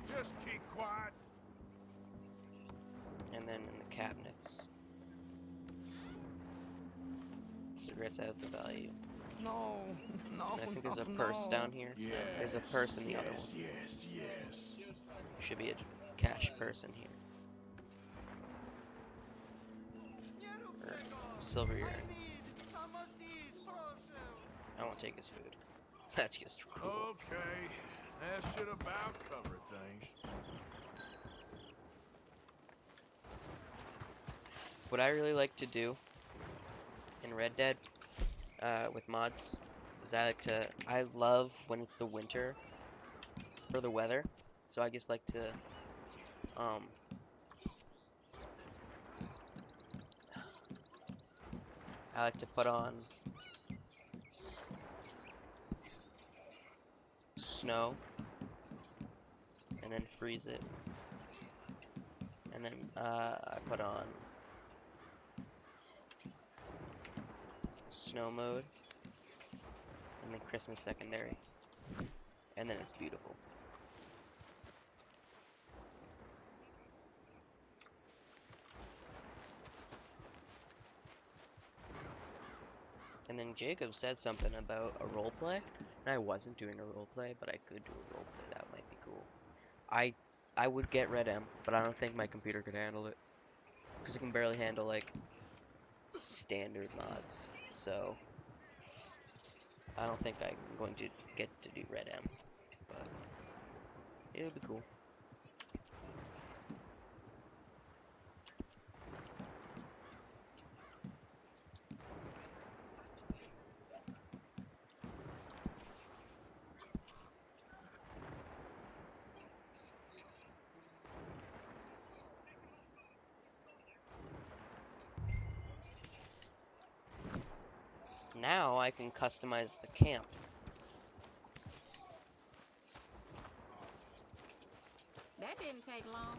Just keep quiet. And then in the cabinets. Cigarettes out the value. No, no, And I think there's a no. purse down here. Yes, There's a purse in the other one. Yes. Should be a cash purse in here. Or silver earring. I won't take his food. That's just cool. Okay, that should about cover things. What I really like to do in Red Dead with mods is I love when it's the winter for the weather. So I just like to put on snow and then freeze it. And then I put on snow mode and then Christmas secondary. And then it's beautiful. And then Jacob said something about a roleplay, and I wasn't doing a roleplay, but I could do a roleplay. That might be cool. I would get Red M, but I don't think my computer could handle it, because it can barely handle like standard mods. So I don't think I'm going to get to do Red M, but it would be cool. Now I can customize the camp. That didn't take long.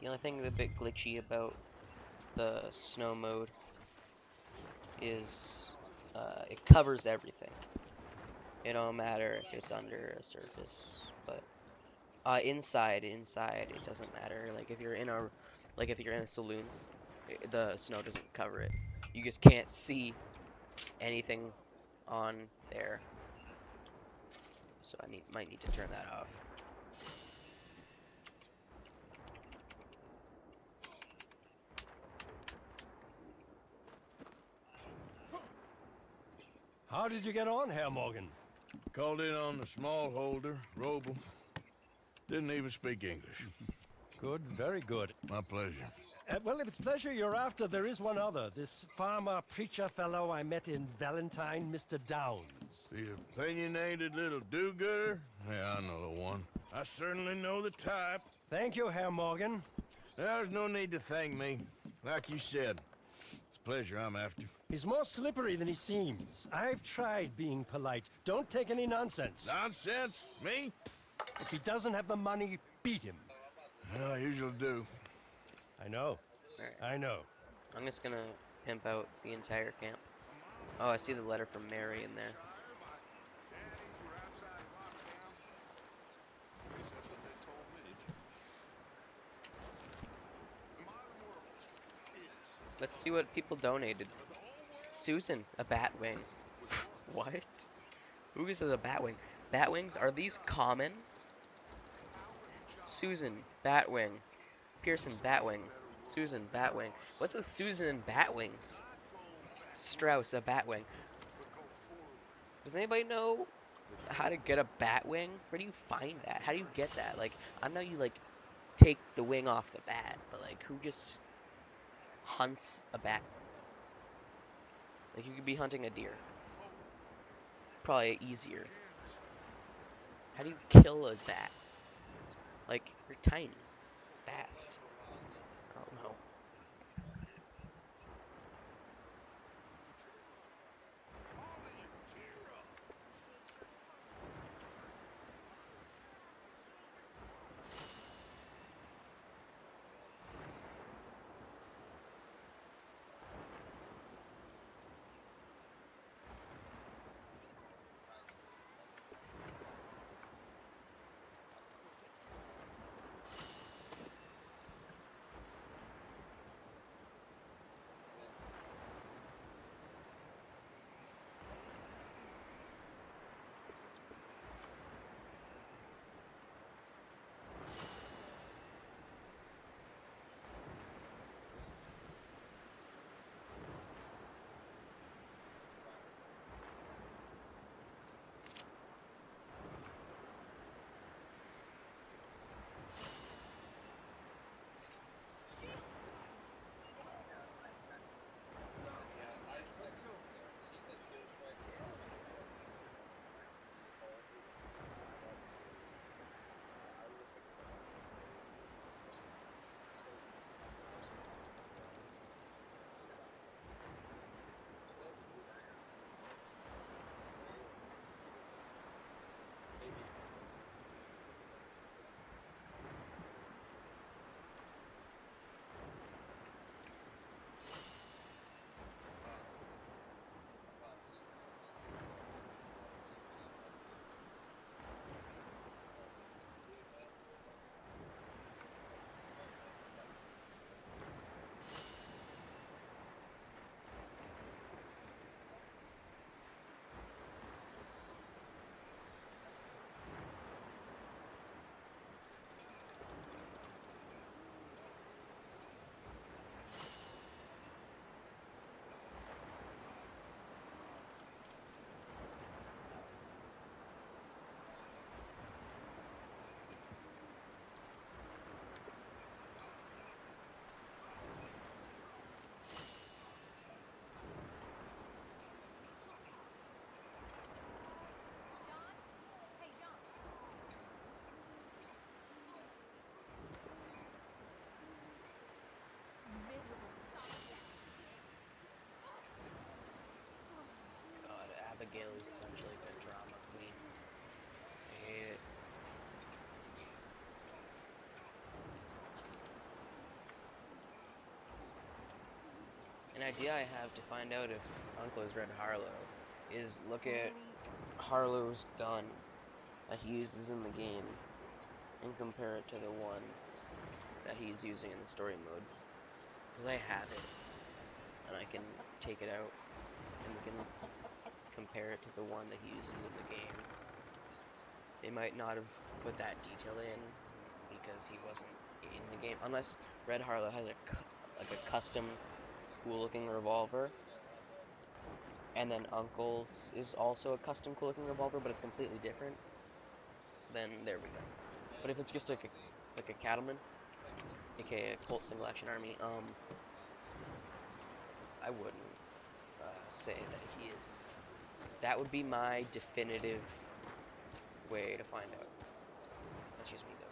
The only thing a bit glitchy about the snow mode is it covers everything. It don't matter if it's under a surface, but inside it doesn't matter. Like if you're in a saloon, the snow doesn't cover it. You just can't see anything on there. So I might need to turn that off. How did you get on, Herr Morgan? Called in on the small holder, Roble. Didn't even speak English. Good, very good. My pleasure. Well, if it's pleasure you're after, there is one other. This farmer preacher fellow I met in Valentine, Mr. Downs. The opinionated little do-gooder? Yeah, I know the one. I certainly know the type. Thank you, Herr Morgan. There's no need to thank me. Like you said, it's pleasure I'm after. He's more slippery than he seems. I've tried being polite. Don't take any nonsense. Nonsense? Me? If he doesn't have the money, beat him. Well, I usually do. I know. Alright. I know. I'm just gonna pimp out the entire camp. Oh, I see the letter from Mary in there. Let's see what people donated. Susan, a bat wing. What? Who uses a bat wing? Bat wings? Are these common? Susan, bat wing. Pearson, bat wing. Susan, bat wing. What's with Susan and bat wings? Strauss, a bat wing. Does anybody know how to get a bat wing? Where do you find that? How do you get that? Like, I know you, like, take the wing off the bat, but, like, who just hunts a bat? Like, you could be hunting a deer. Probably easier. How do you kill a bat? Like, you're tiny. Fast. I don't know. God, Abigail is such like a drama queen. I hate it. An idea I have to find out if Uncle is Red Harlow is look at Harlow's gun that he uses in the game and compare it to the one that he's using in the story mode. Because I have it, and I can take it out, and we can compare it to the one that he uses in the game. They might not have put that detail in because he wasn't in the game, unless Red Harlow has a custom cool-looking revolver, and then Uncle's is also a custom cool-looking revolver, but it's completely different. Then there we go. But if it's just like a cattleman, aka a Colt Single Action Army, I wouldn't say that he is. That would be my definitive way to find out. That's just me though.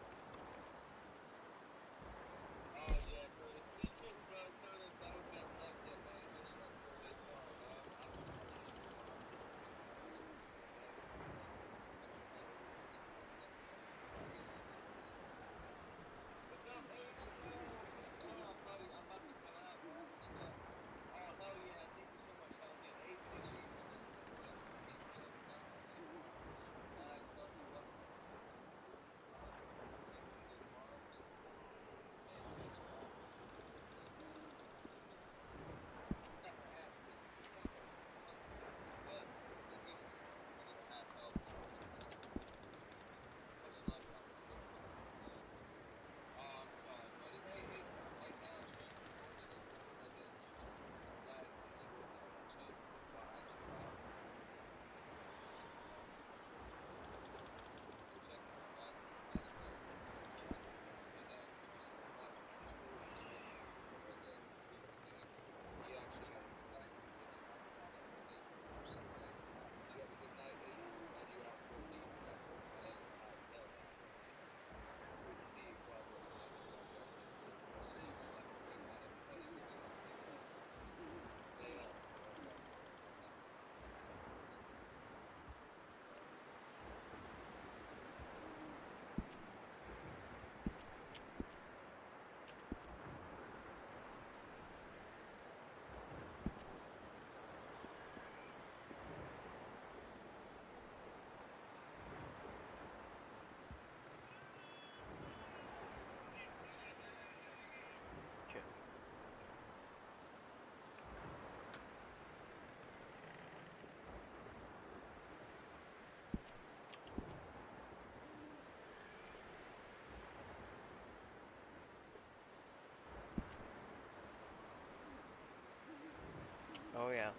Oh yeah.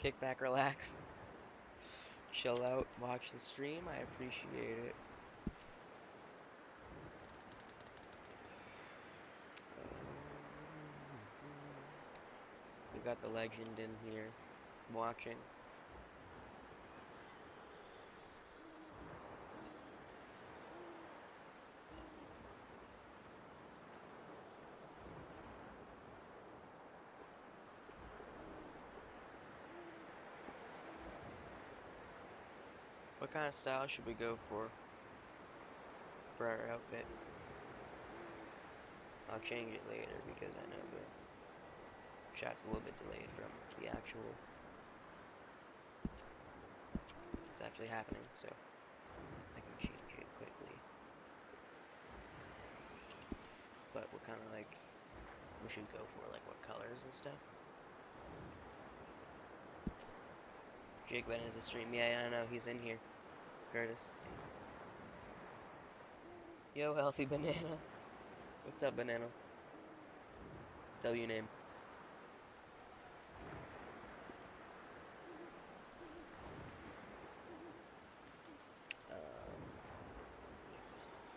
Kick back, relax, chill out, watch the stream. I appreciate it. We got the legend in here watching. What kind of style should we go for our outfit? I'll change it later because I know the shot's a little bit delayed from the actual it's actually happening, so I can change it quickly. But what kind of like we should go for, like what colors and stuff? Jake went into the stream. Yeah, I know he's in here. Curtis. Yo, healthy banana. What's up, banana? W name.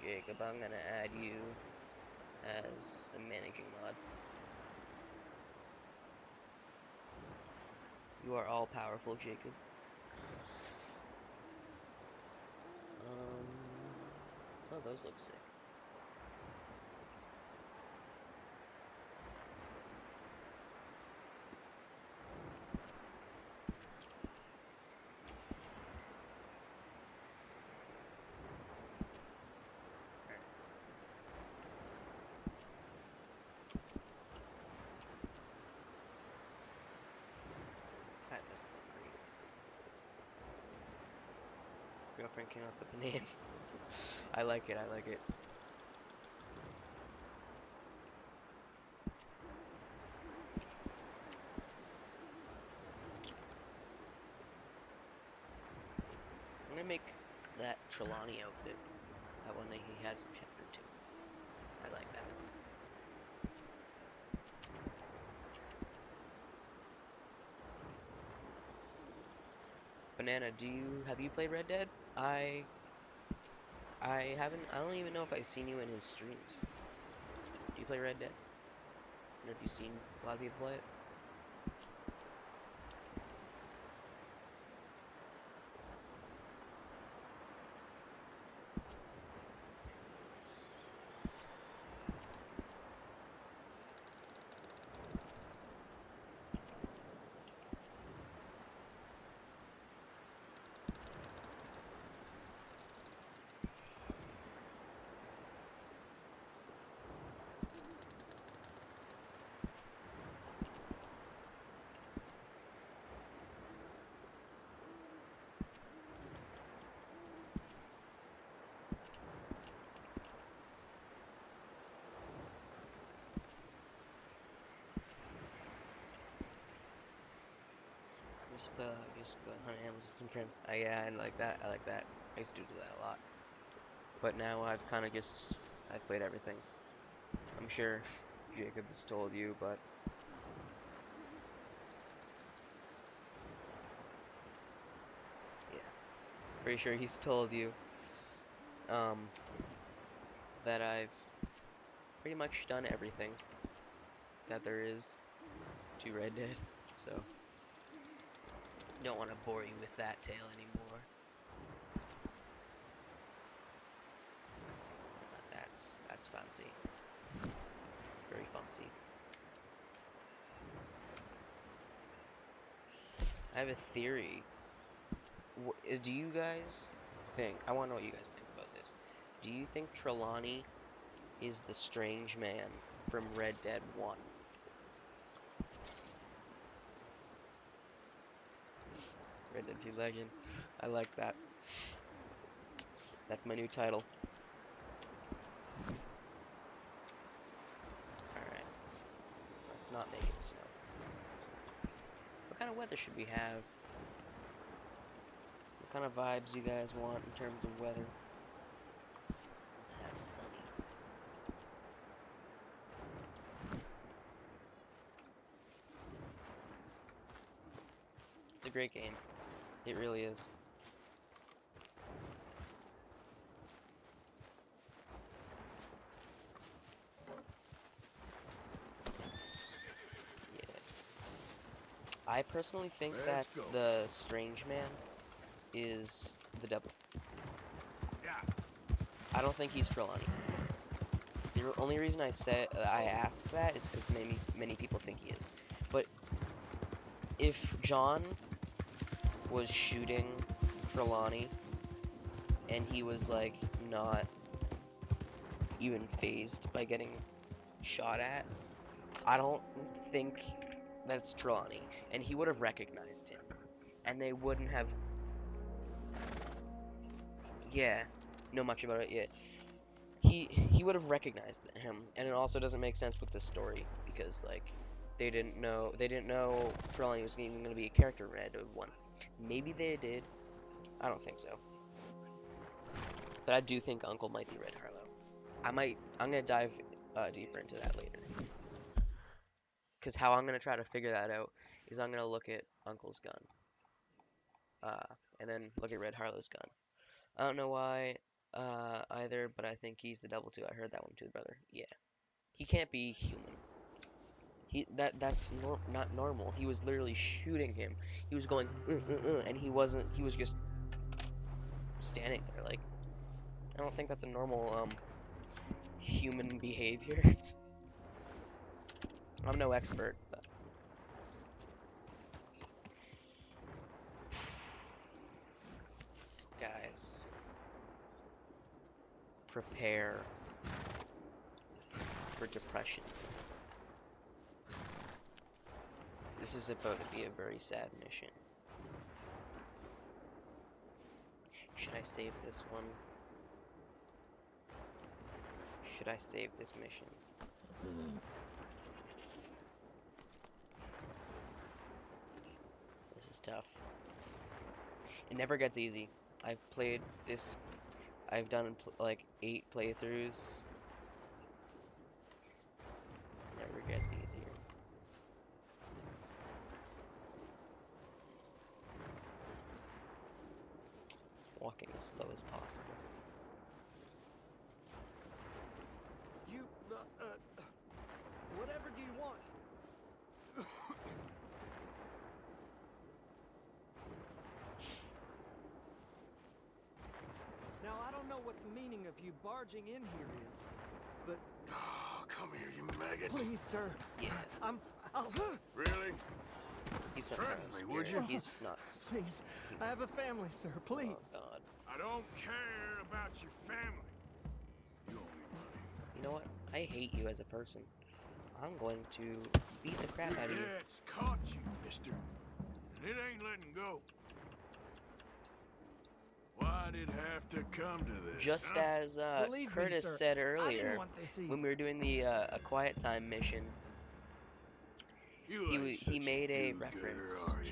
Jacob, I'm gonna add you as a managing mod. You are all powerful, Jacob. Oh, those look sick. That doesn't look great. Girlfriend came up with the name. I like it, I like it. I'm gonna make that Trelawney outfit. That one that he has in chapter 2. I like that. Banana, have you played Red Dead? I don't even know if I've seen you in his streams. Do you play Red Dead? Or have you seen a lot of people play it? Just go hunt animals with some friends. Yeah, I like that. I like that. I used to do that a lot. But now I've played everything. I'm sure Jacob has told you, but yeah, pretty sure he's told you that I've pretty much done everything that there is to Red Dead. So don't want to bore you with that tale anymore. That's fancy. Very fancy. I have a theory. Do you guys think... I want to know what you guys think about this. Do you think Trelawney is the strange man from Red Dead 1? Red Dead 2 Legend. I like that. That's my new title. Alright. Let's not make it snow. What kind of weather should we have? What kind of vibes you guys want in terms of weather? Let's have sunny. great game. It really is. Yeah. I personally think that the Strange Man is the devil. I don't think he's Trelawney. The only reason I asked that is because many people think he is. But if John was shooting Trelawney and he was like not even phased by getting shot at, I don't think that's Trelawney, and he would have recognized him, and they wouldn't have. Yeah, know much about it yet. He would have recognized him, and it also doesn't make sense with this story because like they didn't know Trelawney was even going to be a character red of one. Maybe they did. I don't think so. But I do think Uncle might be Red Harlow. I'm gonna dive deeper into that later. Because how I'm gonna try to figure that out is I'm gonna look at Uncle's gun, and then look at Red Harlow's gun. I don't know why either, but I think he's the devil too. I heard that one too, brother. Yeah, he can't be human. That's not normal. He was literally shooting him. He was going and he wasn't. He was just standing there like. I don't think that's a normal human behavior. I'm no expert, but guys, prepare for depression. This is about to be a very sad mission. Should I save this one? Should I save this mission? This is tough. It never gets easy. I've played this. I've done like 8 playthroughs. Never gets easier. Walking as slow as possible. Whatever do you want? Now, I don't know what the meaning of you barging in here is, but... Oh, come here, you maggot. Please, sir. Yeah. I'll... Really? He's Threaten me, would you? He's not. Please, I have a family, sir. Please. Oh, God. I don't care about your family. You owe me money. You know what? I hate you as a person. I'm going to beat the crap out of you. Your dad's caught you, mister. And it ain't letting go. Why'd it have to come to this? Just as Curtis said earlier, when we were doing the A Quiet Time mission, he made a reference to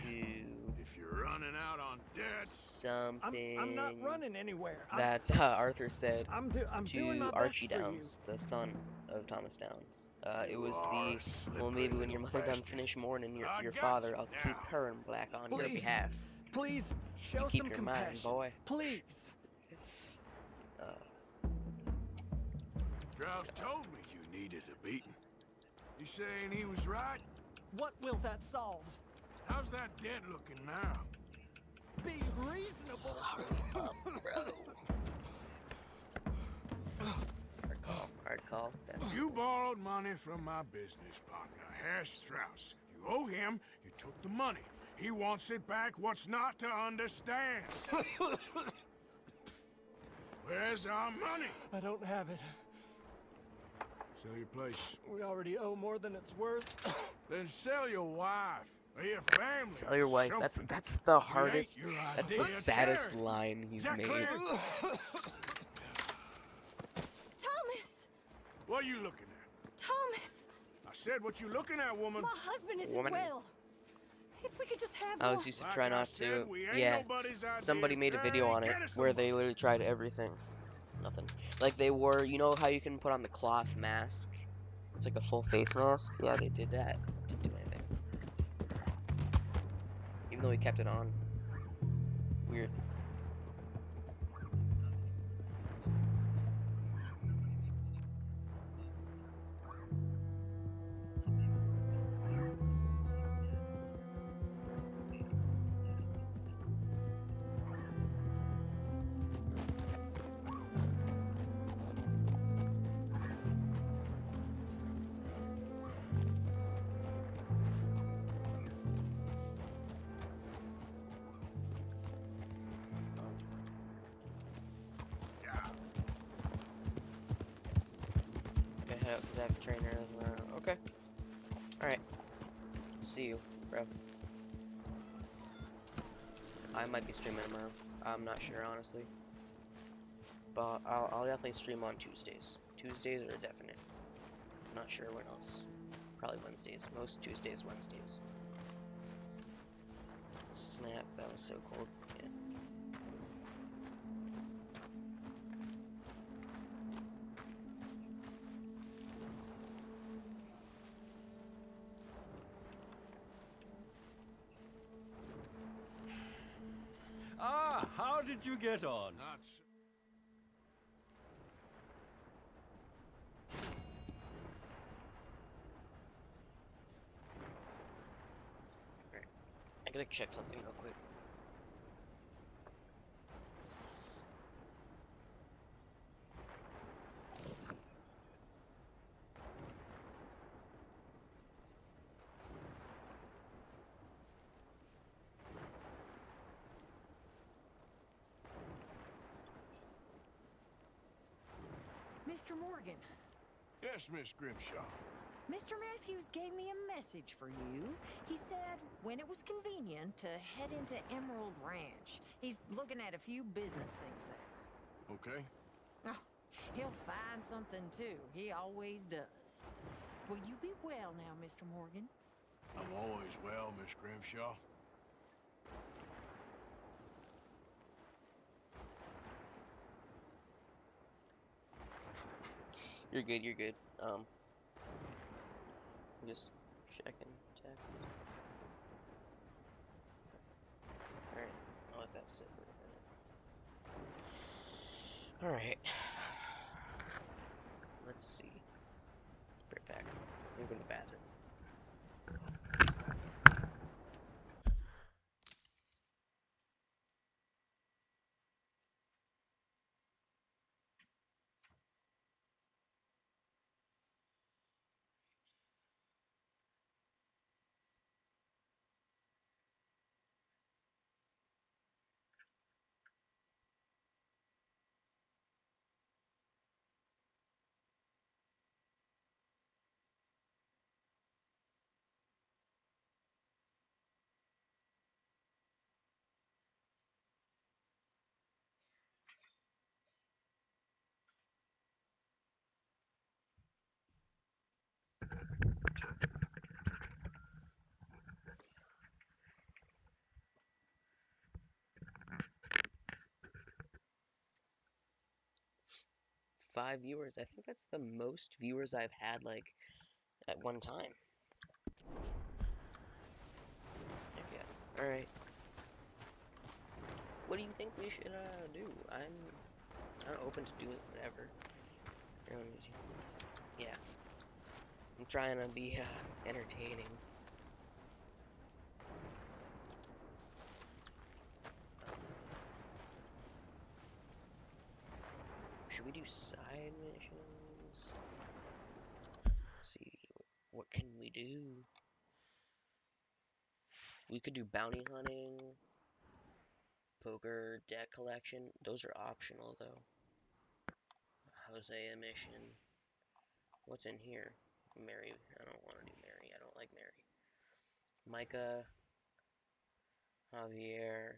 if you're running out on debt, something I'm not running anywhere. that Arthur said I'm doing to my Archie best for Downs, the son of Thomas Downs. It was well, maybe when your mother done finish mourning your father, I'll keep her in black on your behalf. Please, show keep some your compassion. mind, boy. Please. Strauss told me you needed a beating. You saying he was right? What will that solve? How's that dead looking now? Be reasonable. Bro. Hard call. You borrowed money from my business partner, Herr Strauss. You owe him, you took the money. He wants it back, what's not to understand? Where's our money? I don't have it. Sell your place. We already owe more than it's worth. Then sell your wife or your family. Sell your wife. That's the hardest. That's the saddest line he's made. Thomas! What are you looking at? Thomas! I said what you looking at, woman. My husband isn't well. If we could just have I more. was used to try not to. Yeah, somebody made a video on it where they literally tried everything. Nothing. Like they wore, you know how you can put on the cloth mask? It's like a full face mask. Yeah, they did that. Didn't do anything. Even even though we kept it on. Weird. Okay, head out because I have a trainer tomorrow. Okay. Alright. See you, bro. I might be streaming tomorrow. I'm not sure, honestly. But I'll definitely stream on Tuesdays. Tuesdays are a definite. I'm not sure when else. Probably Wednesdays. Most Tuesdays, Wednesdays. Snap, that was so cold. Yeah. Ah, how did you get on? Not Alright. I gotta check something real quick. Mr. Morgan, Yes, Miss Grimshaw. Mr. Matthews gave me a message for you. He said when it was convenient to head into Emerald Ranch. He's looking at a few business things there. Okay. Oh, he'll find something too. He always does. Will you be well now, Mr. Morgan? I'm always well, Miss Grimshaw. You're good, you're good. Just checking text. Alright, I'll let that sit for a minute. Alright. Let's see. Be right back. I'm gonna go to the bathroom. 5 viewers. I think that's the most viewers I've had, like, at one time. Yeah. Alright. What do you think we should, do? I'm open to doing whatever. Yeah. I'm trying to be, entertaining. Should we do side missions? Let's see. What can we do? We could do bounty hunting. Poker, deck collection. Those are optional, though. Hosea mission. What's in here? Mary. I don't want to do Mary. I don't like Mary. Micah. Javier.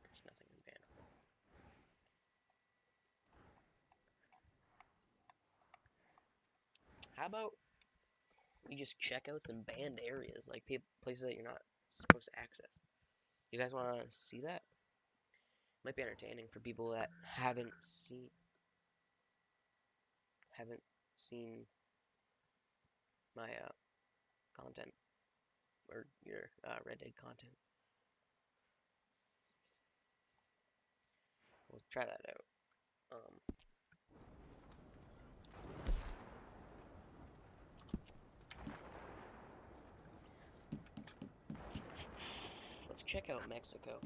There's nothing unbannable. How about we just check out some banned areas, like places that you're not supposed to access? You guys want to see that? Might be entertaining for people that haven't seen my content. or your Red Dead content. We'll try that out. Let's check out Mexico.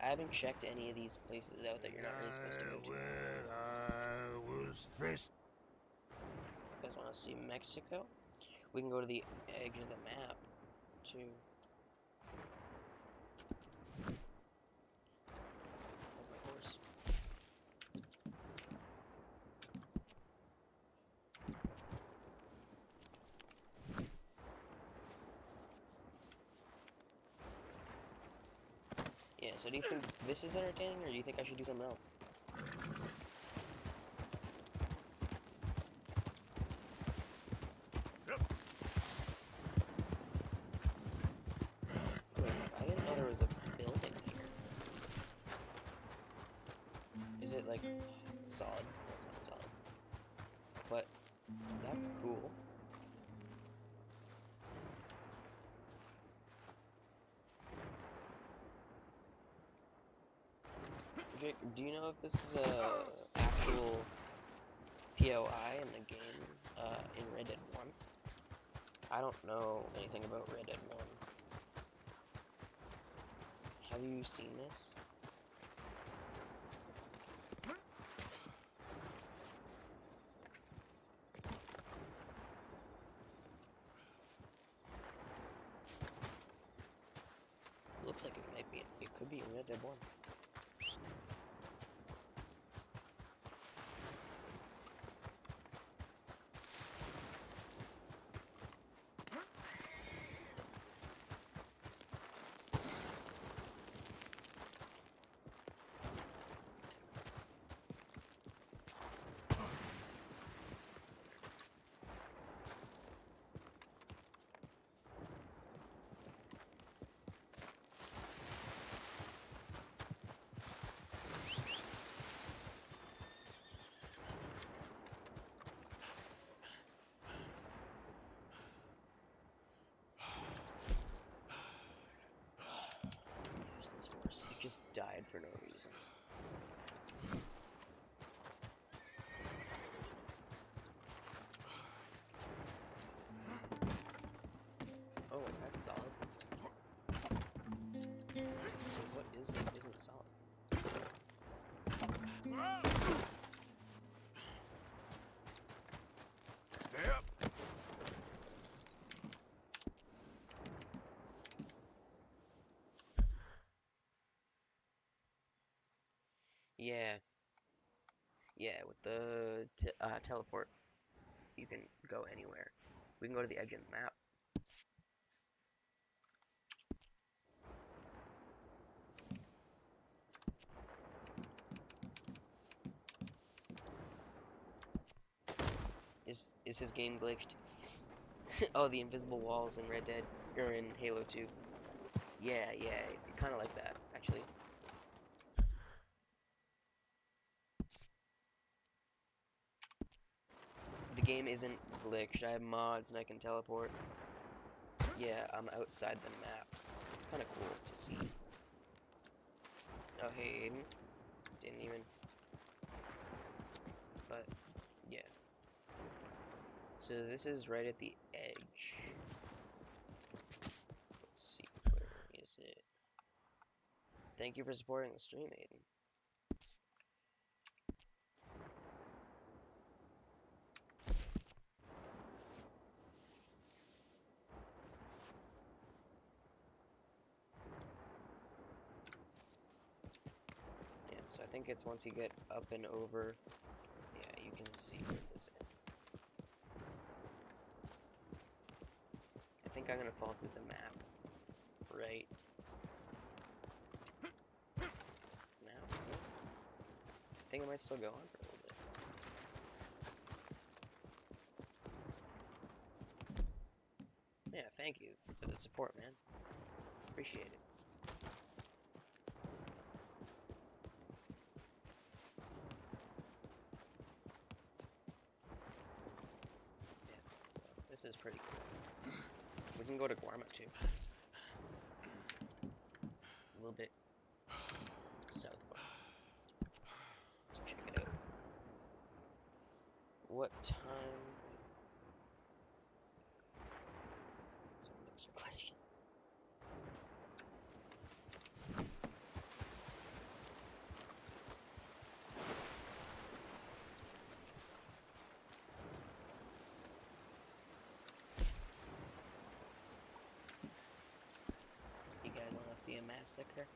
I haven't checked any of these places out that you're not really supposed to go to. You guys want to see Mexico? We can go to the edge of the map, too. Of course. Yeah, so do you think this is entertaining, or do you think I should do something else? Wait, I didn't know there was a building here. Is it, like, solid? That's not solid. But, that's cool. Jake, do you know if this is a actual POI in the game, in Red Dead 1? I don't know anything about Red Dead 1. Have you seen this? Looks like it might be. It could be in Red Dead 1. There's this horse. He just died for no reason. Oh, that's solid. So what is it? Isn't solid? Yeah. Yeah, with the teleport, you can go anywhere. We can go to the edge of the map. Is his game glitched? Oh, the invisible walls in Red Dead, or in Halo 2. Yeah, kind of like that, actually. The game isn't glitched. I have mods and I can teleport. Yeah, I'm outside the map. It's kind of cool to see. Oh, hey, Aiden. Didn't even... But, yeah. So this is right at the edge. Let's see, where is it? Thank you for supporting the stream, Aiden. Yeah, so I think it's once you get up and over, yeah, you can see where this ends. I think I'm gonna fall through the map. Right now? I think I might still go on for a little bit. Yeah, thank you for the support, man. Appreciate it. Yeah, this is pretty cool. We can go to Guarma too. little bit southwest. Let's check it out. What time? That's a mixer question. You guys want to see a massacre?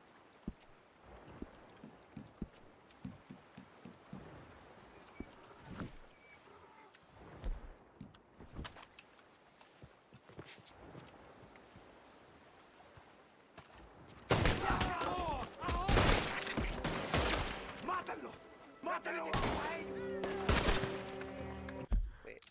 ¡Mátalo! ¡Mátalo! Wait.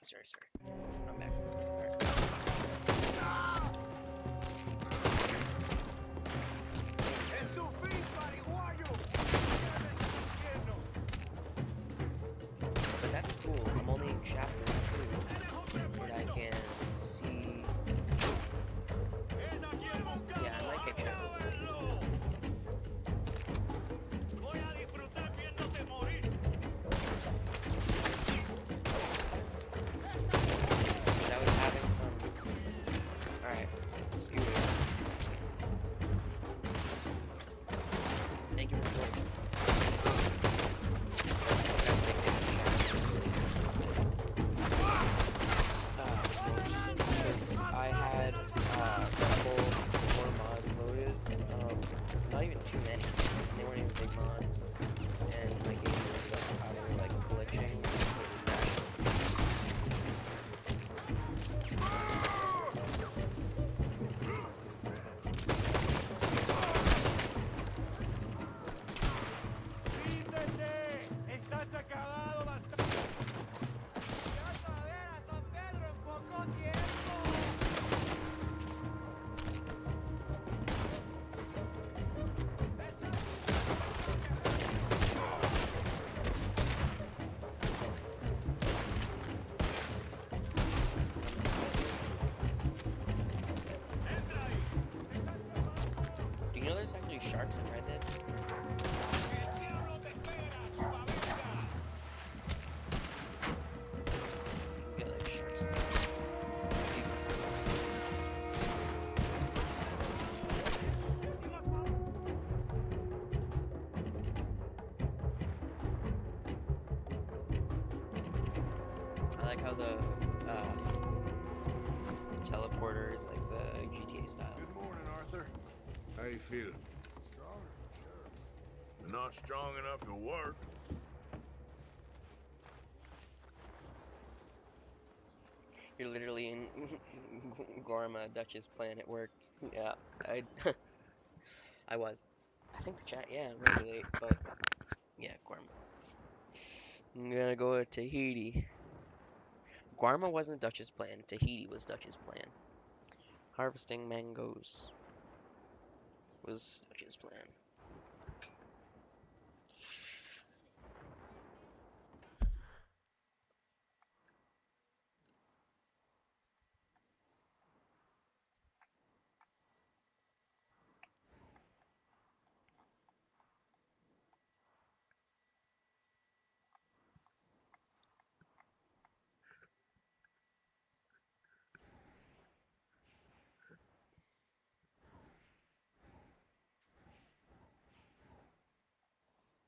Sorry. I'm back. ¡En tu fin, pariguayo! But that's cool. I'm only in chapter 2, and I can see. Yeah, I might get chapter 3. Because I was having some. Alright, let's do it. Thank you for joining. Because I had a couple more mods loaded, not even too many, they weren't even big mods, and my game was like either like glitching or completely crashing. ¡Estás acabado bastante! ¡Vas a ver a San Pedro en poco tiempo! Do you know there's actually sharks in Red Dead? You get like sharks in I like how the teleporter is like the GTA style. Good morning, Arthur. How you feeling? Stronger, sure. But not strong enough to work. You're literally in Gorma, Dutch's plan. It worked. Yeah, I I was. I think the chat, yeah, regulate, but yeah, Gorma. I'm gonna go to Tahiti. Guarma wasn't Dutch's plan. Tahiti was Dutch's plan. Harvesting mangoes was Dutch's plan.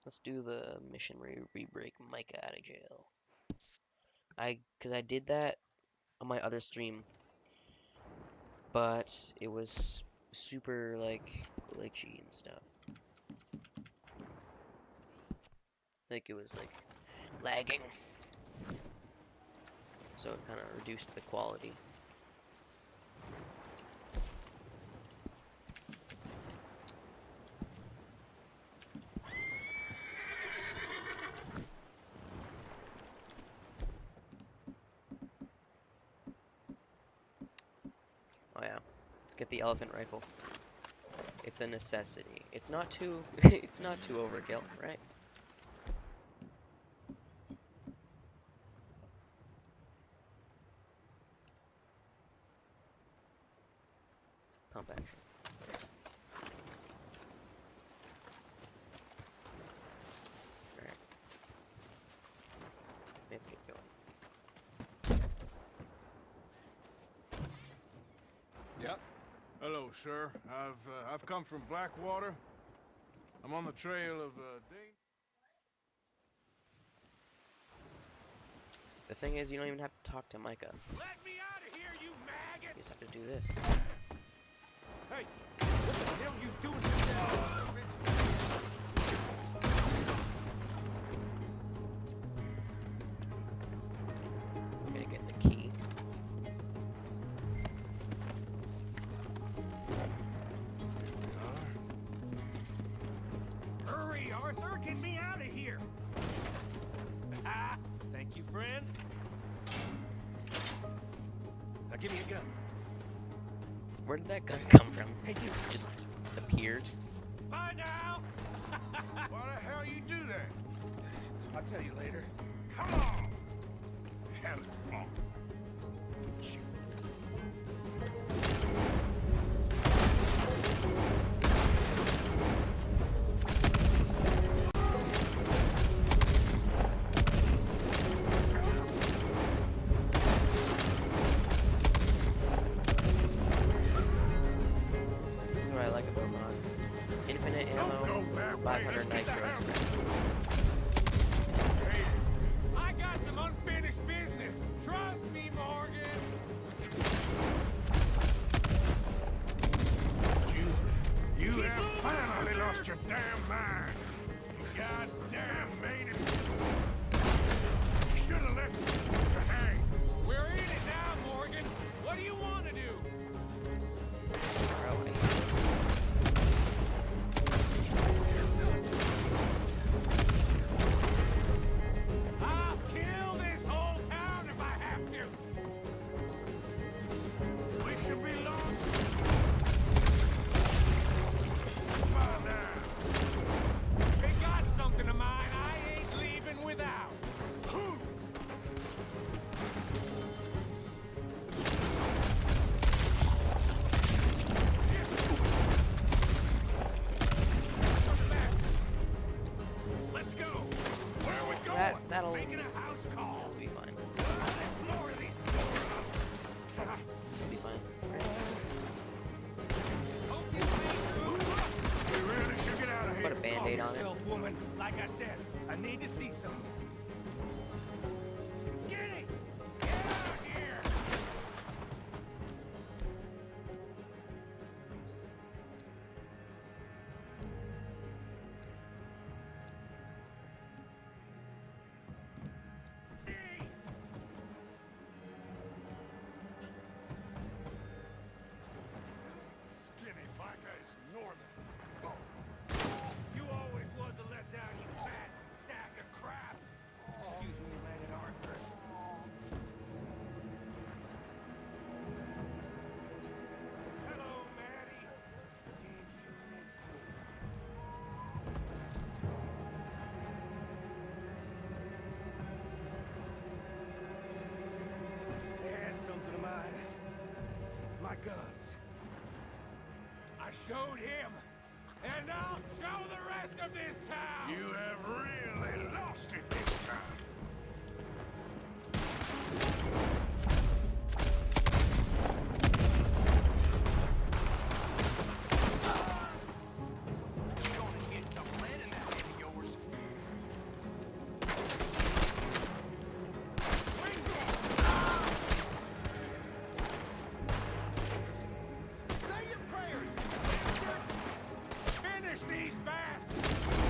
Let's do the mission where we break Micah out of jail. Cause I did that on my other stream, but it was super like glitchy and stuff. Like it was like lagging. so it kind of reduced the quality. Oh yeah, let's get the elephant rifle. It's a necessity. It's not too it's not too overkill, right? Pump action. Alright. Let's get going. Yep. Hello, sir. I've come from Blackwater. I'm on the trail of Dane. The thing is, you don't even have to talk to Micah. Let me out of here, you maggot! You just have to do this. Hey, what the hell you doing to that? I'm gonna get the key. Hurry, Arthur! Get me out of here! Ah, thank you, friend. Now give me a gun. Where did that gun come from? Hey, you. Just appeared. Bye now! Why the hell you do that? I'll tell you later. Come on! The hell is wrong? Shoot. This is what I like about mods. Infinite ammo, 500 nitro express. I got some unfinished business. Trust me, Morgan. You have finally lost your damn mind. You goddamn made it. You should have left it to hang. We're in it now, Morgan. What do you want to do? I'll kill this whole town if I have to. We should be long. Come now. They got something of mine I ain't leaving without. Let's go. Where are we going? That'll Making a house call. be fine. Let's more of these It'll be fine. Hope you see We really should get out of here. Put a band-aid on it. yourself, woman. Like I said, I need to see some. Skinny! Get out here! Skinny Micah is northern. You always was a letdown, you fat sack of crap. Excuse me, Landon Arthur. Hello, Maddie. They had something of mine. My guns. I showed him, and I'll show the rest of this town! You have really lost it this time. Gonna get some lead in that head of yours. Say your prayers! Finish these bastards!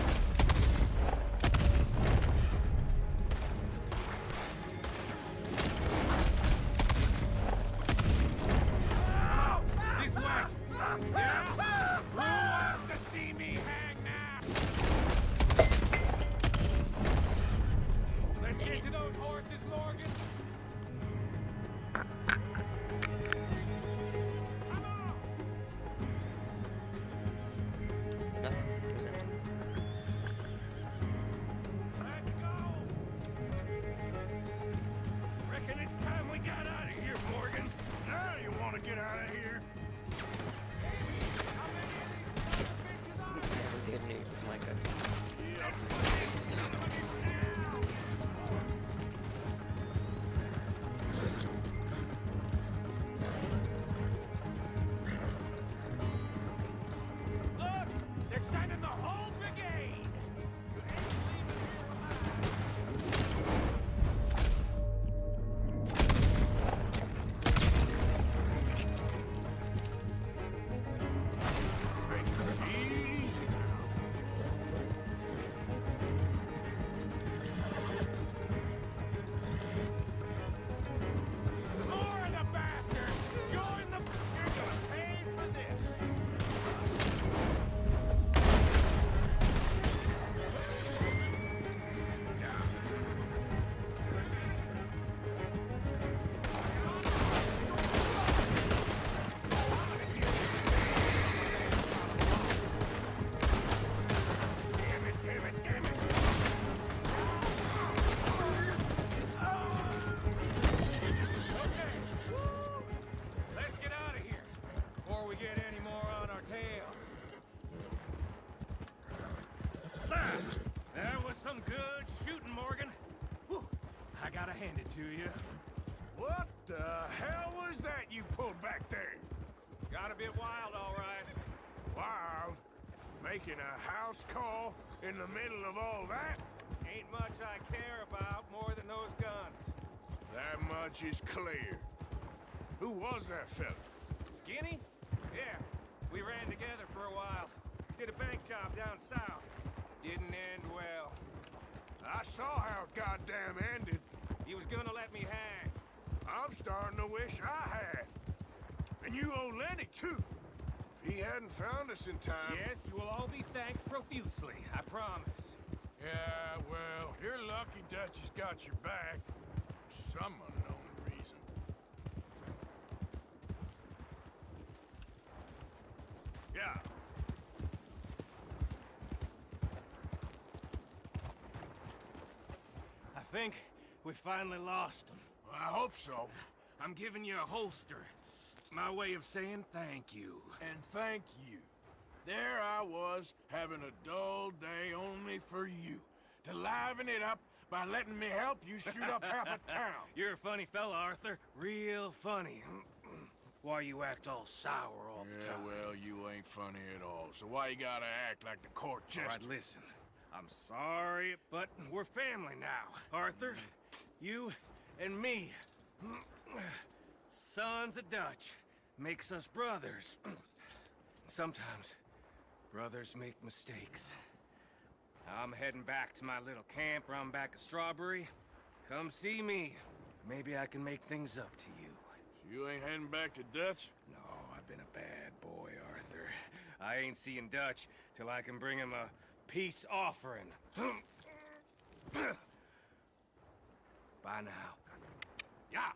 some good shooting, Morgan. Whew, I gotta hand it to you. What the hell was that you pulled back there? Got a bit wild, all right. Wild? Making a house call in the middle of all that? Ain't much I care about more than those guns. That much is clear. Who was that fella? Skinny? Yeah, we ran together for a while. Did a bank job down south. Didn't end well. I saw how it goddamn ended. He was gonna let me hang. I'm starting to wish I had. And you owe Lenny, too. If he hadn't found us in time... Yes, you will all be thanked profusely, I promise. Yeah, well, you're lucky Dutch has got your back. For some unknown reason. Yeah. I think we finally lost him. I hope so. I'm giving you a holster. My way of saying thank you. And thank you. There I was, having a dull day only for you. To liven it up by letting me help you shoot up half a town. You're a funny fella, Arthur. Real funny. Why you act all sour all the time? Yeah, well, you ain't funny at all. So why you gotta act like the court jester? All right, listen. I'm sorry, but we're family now. Arthur, you and me. Sons of Dutch. Makes us brothers. Sometimes, brothers make mistakes. I'm heading back to my little camp around back of Strawberry. Come see me. Maybe I can make things up to you. You ain't heading back to Dutch? No, I've been a bad boy, Arthur. I ain't seeing Dutch till I can bring him a peace offering. Bye now. Yeah.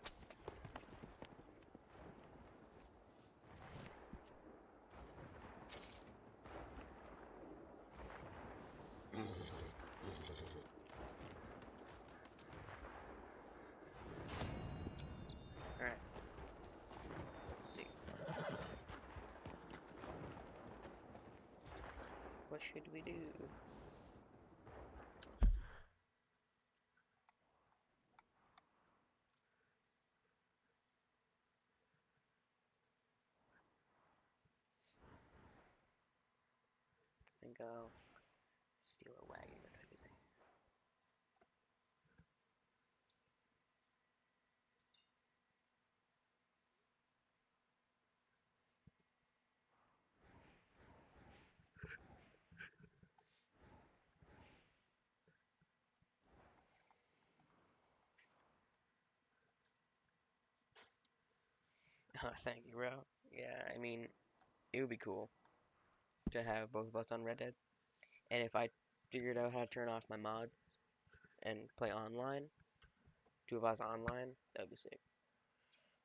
Alright. Let's see. What should we do? I think I'll steal a wagon or something. Oh, thank you, bro. Yeah, I mean, it would be cool to have both of us on Red Dead. And if I figured out how to turn off my mods and play online, two of us online, that would be sick.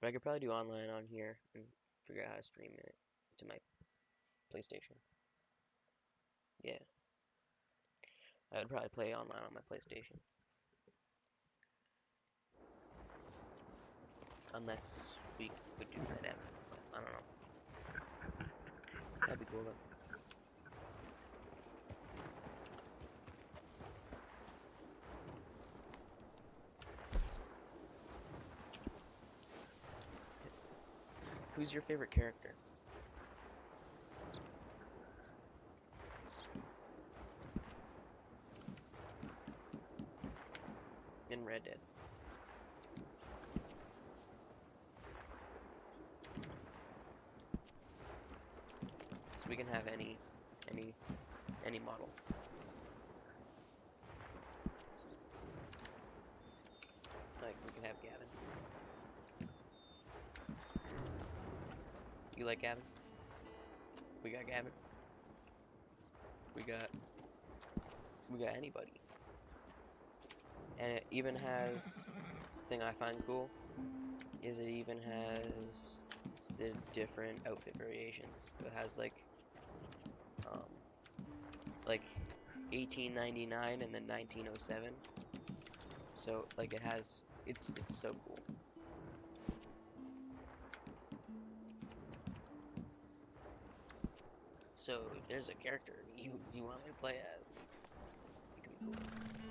But I could probably do online on here and figure out how to stream it to my PlayStation. Yeah. I would probably play online on my PlayStation. Unless we could do that ever. I don't know. That'd be cool though. Who's your favorite character? In Red Dead. So we can have any model. Like we can have Gavin. You like Gavin? We got Gavin. We got anybody. And it even has, thing I find cool, is it even has the different outfit variations. It has like 1899 and then 1907. So like it has, it's so cool. So if there's a character you want me to play as, it could be cool.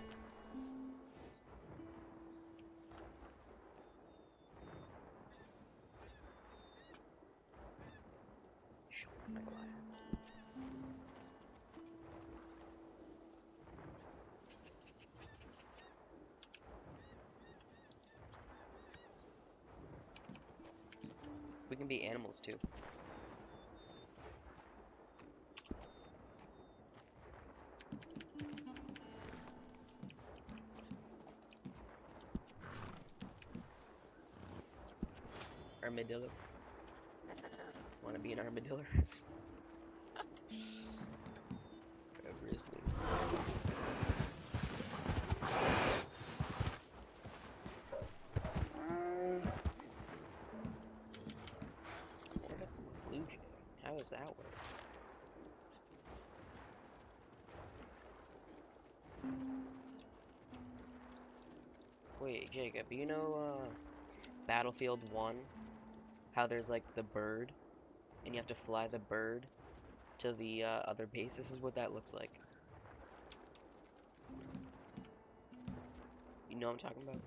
can be animals too. Armadillo. Want to be an armadillo? A grizzly. What a blue jay? How does that work? Wait, Jacob, you know Battlefield 1? How there's like the bird, and you have to fly the bird to the other base. This is what that looks like. You know what I'm talking about?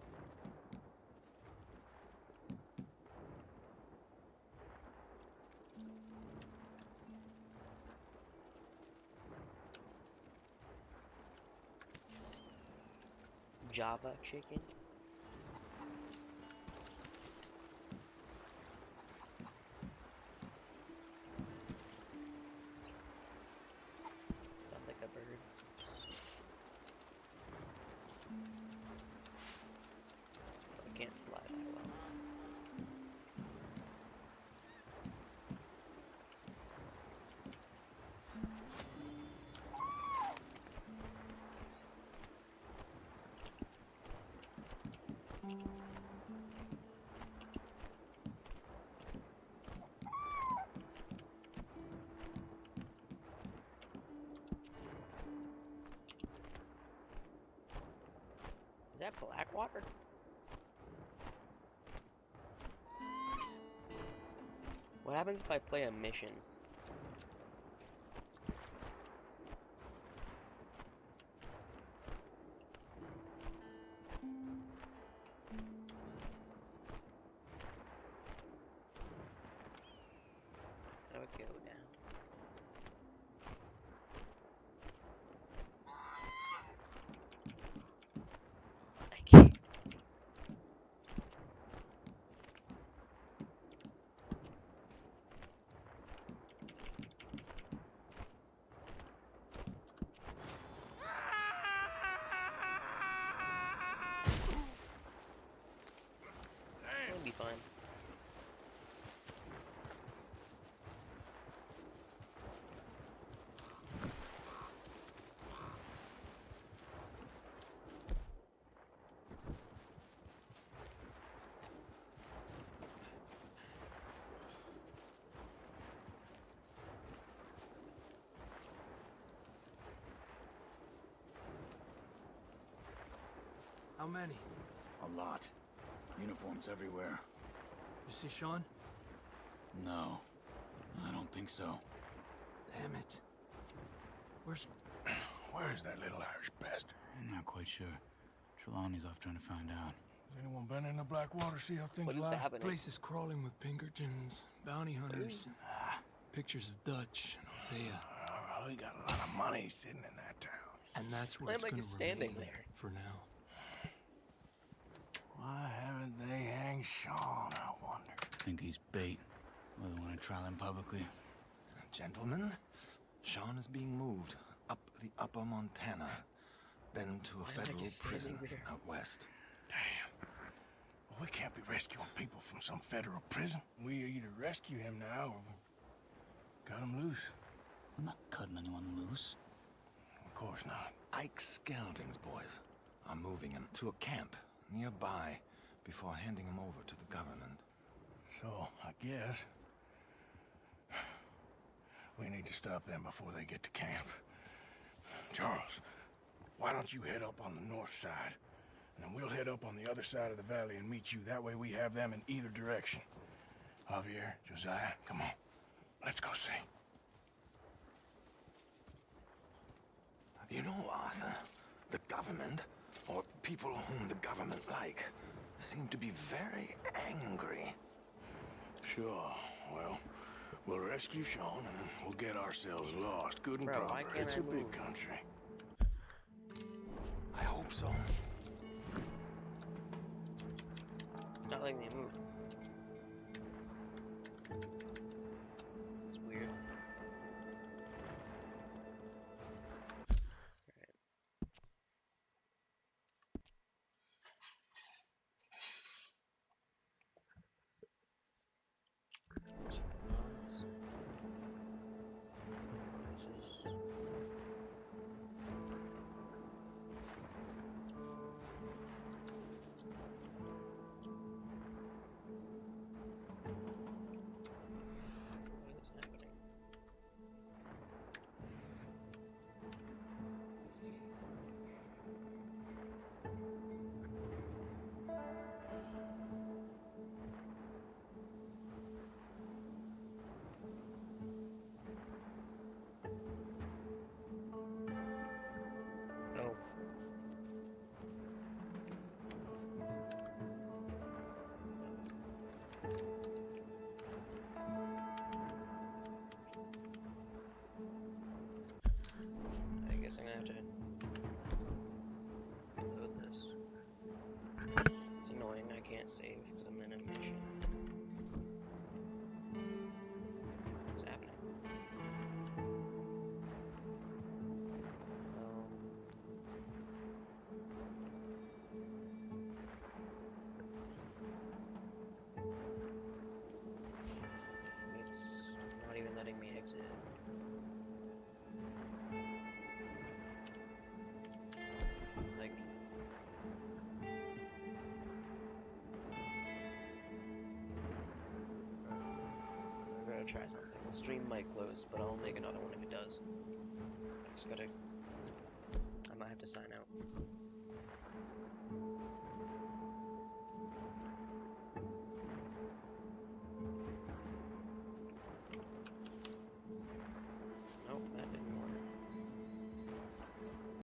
Java chicken. Sounds like a bird. I can't fly that well. Is that Blackwater? What happens if I play a mission? That would go down. I can't. It'll be fine. How many? A lot. Uniforms everywhere. You see Sean? No, I don't think so. Damn it. Where's Where's that little Irish bastard? I'm not quite sure. Trelawney's off trying to find out. Has anyone been in the Blackwater, see how things What is lie? happening? place is crawling with Pinkertons, bounty hunters, pictures of Dutch and Hosea. Well, we got a lot of money sitting in that town. And that's Why where am it's I gonna just standing remain there? for now. Why haven't they hanged Sean, I wonder? Think he's bait. Well, they want to trial him publicly. Gentlemen, Sean is being moved up the upper Montana, then to a Why am I federal just standing prison there? out west. Damn. Well, we can't be rescuing people from some federal prison. We either rescue him now or cut him loose. I'm not cutting anyone loose. Of course not. Ike Skelding's boys are moving him to a camp nearby before handing him over to the government. So, I guess we need to stop them before they get to camp. Charles, why don't you head up on the north side, and then we'll head up on the other side of the valley and meet you. That way we have them in either direction. Javier, Josiah, come on. Let's go see. You know, Arthur, the government, or people whom the government like, seem to be very angry. Sure, well, we'll rescue Sean and then we'll get ourselves lost, good and Bro, why proper. can't It's I a big move? country. I hope so. It's not letting me move. gonna have to reload this. It's annoying, I can't save because I'm in a mission. What's happening? It's not even letting me exit. Like, I'm gonna try something. The stream might close, but I'll make another one if it does. I just gotta. I might have to sign out.